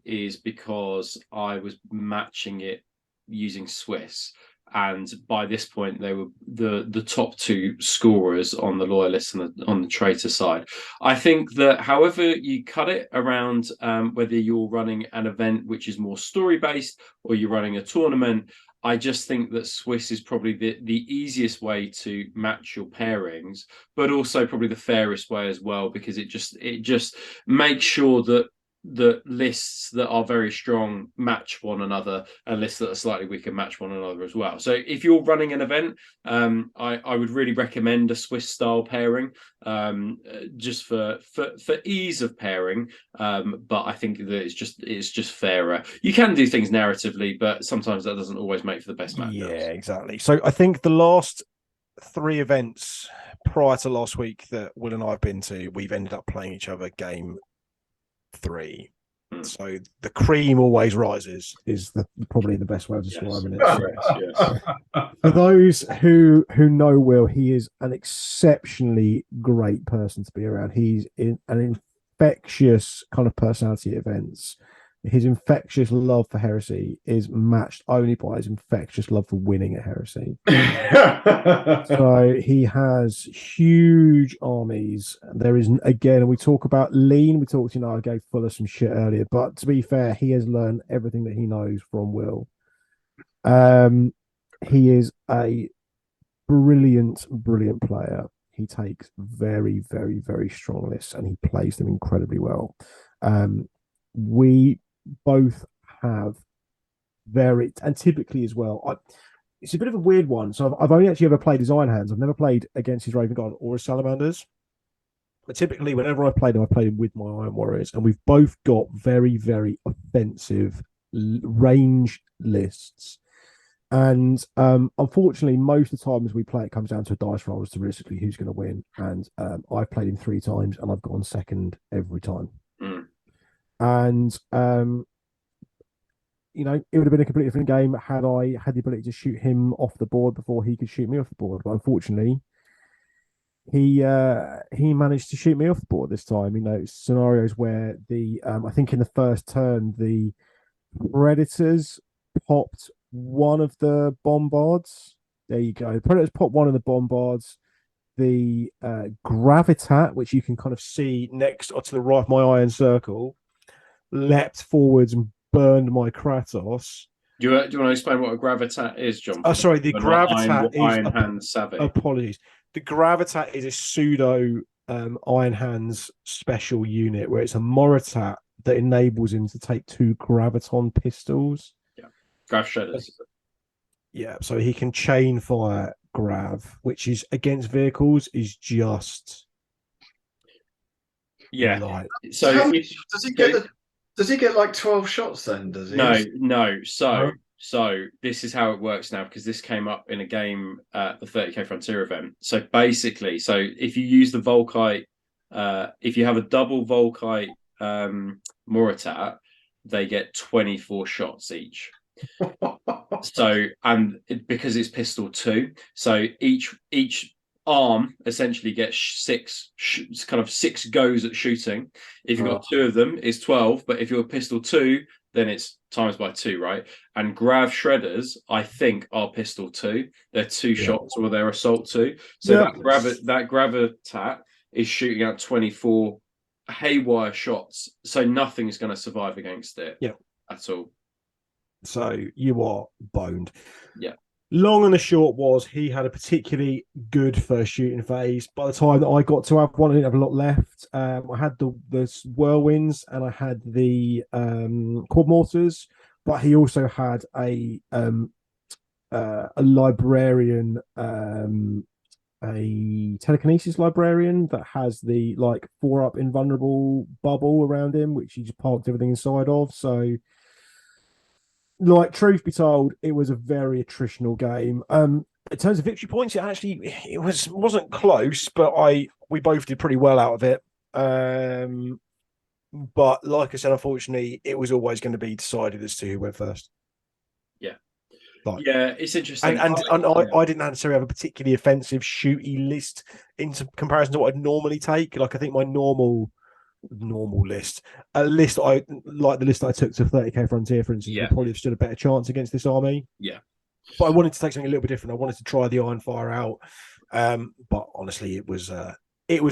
is because I was matching it using Swiss. And by this point, they were the top 2 scorers on the loyalists and on the traitor side. I think that however you cut it around, whether you're running an event which is more story based or you're running a tournament, I just think that Swiss is probably the easiest way to match your pairings, but also probably the fairest way as well, because it just makes sure that the lists that are very strong match one another, and lists that are slightly weaker match one another as well. So if you're running an event, I would really recommend a Swiss style pairing, just for ease of pairing. But I think that it's just fairer. You can do things narratively, but sometimes that doesn't always make for the best matchups. Yeah, exactly. So I think the last 3 events prior to last week that Will and I have been to, we've ended up playing each other game 3. So the cream always rises Is probably the best way of describing it. Yes. For those who know Will, he is an exceptionally great person to be around. He's an infectious kind of personality at events. His infectious love for Heresy is matched only by his infectious love for winning at Heresy. So he has huge armies. There is, again, we talk about lean. We talked, I gave Fuller some shit earlier, but to be fair, he has learned everything that he knows from Will. He is a brilliant player. He takes very, very, very strong lists and he plays them incredibly well. We both have and typically as well, it's a bit of a weird one. So I've only actually ever played his Iron Hands. I've never played against his Raven Guard or his Salamanders. But typically, whenever I played him with my Iron Warriors, and we've both got very, very offensive range lists. And unfortunately, most of the time as we play, it comes down to a dice roll as to realistically who's going to win. And I've played him 3 times, and I've gone second every time. And it would have been a completely different game had I had the ability to shoot him off the board before he could shoot me off the board. But unfortunately, he managed to shoot me off the board this time. Scenarios where I think in the first turn the Predators popped one of the bombards. There you go. The Predators popped one of the bombards. The Gravitat, which you can kind of see next or to the right of my iron circle, leapt forwards and burned my Kratos. Do you want to explain what a Gravitat is, John? Oh, sorry. The Gravitat is Iron Hand Savvy. Apologies. The Gravitat is a pseudo Iron Hands special unit where it's a Moritat that enables him to take 2 Graviton pistols. Yeah, Grav Shredders. Yeah, so he can chain fire Grav, which is against vehicles is just light. So does he get like 12 shots then? Does he? No. So this is how it works now, because this came up in a game at the 30k Frontier event. So basically, if you use the Volkite, if you have a double Volkite Moritat, they get 24 shots each. Because it's pistol 2, so each arm essentially gets 6 goes at shooting. If you've got 2 of them, it's 12. But if you're pistol 2, then it's times by 2, right? And Grav Shredders, I think, are pistol 2. They're 2 shots, or they're assault 2. So that Gravitat is shooting out 24 haywire shots. So nothing is going to survive against it. At all. So you are boned. Yeah. Long and the short was he had a particularly good first shooting phase. By the time that I got to have one, I didn't have a lot left. I had the whirlwinds and I had the quad mortars, but he also had a a librarian, a telekinesis librarian that has the like 4-up invulnerable bubble around him, which he just parked everything inside of. So, like, truth be told, it was a very attritional game. In terms of victory points, it wasn't close, but we both did pretty well out of it. But like I said, unfortunately, it was always going to be decided as to who went first. Yeah, it's interesting. And I didn't necessarily have a particularly offensive shooty list in comparison to what I'd normally take. Like, I think my normal list, a list I like the list I took to 30k Frontier, for instance, would probably have stood a better chance against this army. Yeah. But I wanted to take something a little bit different. I wanted to try the Iron Fire out. But honestly, it was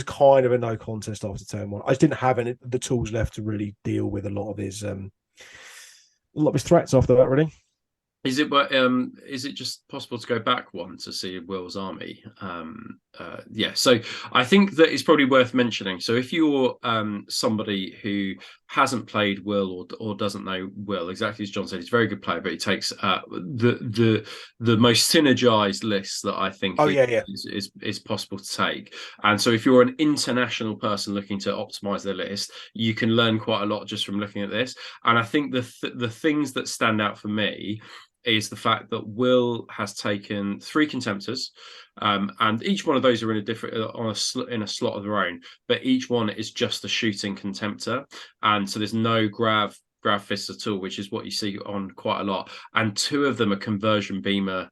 kind of a no contest after turn one. I just didn't have the tools left to really deal with a lot of his threats after that, really. Is it just possible to go back one to see Will's army? So I think that it's probably worth mentioning. So if you're somebody who hasn't played Will or doesn't know Will, exactly as John said, he's a very good player, but he takes the most synergized list that I think is possible to take. And so if you're an international person looking to optimize their list, you can learn quite a lot just from looking at this. And I think the things that stand out for me is the fact that Will has taken 3 Contemptors, and each one of those are in a different in a slot of their own, but each one is just a shooting Contemptor, and so there's no grav fists at all, which is what you see on quite a lot. And 2 of them are conversion beamer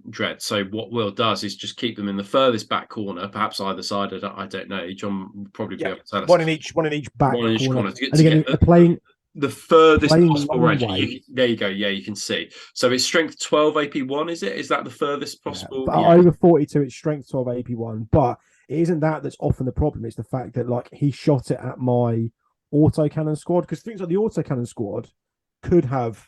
dread. So what Will does is just keep them in the furthest back corner, perhaps either side. I don't know. John will probably be able to tell us. One in each back corner. To get playing the furthest possible range. There you go. Yeah, you can see. So it's strength 12 AP1, is it? Is that the furthest possible? But over 42, it's strength 12 AP1. But it isn't that's often the problem. It's the fact that, like, he shot it at my autocannon squad, because things like the autocannon squad could have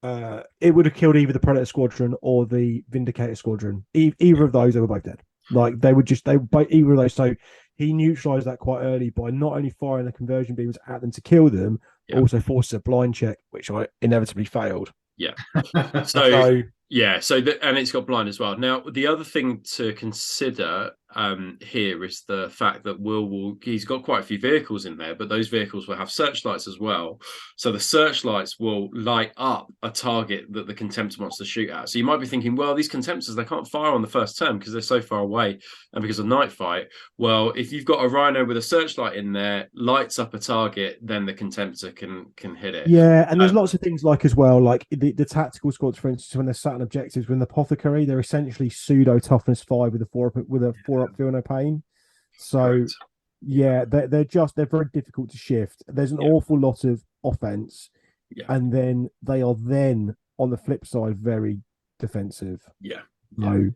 it would have killed either the Predator Squadron or the Vindicator Squadron. Either of those, they were both dead. Like, either of those. So he neutralized that quite early by not only firing the conversion beams at them to kill them, also forced a blind check, which I inevitably failed. Yeah. So and it's got blind as well. Now, the other thing to consider here is the fact that he's got quite a few vehicles in there, but those vehicles will have searchlights as well. So the searchlights will light up a target that the Contemptor wants to shoot at. So you might be thinking, well, these Contemptors, they can't fire on the first turn because they're so far away and because of night fight. Well, if you've got a Rhino with a searchlight in there, lights up a target, then the Contemptor can hit it. Yeah, and there's lots of things like as well, like the tactical squads, for instance, when they're sat on objectives, when the Apothecary, they're essentially pseudo toughness 5 with a 4-up feel no pain. So they're very difficult to shift. There's an awful lot of offense, and then they are on the flip side very defensive. Definitely.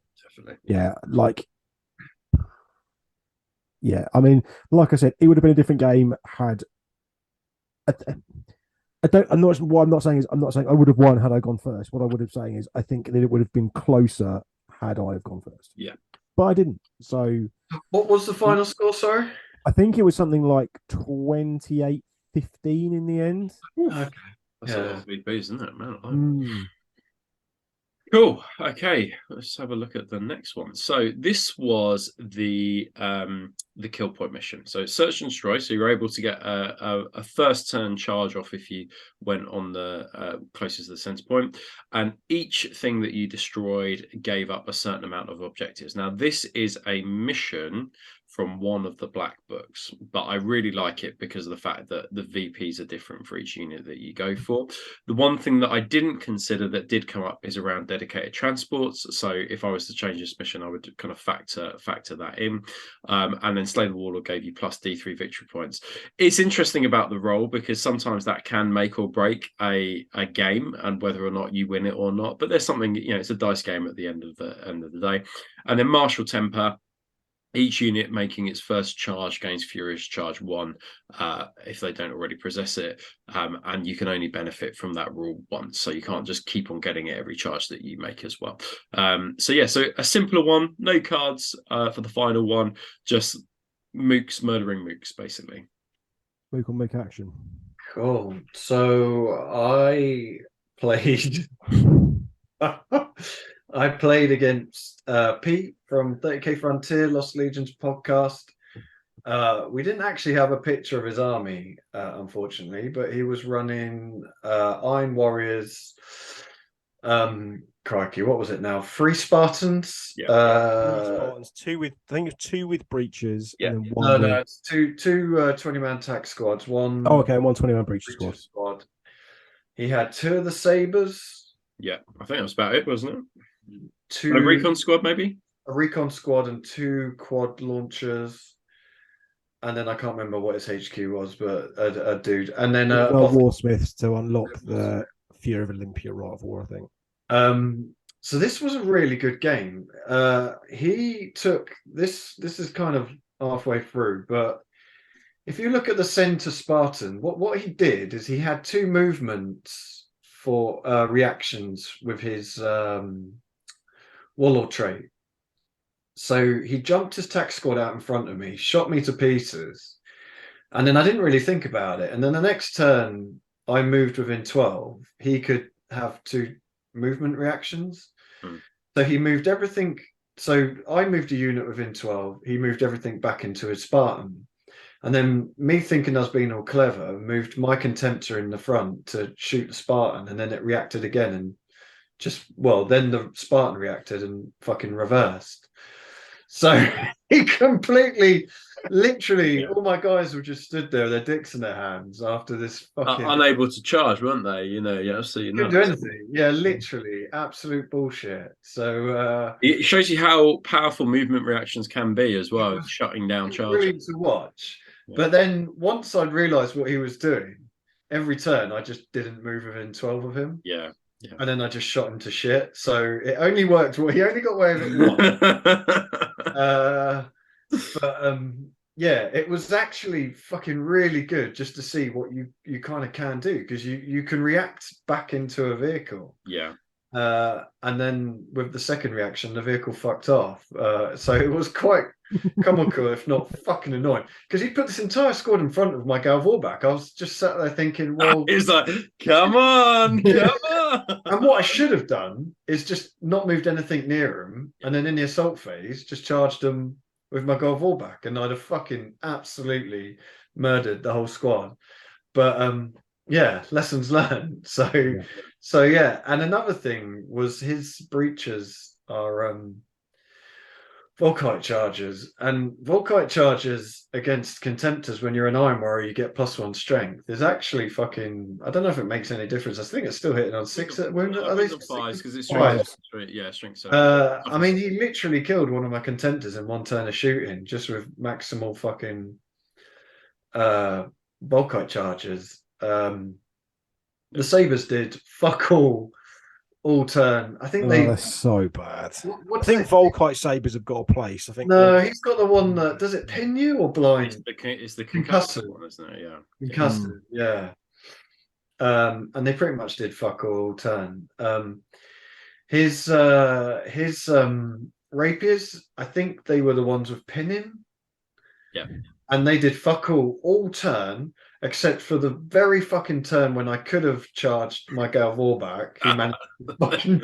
I mean, like I said, it would have been a different game had. I'm not saying I would have won had I gone first. What I would have saying is I think that it would have been closer had I have gone first. Yeah. But I didn't. So what was the final score, sorry? I think it was something like 28-15 in the end. Okay. That's a lot of big booze, isn't it, man? Cool. Okay, let's have a look at the next one. So this was the kill point mission. So search and destroy. So you're able to get a first turn charge off if you went on the closest to the center point, and each thing that you destroyed gave up a certain amount of objectives. Now this is a mission from one of the black books, but I really like it because of the fact that the VPs are different for each unit that you go for. The one thing that I didn't consider that did come up is around dedicated transports. So if I was to change this mission, I would kind of factor that in. And then Slay the Warlord gave you plus D3 victory points. It's interesting about the role because sometimes that can make or break a game and whether or not you win it or not. But there's something, it's a dice game at the end of the day. And then Martial Temper. Each unit making its first charge gains Furious Charge 1 if they don't already possess it. And you can only benefit from that rule once. So you can't just keep on getting it every charge that you make as well. So a simpler one. No cards for the final one. Just mooks murdering mooks, basically. Mook on mook action. Cool. So I played I played against Pete from 30K Frontier, Lost Legions podcast. We didn't actually have a picture of his army, unfortunately, but he was running Iron Warriors. Crikey, what was it now? 3 Spartans. Yeah. 3 Spartans, 2 with, I think it's 2 with breaches, Yeah. and then 1 with... it's two 20-man attack squads. One. Oh, okay, 120-man breaches squad. He had 2 of the Sabres. Yeah, I think that was about it, wasn't it? 2 a recon squad, maybe. A recon squad and 2 quad launchers. And then I can't remember what his HQ was, but a dude. And then Warsmiths to unlock the Fear of Olympia Rite of War, I think. So this was a really good game. He took this is kind of halfway through, but if you look at the center Spartan, what he did is he had 2 movements for reactions with his warlord trait. So he jumped his tack squad out in front of me, shot me to pieces, and then I didn't really think about it. And then the next turn I moved within 12. He could have 2 movement reactions. So he moved everything. So I moved a unit within 12. He moved everything back into his Spartan. And then me thinking I was being all clever, moved my Contemptor in the front to shoot the Spartan, and then it reacted again and then the Spartan reacted and fucking reversed. So he completely, literally, all my guys were just stood there with their dicks in their hands after this fucking... unable to charge, weren't they? Yeah, so couldn't do anything. Yeah, literally, absolute bullshit. So it shows you how powerful movement reactions can be as well, shutting down charges. Brilliant to watch. Yeah. But then once I'd realised what he was doing, every turn I just didn't move within 12 of him. Yeah. And then I just shot him to shit. So it only worked. Well, he only got away with it once. Yeah, it was actually fucking really good just to see what you kind of can do, because you can react back into a vehicle. Yeah. And then with the second reaction, the vehicle fucked off. So it was quite comical, if not fucking annoying, because he put this entire squad in front of my Galvorback. I was just sat there thinking, well, he's like, come on, come on. And what I should have done is just not moved anything near him, and then in the assault phase, just charged them with my Galvorback, and I'd have fucking absolutely murdered the whole squad. But yeah, lessons learned. So yeah. And another thing was his breaches are Volkite charges, and Volkite charges against Contemptors when you're an Iron Warrior, you get +1 strength. Is actually fucking... I don't know if it makes any difference. I think it's still hitting on 6 at wound. Are they 5 because it's strength? Yeah, strength 7. I mean, he literally killed one of my Contemptors in 1 turn of shooting just with maximal fucking Volkite charges. The Sabres did fuck all turn. I think they're so bad. I think Volkite Sabres have got a place. I think he's got the one that does it pin you or blind? It's the concussive one, isn't it? Yeah, concussive. Yeah. And they pretty much did fuck all turn. His rapiers, I think they were the ones with pinning. Yeah. And they did fuck all turn, except for the very fucking turn when I could have charged my Galvorback. He managed to fucking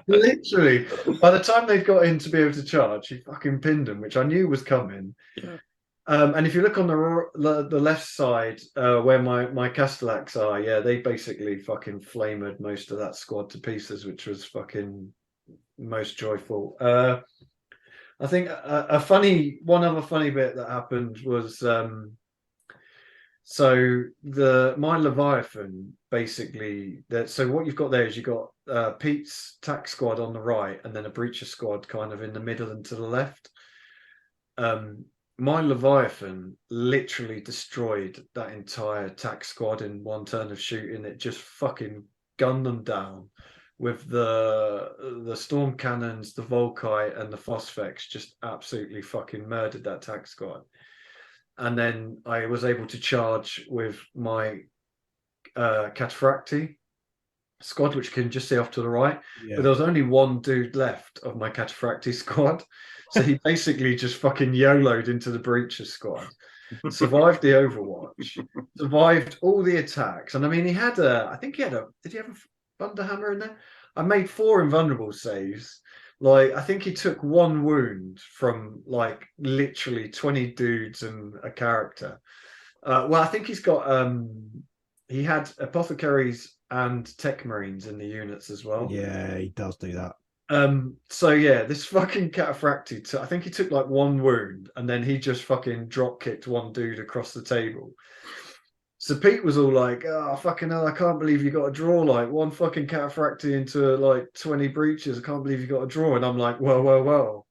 literally, by the time they got in to be able to charge, he fucking pinned him, which I knew was coming. Yeah. And if you look on the left side, where my Castellax are, yeah, they basically fucking flamed most of that squad to pieces, which was fucking most joyful. I think one other funny bit that happened was so my Leviathan basically so what you've got there is you've got Pete's tack squad on the right and then a breacher squad kind of in the middle and to the left. My Leviathan literally destroyed that entire tack squad in 1 turn of shooting. It just fucking gunned them down with the storm cannons, the Volkite, and the Phosphex. Just absolutely fucking murdered that tack squad. And then I was able to charge with my Cataphracti squad, which you can just see off to the right. Yeah. But there was only 1 dude left of my Cataphracti squad. So he basically just fucking YOLO'd into the Breacher squad. Survived the Overwatch, survived all the attacks. And I mean, did he have Thunderhammer in there. I made 4 invulnerable saves. Like, I think he took 1 wound from like literally 20 dudes and a character. Well, I think he's got he had apothecaries and tech marines in the units as well. Yeah, he does do that. So yeah, this fucking cataphracti, I think he took like 1 wound and then he just fucking drop kicked 1 dude across the table. So Pete was all like, "Oh fucking hell, I can't believe you got a draw like 1 fucking cataphracti into like 20 breaches. I can't believe you got a draw." And I'm like, "Well.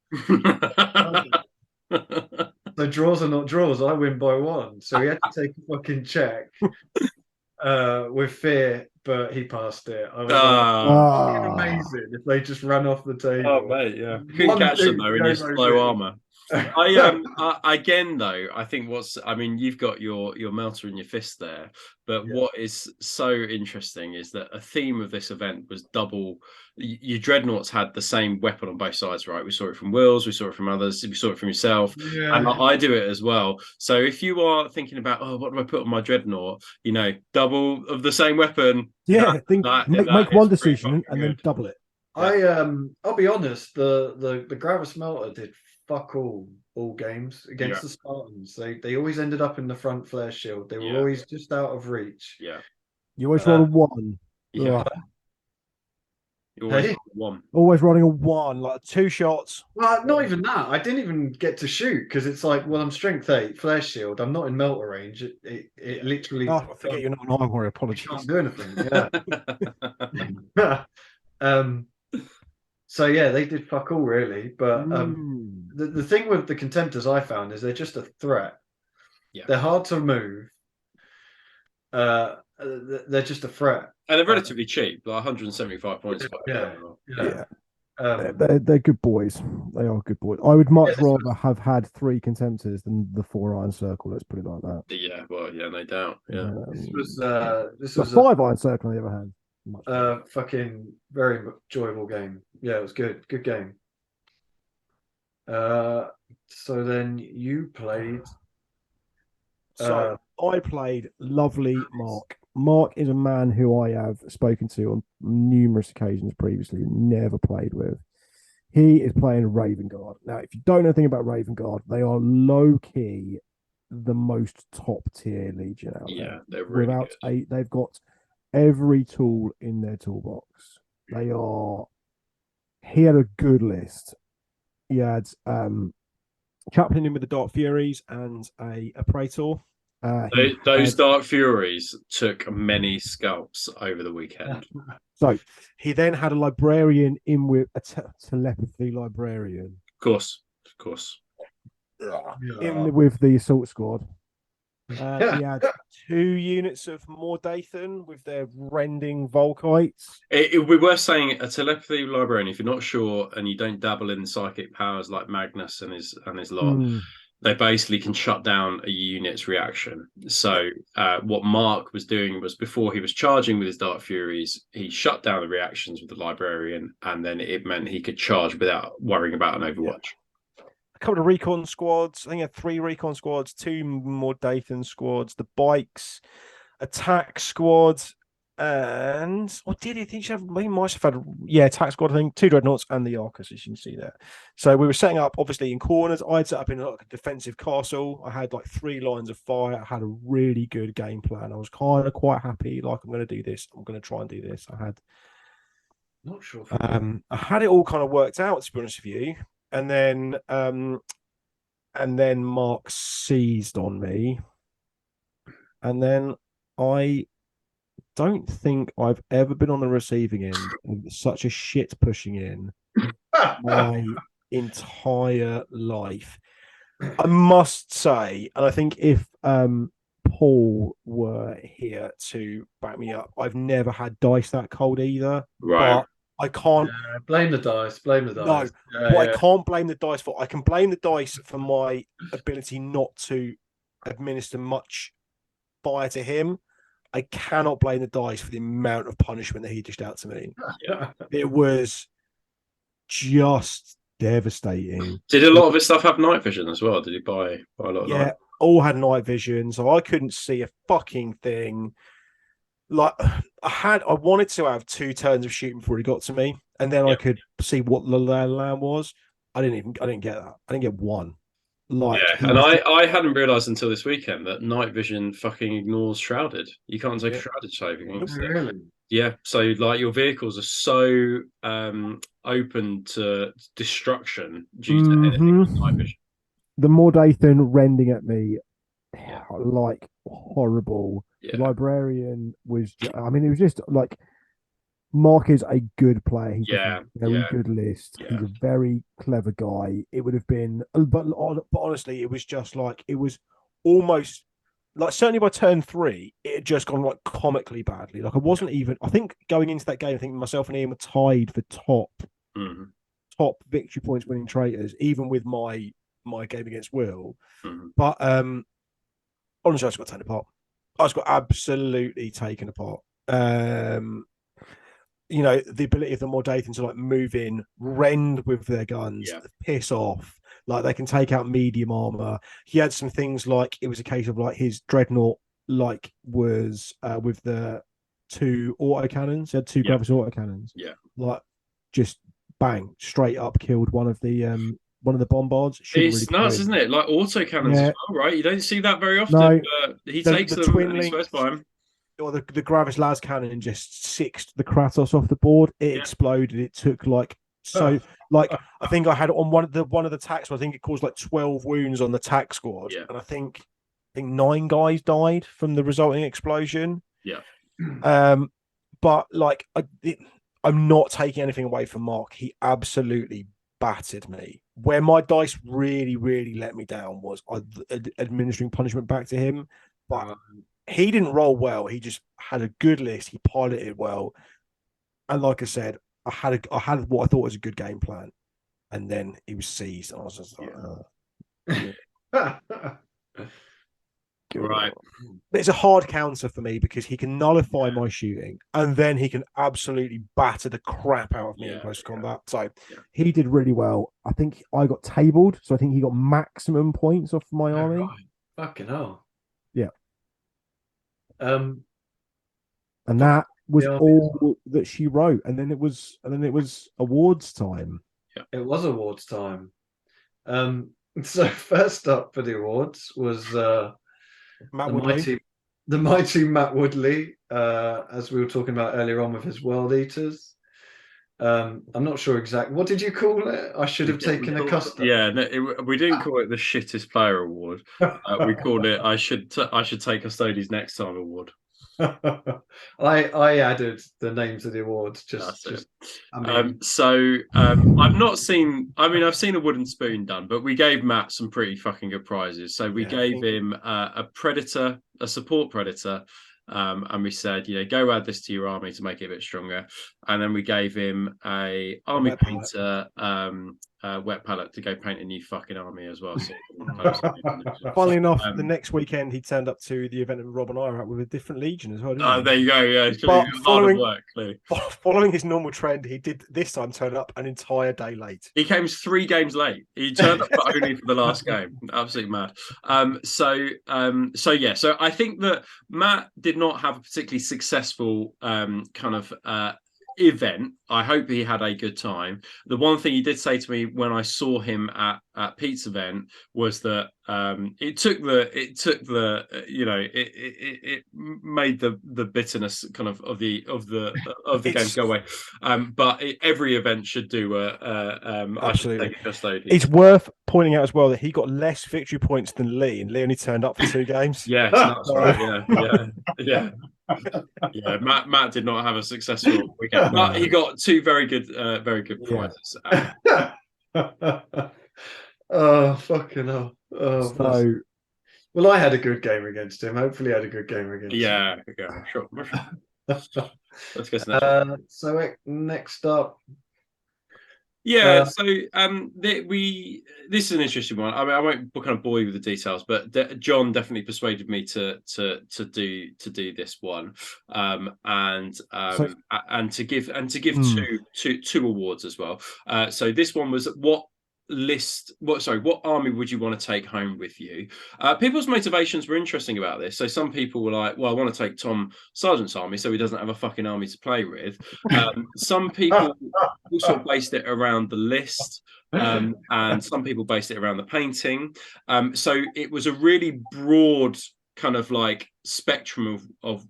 The draws are not draws. I win by 1." So he had to take a fucking check with fear, but he passed it. I was like, amazing if they just ran off the table. Oh mate, yeah. Couldn't catch them though in your slow armor. Again though, I think you've got your melter in your fist there, but what is so interesting is that a theme of this event was double. Your dreadnoughts had the same weapon on both sides, right? We saw it from Wills, we saw it from others, we saw it from yourself, and I do it as well. So if you are thinking about, oh, what do I put on my dreadnought? Double of the same weapon. Yeah, make one decision and then double it. I'll be honest, the Gravis Melter did fuck all games against the Spartans. They always ended up in the front flare shield. They were always just out of reach. Yeah. You always roll a 1. Yeah. You always roll a 1. Always rolling a 1, like 2 shots. Well, not even that. I didn't even get to shoot because it's like, well, I'm strength 8, flare shield. I'm not in melter range. It literally. Oh, I forget you're not an Iron Warrior. Apologies. Can't do anything. Yeah. So yeah, they did fuck all really. But the thing with the Contemptors I found is they're just a threat. Yeah. They're hard to move. They're just a threat. And they're relatively cheap, like 175 points. Yeah. They're good boys. They are good boys. I would much rather have had 3 Contemptors than the 4 Iron Circle. Let's put it like that. Yeah, well, yeah, no doubt. Yeah, this was 5 Iron Circle on the other hand. Fucking very enjoyable game. Yeah, it was good. Good game. So then you played. So I played lovely Mark. Mark is a man who I have spoken to on numerous occasions previously, never played with. He is playing Raven Guard. Now, if you don't know anything about Raven Guard, they are low key the most top tier legion out there. Yeah, they're really good. They've got every tool in their toolbox. He had a good list. He had Chaplain in with the Dark Furies and a Praetor. Those Dark Furies took many scalps over the weekend. So he then had a librarian in with a telepathy librarian. Of course. In with the assault squad. He had 2 units of Mordathan with their rending Volkites. It would be worth saying a telepathy librarian, if you're not sure and you don't dabble in psychic powers like Magnus and his lot, they basically can shut down a unit's reaction. So what Mark was doing was, before he was charging with his Dark Furies, he shut down the reactions with the librarian, and then it meant he could charge without worrying about an Overwatch. A couple of recon squads. I think he had 3 recon squads, 2 Mordathan squads, the bikes, attack squads, and what did he think? He might have had attack squad. I think 2 dreadnoughts and the Arcus, as you can see there. So we were setting up obviously in corners. I'd set up in like a defensive castle. I had like 3 lines of fire. I had a really good game plan. I was kind of quite happy. Like, I'm going to do this. I'm going to try and do this. Not sure. I had it all kind of worked out, to be honest with you. And then Mark seized on me. And then I don't think I've ever been on the receiving end of such a shit pushing in my entire life. I must say, and I think if Paul were here to back me up, I've never had dice that cold either. Right. But I can't blame the dice. No, I can't blame the dice for. I can blame the dice for my ability not to administer much fire to him. I cannot blame the dice for the amount of punishment that he dished out to me. It was just devastating. Did a lot of his stuff have night vision as well? Did he buy a lot of night? All had night vision, so I couldn't see a fucking thing. like I wanted to have 2 turns of shooting before he got to me, and then I could see what the land was. I didn't get that. I didn't get one. Like, and I hadn't realised until this weekend that night vision fucking ignores shrouded. You can't take a shrouded save against it. Really? Yeah, so like your vehicles are so open to destruction due to anything with night vision. The Mordathan rending at me like horrible. Yeah. The Librarian was, I mean, it was just like, Mark is a good player. He's got a very good list. Yeah. He's a very clever guy. It would have been, but honestly, it was just like, it was almost like, certainly by turn 3, it had just gone like comically badly. Like, I wasn't even, I think going into that game, I think myself and Ian were tied for top victory points winning traitors, even with my game against Will. But honestly, I just got taken apart. I just got absolutely taken apart. You know, the ability of the Mordathan to like move in, rend with their guns, piss off. Like, they can take out medium armor. He had some things like, it was a case of like his dreadnought like was with the 2 autocannons. He had 2 Gravis autocannons. Yeah. Like, just bang, straight up killed one of the bombards. It's nuts, isn't it? Like autocannons as well, right? You don't see that very often. No, but he takes them and he swears by him. Or the Gravis las cannon just sixed the Kratos off the board. It exploded. It took like I think I had on one of the tax. I think it caused like 12 wounds on the tax squad, and I think 9 guys died from the resulting explosion. Yeah. But like I'm not taking anything away from Mark. He absolutely battered me. Where my dice really, really let me down was administering punishment back to him, but. He didn't roll well. He just had a good list. He piloted well, and like I said, I had what I thought was a good game plan, and then he was seized, and I was just like, right. It's a hard counter for me because he can nullify my shooting, and then he can absolutely batter the crap out of me in close combat. So he did really well. I think I got tabled, so I think he got maximum points off my army. Right. Fucking hell. Yeah. And that was all that she wrote, and then it was awards time. Yeah, it was awards time. So first up for the awards was the mighty Matt Woodley, as we were talking about earlier on with his World Eaters. I'm not sure exactly. What did you call it? I should have taken a custom. Yeah, no, we didn't call it the shittest player award. We called it I should take Custodies next time award. I added the names of the awards. I've not seen. I mean, I've seen a wooden spoon done, but we gave Matt some pretty fucking good prizes. So we gave him a predator, a support predator. And we said, go add this to your army to make it a bit stronger. And then we gave him a army painter wet palette to go paint a new fucking army as well. So funnily enough, the next weekend he turned up to the event that Rob and I were at with a different legion as well. There you go. Yeah, but following his normal trend, he did this time turn up an entire day late. He came 3 games late. He turned up only for the last game. Absolutely mad. So I think that Matt did not have a particularly successful event. I hope he had a good time. The one thing he did say to me when I saw him at Pete's event was that it made the bitterness kind of the game go away. But every event should do absolutely. It's worth pointing out as well that he got less victory points than Lee, and Lee only turned up for 2 games. Yes, that's right. Yeah. Yeah, Matt did not have a successful weekend, but he got 2 very good prizes. Oh, fucking hell. Oh, well, I had a good game against him. Hopefully I had a good game against him. Yeah, sure. Let's go to the next so next up. Yeah, so this is an interesting one. I mean, I won't kind of bore you with the details, but John definitely persuaded me to do this one, and to give 2 awards as well. So this one was what army would you want to take home with you? People's motivations were interesting about this. So some people were like, well, I want to take Tom Sargent's army so he doesn't have a fucking army to play with. Some people also based it around the list. And some people based it around the painting. So it was a really broad kind of like spectrum of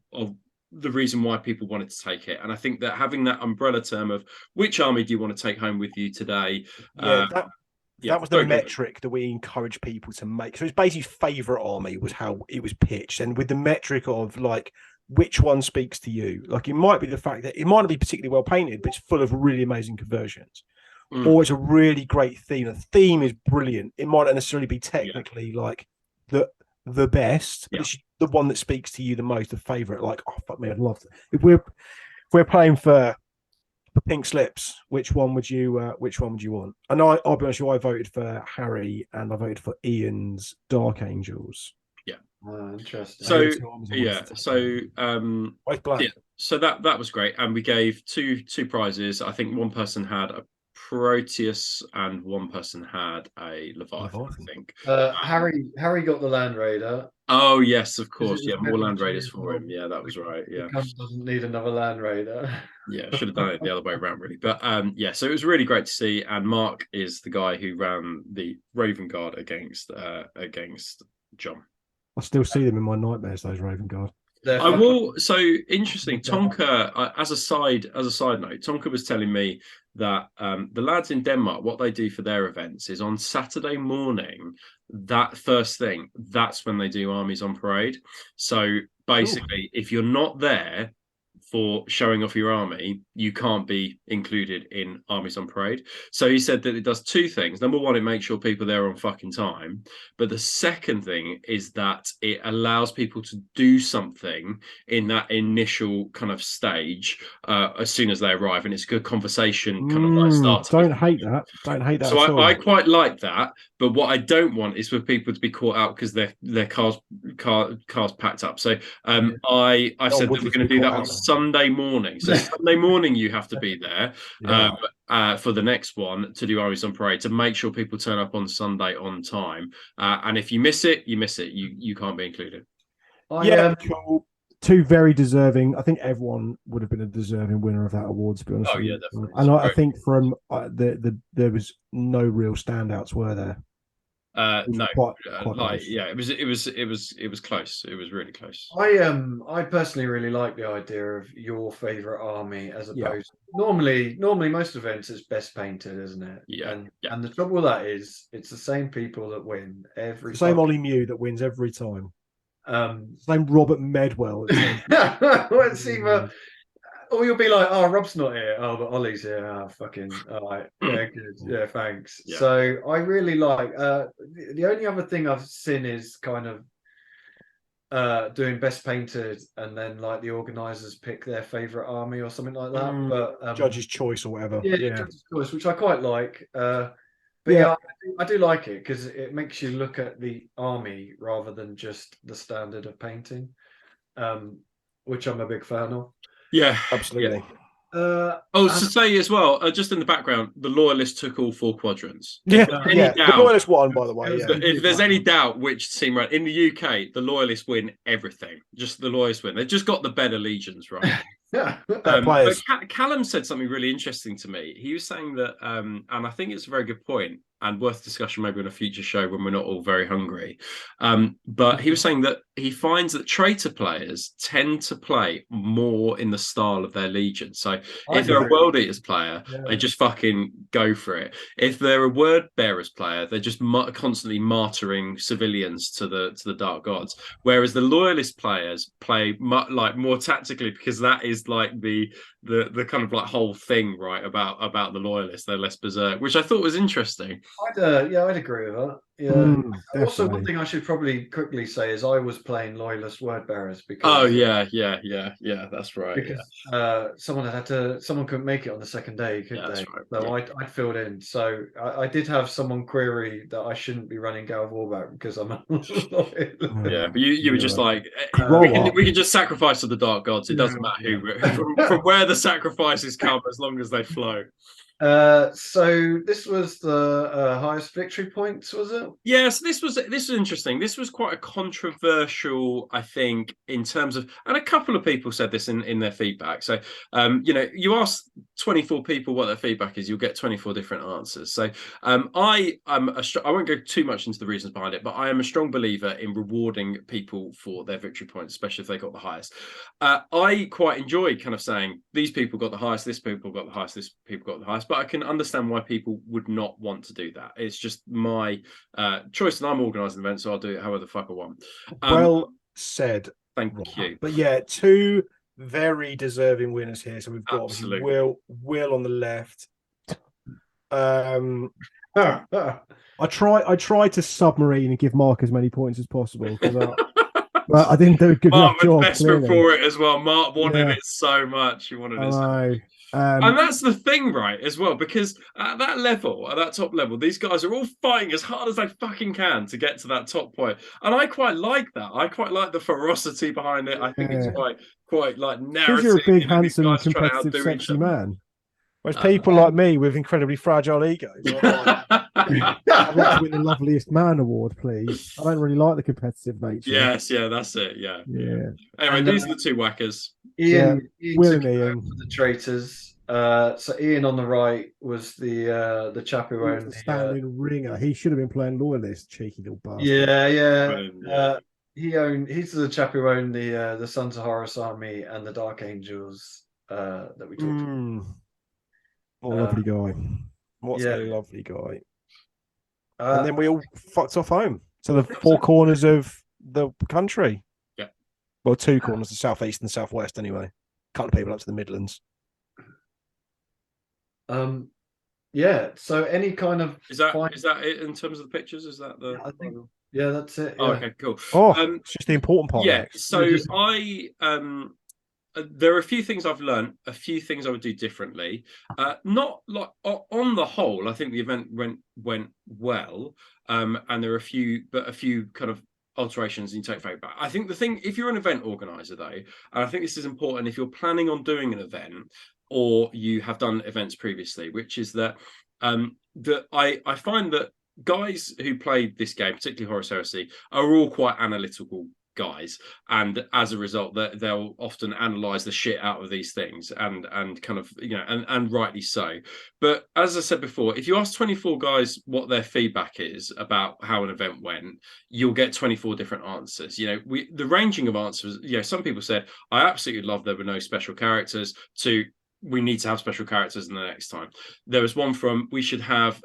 the reason why people wanted to take it. And I think that having that umbrella term of which army do you want to take home with you today? That was the metric that we encourage people to make. So it's basically favorite army was how it was pitched, and with the metric of like which one speaks to you. Like it might be the fact that it might not be particularly well painted, but it's full of really amazing conversions. Or it's a really great theme. The theme is brilliant. It might not necessarily be technically like the best, but it's the one that speaks to you the most, the favorite. Like, oh fuck me, I'd love to. If we're playing for pink slips, which one would you want? And I'll be honest with you, I voted for Harry and I voted for Ian's Dark Angels. Yeah. Interesting. So so that was great, and we gave two prizes. I think one person had a Proteus and one person had a Leviathan. I think Harry got the Land Raider. Oh yes, of course. Yeah, more Land Raiders for him. Yeah, that was right. Yeah, doesn't need another Land Raider. Yeah, should have done it the other way around, really. But so it was really great to see. And Mark is the guy who ran the Raven Guard against John. I still see them in my nightmares. Those Raven Guard. I will. So interesting. Tonka, as a side note, Tonka was telling me that the lads in Denmark, what they do for their events is on Saturday morning, that first thing, that's when they do Armies on Parade. So basically, if you're not there for showing off your army, you can't be included in Armies on Parade. So he said that it does two things. Number one, it makes sure people are there on fucking time. But the second thing is that it allows people to do something in that initial kind of stage as soon as they arrive. And it's a good conversation kind of like start. Don't hate that. So I quite like that. But what I don't want is for people to be caught out because their cars packed up. So I said that we're going to do that on Sunday morning. So Sunday morning you have to be there for the next one to do Armies on Parade to make sure people turn up on Sunday on time. And if you miss it, you miss it. You can't be included. Cool. Two very deserving. I think everyone would have been a deserving winner of that award, to be honest. Yeah, definitely. And I think from there was no real standouts, were there? No, quite like it was close. It was really close. I personally really like the idea of your favorite army as opposed normally most events it's best painted, isn't it? And the trouble with that is it's the same people that win every same Ollie Mew that wins every time. Same Robert Medwell. It's either or you'll be like, oh, Rob's not here. Oh, but Ollie's here. Oh, fucking all right. Yeah, good. Yeah, thanks. Yeah. So I really like the only other thing I've seen is kind of doing best painted and then like the organizers pick their favorite army or something like that. But judge's choice or whatever. Yeah, judge's choice, which I quite like. But I do like it because it makes you look at the army rather than just the standard of painting, which I'm a big fan of. Yeah, absolutely. To say as well, just in the background, the Loyalists took all 4 quadrants. Doubt, the Loyalists won, by the way. If there's any doubt which team ran in the UK, the Loyalists win everything. Just the Loyalists win. They've just got the better legions, right? But Callum said something really interesting to me. He was saying that, and I think it's a very good point and worth discussion maybe on a future show when we're not all very hungry. But he was saying that he finds that traitor players tend to play more in the style of their legion. So if they're a World Eaters player, they just fucking go for it. If they're a Word Bearers player, they're just constantly martyring civilians to the Dark Gods. Whereas the Loyalist players play like more tactically because that is like the kind of like whole thing, right? About the Loyalists, they're less berserk, which I thought was interesting. I'd agree with that. Yeah. Also, one thing I should probably quickly say is I was playing Loyalist Word Bearers because. That's right. Because someone couldn't make it on the second day, could they? Right. So I'd filled in. So I did have someone query that I shouldn't be running Gal of Warback because I'm a but you were just like we can just sacrifice to the Dark Gods. It doesn't matter who from where the sacrifices come as long as they flow. So this was the highest victory points, was it? Yeah, so this was interesting. This was quite a controversial, I think, in terms of, and a couple of people said this in their feedback. So, you ask 24 people what their feedback is, you'll get 24 different answers. So, I won't go too much into the reasons behind it, but I am a strong believer in rewarding people for their victory points, especially if they got the highest. I quite enjoy kind of saying these people got the highest, this people got the highest, this people got the highest, but I can understand why people would not want to do that. It's just my choice, and I'm organising events, so I'll do it however the fuck I want. Well said. Thank you. But yeah, two very deserving winners here. So we've got Absolutely. obviously Will on the left. I tried to submarine and give Mark as many points as possible because but I didn't do a good enough job. Mark was desperate for it as well. Mark wanted it so much. He wanted it so much. And that's the thing, right, as well, because at that level, at that top level, these guys are all fighting as hard as they fucking can to get to that top point. And I quite like that. I quite like the ferocity behind it. I think it's quite like narrative. Because you're a big, handsome, competitive, sexy man. Whereas people like me with incredibly fragile egos. I'd like to win the loveliest man award, please. I don't really like the competitive nature. Yes, yeah, that's it. Yeah. Anyway, And, these are the two whackers. Ian Will took and it Ian. for the traitors. So Ian on the right was the chap who owned the standing ringer. He should have been playing loyalist, cheeky little bastard. He's the chap who owned the Sons of Horus army and the Dark Angels that we talked about. What a lovely guy. What a lovely guy. And then we all fucked off home to the four 100%. corners of the country. Yeah. Well, two corners, the southeast and southwest anyway. A couple of people up to the Midlands. So any kind of is that it in terms of the pictures? Is that the? I think, that's it. Oh, okay, cool. It's just the important part. Yeah. Next. So there are a few things I've learned, a few things I would do differently. Not like on the whole, I think the event went well. And there are a few kind of alterations you take feedback. I think the thing, if you're an event organizer though, and I think this is important if you're planning on doing an event or you have done events previously, which is that I find that guys who play this game, particularly Horus Heresy, are all quite analytical guys, and as a result they'll often analyze the shit out of these things and kind of and rightly so. But as I said before, if you ask 24 guys what their feedback is about how an event went, you'll get 24 different answers. The ranging of answers, some people said I absolutely love there were no special characters, to we need to have special characters in the next time. There was one from we should have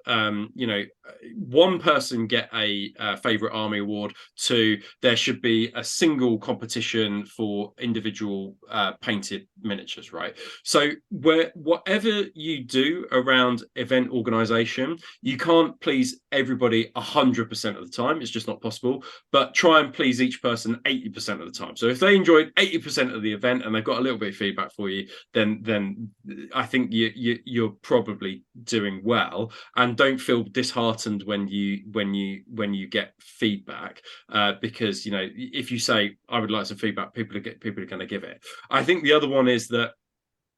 one person get a favorite army award, to there should be a single competition for individual painted miniatures, right? So whatever you do around event organization, you can't please everybody 100% of the time. It's just not possible, but try and please each person 80% of the time. So if they enjoyed 80% of the event and they've got a little bit of feedback for you, then I think you're probably doing well. And don't feel disheartened when you get feedback, because if you say I would like some feedback, people are going to give it. I think the other one is that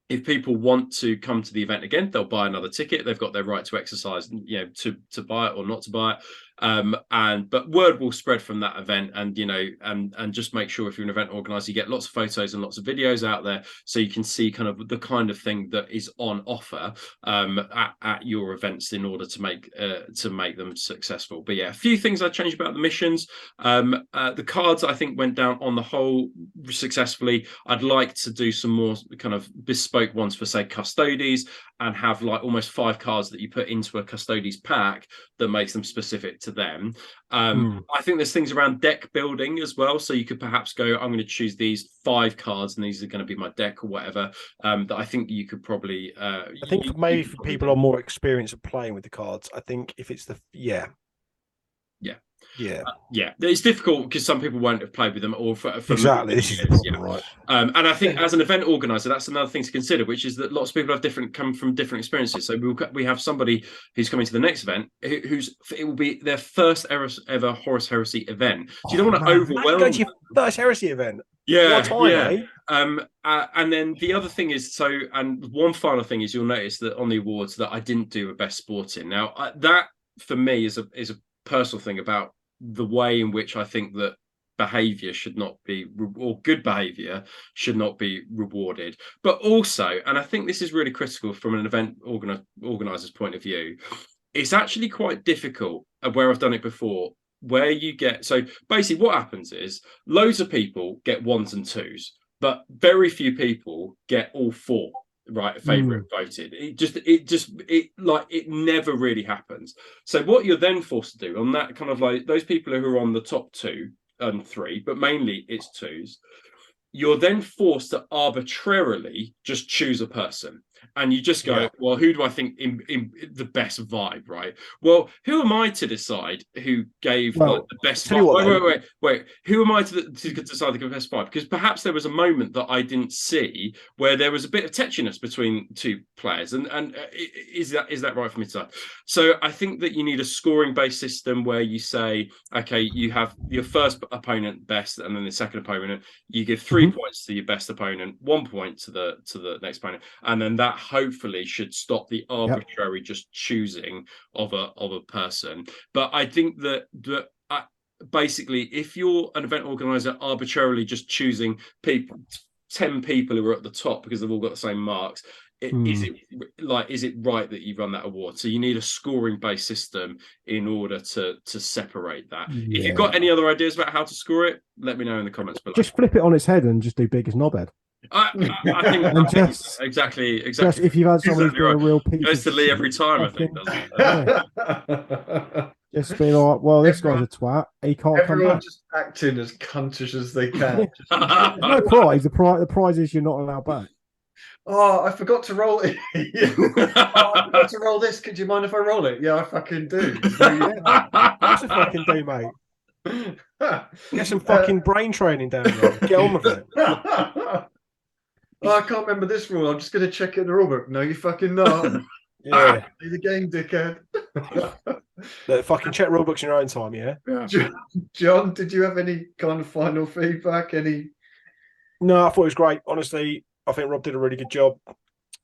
if people want to come to the event again, they'll buy another ticket. They've got their right to exercise, to buy it or not to buy it. But word will spread from that event, and just make sure if you're an event organizer, you get lots of photos and lots of videos out there, so you can see kind of the kind of thing that is on offer at your events in order to make them successful. But yeah, a few things I changed about the missions. The cards I think went down on the whole successfully. I'd like to do some more kind of bespoke ones for say custodes, and have like almost 5 cards that you put into a custodes pack that makes them specific to them. I think there's things around deck building as well, so you could perhaps go, I'm going to choose these 5 cards and these are going to be my deck or whatever, that I think you could probably I think for people on more experience of playing with the cards, I think if it's it's difficult because some people won't have played with them, or for exactly this is the problem, right? And I think as an event organizer, that's another thing to consider, which is that lots of people come from different experiences. So we have somebody who's coming to the next event it will be their first ever Horus Heresy event, so you don't want to overwhelm them. Go to your first Heresy event. Yeah, What time, yeah. eh? And then the other thing is, and one final thing is, you'll notice that on the awards that I didn't do a best sporting. Now, that for me is a personal thing about the way in which I think that behavior should not be, or good behavior should not be rewarded. But also, and I think this is really critical from an event organizer's point of view, it's actually quite difficult where I've done it before, where you get, so basically what happens is loads of people get ones and twos, but very few people get all four, right? Favorite voted. It never really happens. So what you're then forced to do on that kind of like those people who are on the top 2 and 3, but mainly it's twos, you're then forced to arbitrarily just choose a person. And you just go, well, who do I think in the best vibe, right? Well, who am I to decide who gave the best vibe? Wait. Who am I to decide the best vibe? Because perhaps there was a moment that I didn't see where there was a bit of tetchiness between two players. And is that right for me to say? So I think that you need a scoring-based system where you say, okay, you have your first opponent best, and then the second opponent, you give 3 points to your best opponent, 1 point to the next opponent, and then that hopefully should stop the arbitrary just choosing of a person. But I think that basically, if you're an event organizer arbitrarily just choosing 10 people who are at the top because they've all got the same marks, is it right that you run that award? So you need a scoring based system in order to separate that. If you've got any other ideas about how to score it, let me know in the comments below. Just flip it on its head and just do biggest knobhead. I think exactly. Just if you've had someone who's been a real piece goes to Lee every time, I think, doesn't it? Just being like, well, this guy's a twat. He can't come back. Just acting as cuntish as they can. No prize. The prize is you're not allowed back. Oh, I forgot to roll it. I forgot to roll this. Could you mind if I roll it? Yeah, I fucking do. What's I fucking do, mate? Get some fucking brain training down there. Get on with it. I can't remember this rule. I'm just going to check it in the rulebook. No, you fucking not. Yeah. Play the game, dickhead. Fucking check rulebooks in your own time, yeah? John, did you have any kind of final feedback? No, I thought it was great. Honestly, I think Rob did a really good job.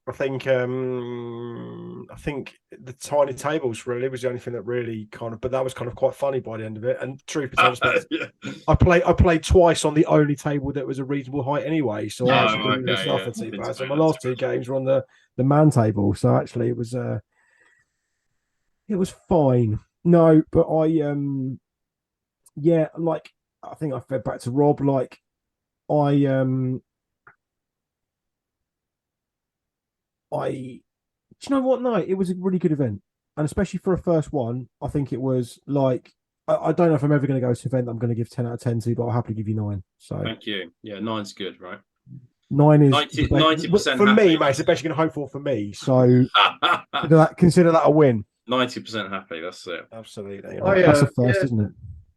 I think the tiny tables really was the only thing that really but that was kind of quite funny by the end of it. And truth be told, I played twice on the only table that was a reasonable height anyway. So I actually didn't suffer too bad. So my last 2 games were on the man table. So actually it was fine. No, but I think I fed back to Rob, do you know what? No, it was a really good event, and especially for a first one, I think it was I don't know if I'm ever going to go to an event that I'm going to give 10 out of 10 to, but I'll happily give you 9. So thank you. Yeah, 9's good, right? 9 is 90% for me, mate. It's the best you can hope for me. So consider that a win. 90% happy. That's it. Absolutely. That's a first, isn't it?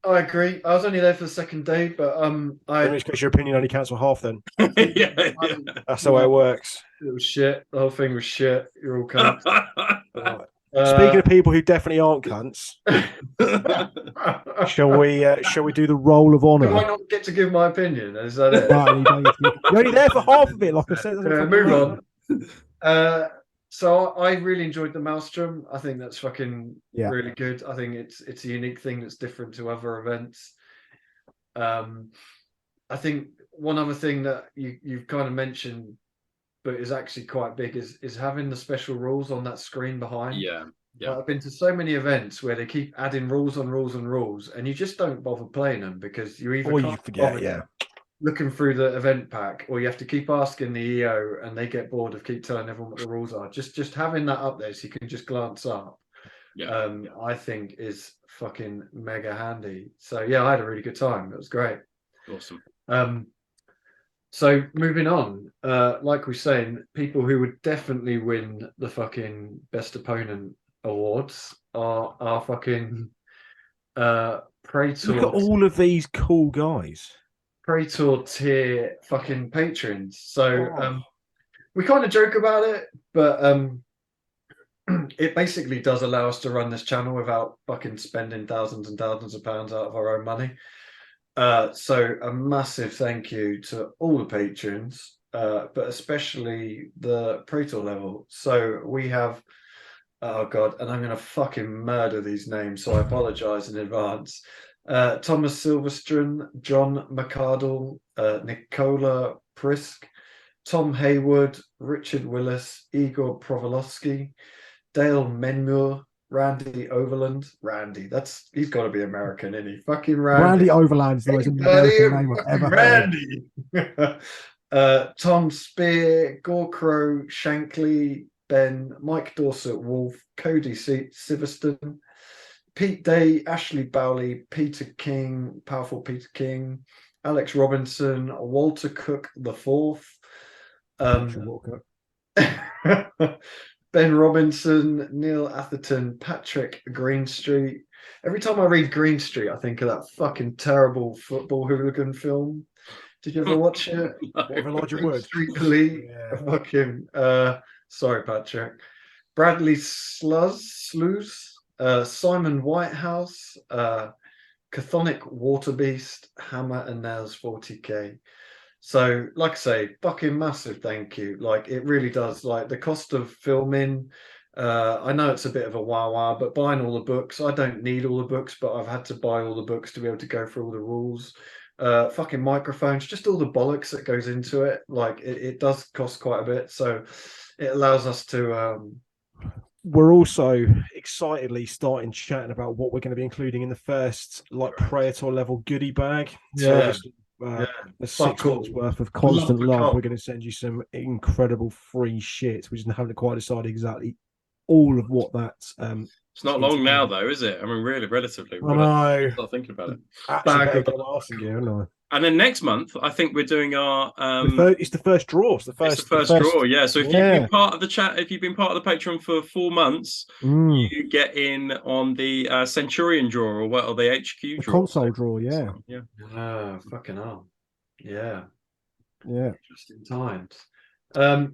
I agree. I was only there for the second day, but in which case your opinion only counts for half. Then that's the way it works. It was shit. The whole thing was shit. You're all cunts. Speaking of people who definitely aren't cunts, shall we do the roll of honour? Do I not get to give my opinion? Is that it? You're only there for half of it, like I said. Move on. So I really enjoyed the Maelstrom. I think that's fucking really good. I think it's a unique thing that's different to other events. I think one other thing that you've kind of mentioned, but is actually quite big, is having the special rules on that screen behind. Yeah. I've been to so many events where they keep adding rules on rules on rules, and you just don't bother playing them because you either you forget, looking through the event pack, or you have to keep asking the EO, and they get bored of keep telling everyone what the rules are. Just having that up there so you can just glance up. I think is fucking mega handy. So yeah, I had a really good time. It was great. Awesome. So moving on, like we're saying, people who would definitely win the fucking best opponent awards are fucking Praetor. Look at all of these cool guys. Praetor tier fucking patrons. So we kind of joke about it, but it basically does allow us to run this channel without fucking spending thousands and thousands of pounds out of our own money. So a massive thank you to all the patrons, but especially the Praetor level. So we have, oh God, and I'm going to fucking murder these names, so I apologize in advance. Thomas Silverstone, John McArdle, Nicola Prisk, Tom Haywood, Richard Willis, Igor Provolowski, Dale Menmure, Randy Overland. Randy, he's got to be American, isn't he? Fucking Randy. Randy Overland's the most American name I've ever heard. Randy. Tom Spear, Gorkrow, Shankly, Ben, Mike Dorset, Wolf, Cody Siverston, Pete Day, Ashley Bowley, Peter King, Powerful Peter King, Alex Robinson, Walter Cook the Fourth, Ben Robinson, Neil Atherton, Patrick Greenstreet. Every time I read Greenstreet, I think of that fucking terrible football hooligan film. Did you ever watch it? Elijah Wood. Street Police. Yeah. Fucking. Sorry, Patrick. Bradley Slews, Simon Whitehouse, Chthonic Waterbeast, Hammer and Nails 40k. So, like I say, fucking massive thank you. Like, it really does. Like, the cost of filming, I know it's a bit of a wow, but buying all the books, I don't need all the books, but I've had to buy all the books to be able to go through all the rules. Fucking microphones, just all the bollocks that goes into it. Like, it does cost quite a bit. So, it allows us to... We're also excitedly starting chatting about what we're going to be including in the first, like, Praetor level goodie bag. Yeah. So the 6 months worth of constant love. We're going to send you some incredible free shit. We just haven't quite decided exactly all of what that's. It's not long now, though, is it? I mean, really, relatively. I know. Start thinking about it. Actually, better get asking you, haven't I? And then next month, I think we're doing our. It's the first draw. It's the first draw. Yeah. So if you've been part of the chat, if you've been part of the Patreon for 4 months, you get in on the Centurion draw or the HQ draw, console draw. Yeah. Yeah. Oh, fucking hell. Yeah. Interesting times.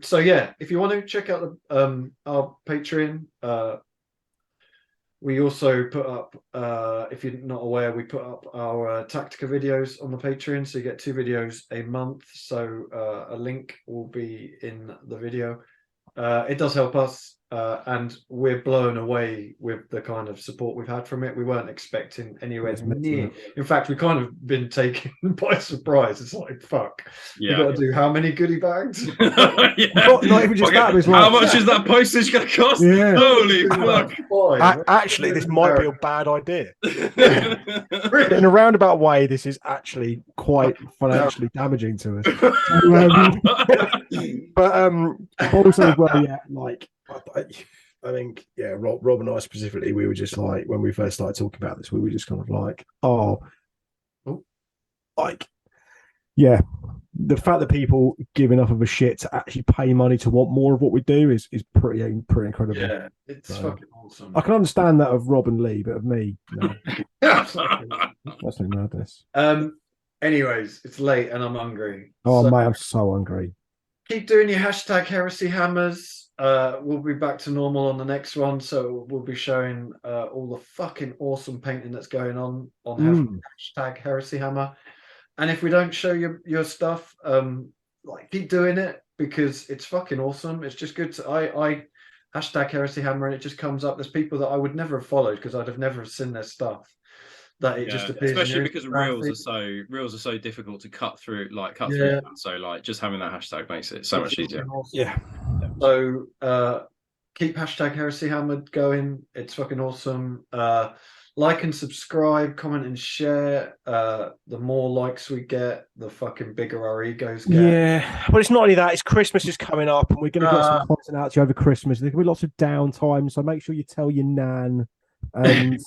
So yeah, if you want to check out the our Patreon, we also put up, if you're not aware, we put up our Tactica videos on the Patreon, so you get 2 videos a month. So a link will be in the video. It does help us, and we're blown away with the kind of support we've had from it. We weren't expecting anywhere near. In fact, we kind of been taken by surprise. It's like, fuck, we got to do how many goodie bags? Not even just that. Like, how much is that postage going to cost? Yeah. Holy fuck! Actually, this might be a bad idea. In a roundabout way, this is actually quite financially damaging to us. But also as well, yeah, like I think, yeah, Rob and I specifically, we were just like, when we first started talking about this, we were just kind of like, yeah, the fact that people give enough of a shit to actually pay money to want more of what we do is pretty incredible. Yeah, it's fucking awesome. I can understand that of Rob and Lee, but of me, no. That's no madness. Anyways, it's late and I'm hungry. Oh, mate, I'm so hungry. Keep doing your hashtag Heresy Hammers. We'll be back to normal on the next one, so we'll be showing all the fucking awesome painting that's going on hashtag Heresy Hammer. And if we don't show your stuff, like, keep doing it, because it's fucking awesome. It's just good to I hashtag Heresy Hammer and it just comes up. There's people that I would never have followed because I'd have never seen their stuff. That it just appears, especially because reels are so difficult to cut through. So like just having that hashtag makes it so much easier. Awesome. Yeah. So keep hashtag Heresy Hammer going. It's fucking awesome. Like and subscribe, comment and share. The more likes we get, the fucking bigger our egos get. Yeah, but it's not only that. It's Christmas is coming up, and we're going to get some content out to you over Christmas. There's going to be lots of downtime, so make sure you tell your nan and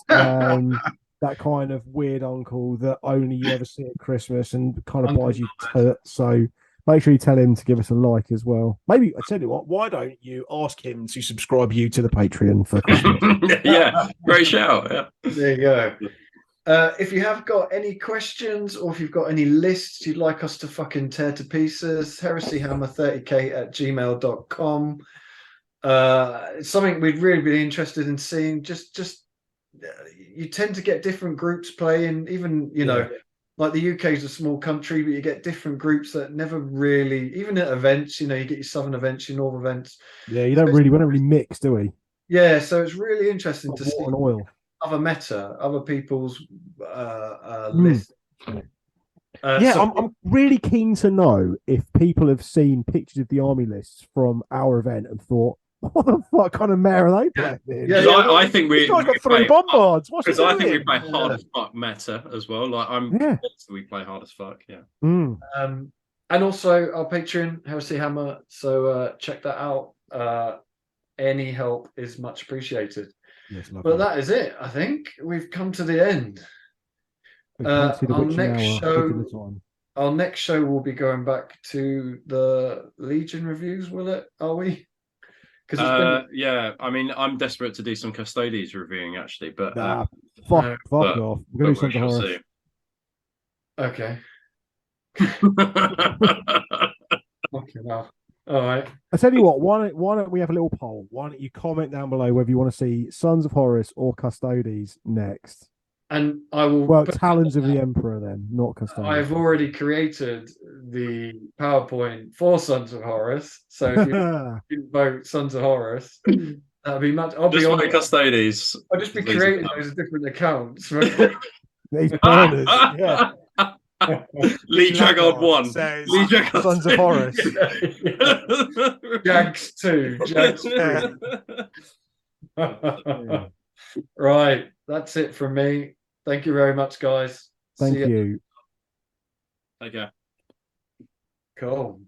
that kind of weird uncle that only you ever see at Christmas and kind of buys you tits. So make sure you tell him to give us a like as well. Maybe, I tell you what, why don't you ask him to subscribe you to the Patreon for Christmas? Yeah, great shout. Yeah. There you go. If you have got any questions or if you've got any lists you'd like us to fucking tear to pieces, heresyhammer30k@gmail.com. It's something we'd really be interested in seeing. Just you tend to get different groups playing, even, you know, like the UK is a small country, but you get different groups that never really, even at events, you get your southern events, your northern events. Yeah, we don't really mix, do we? Yeah, so it's really interesting to see Water and oil. other meta, other people's lists. I'm really keen to know if people have seen pictures of the army lists from our event and thought, what the fuck kind of mare are they playing? I think we got 3 bombards. Because I think we play hard as fuck meta as well. Like I'm convinced we play hard as fuck. Yeah. And also our Patreon, Heresy Hammer. So check that out. Any help is much appreciated. Yes, but that is it. I think we've come to the end. Our next show will be going back to the Legion reviews. Will it? Are we? Yeah, I mean, I'm desperate to do some Custodes reviewing actually, but fuck off. We're gonna do something Horus. Okay. Okay, well. All right. I tell you what, why don't we have a little poll? Why don't you comment down below whether you want to see Sons of Horus or Custodes next? And I will. Well, Talons of the Emperor then, not Custodes. I've already created the PowerPoint for Sons of Horus, so if you vote Sons of Horus, that'd be much. I'll just be Custodes. I'll just be creating those different accounts. These burners, yeah. Lee Dragon 1. Lee Dragon Sons of Horus. Jags 2. Jags 3. Right. That's it from me. Thank you very much, guys. Thank you. Okay. Cool.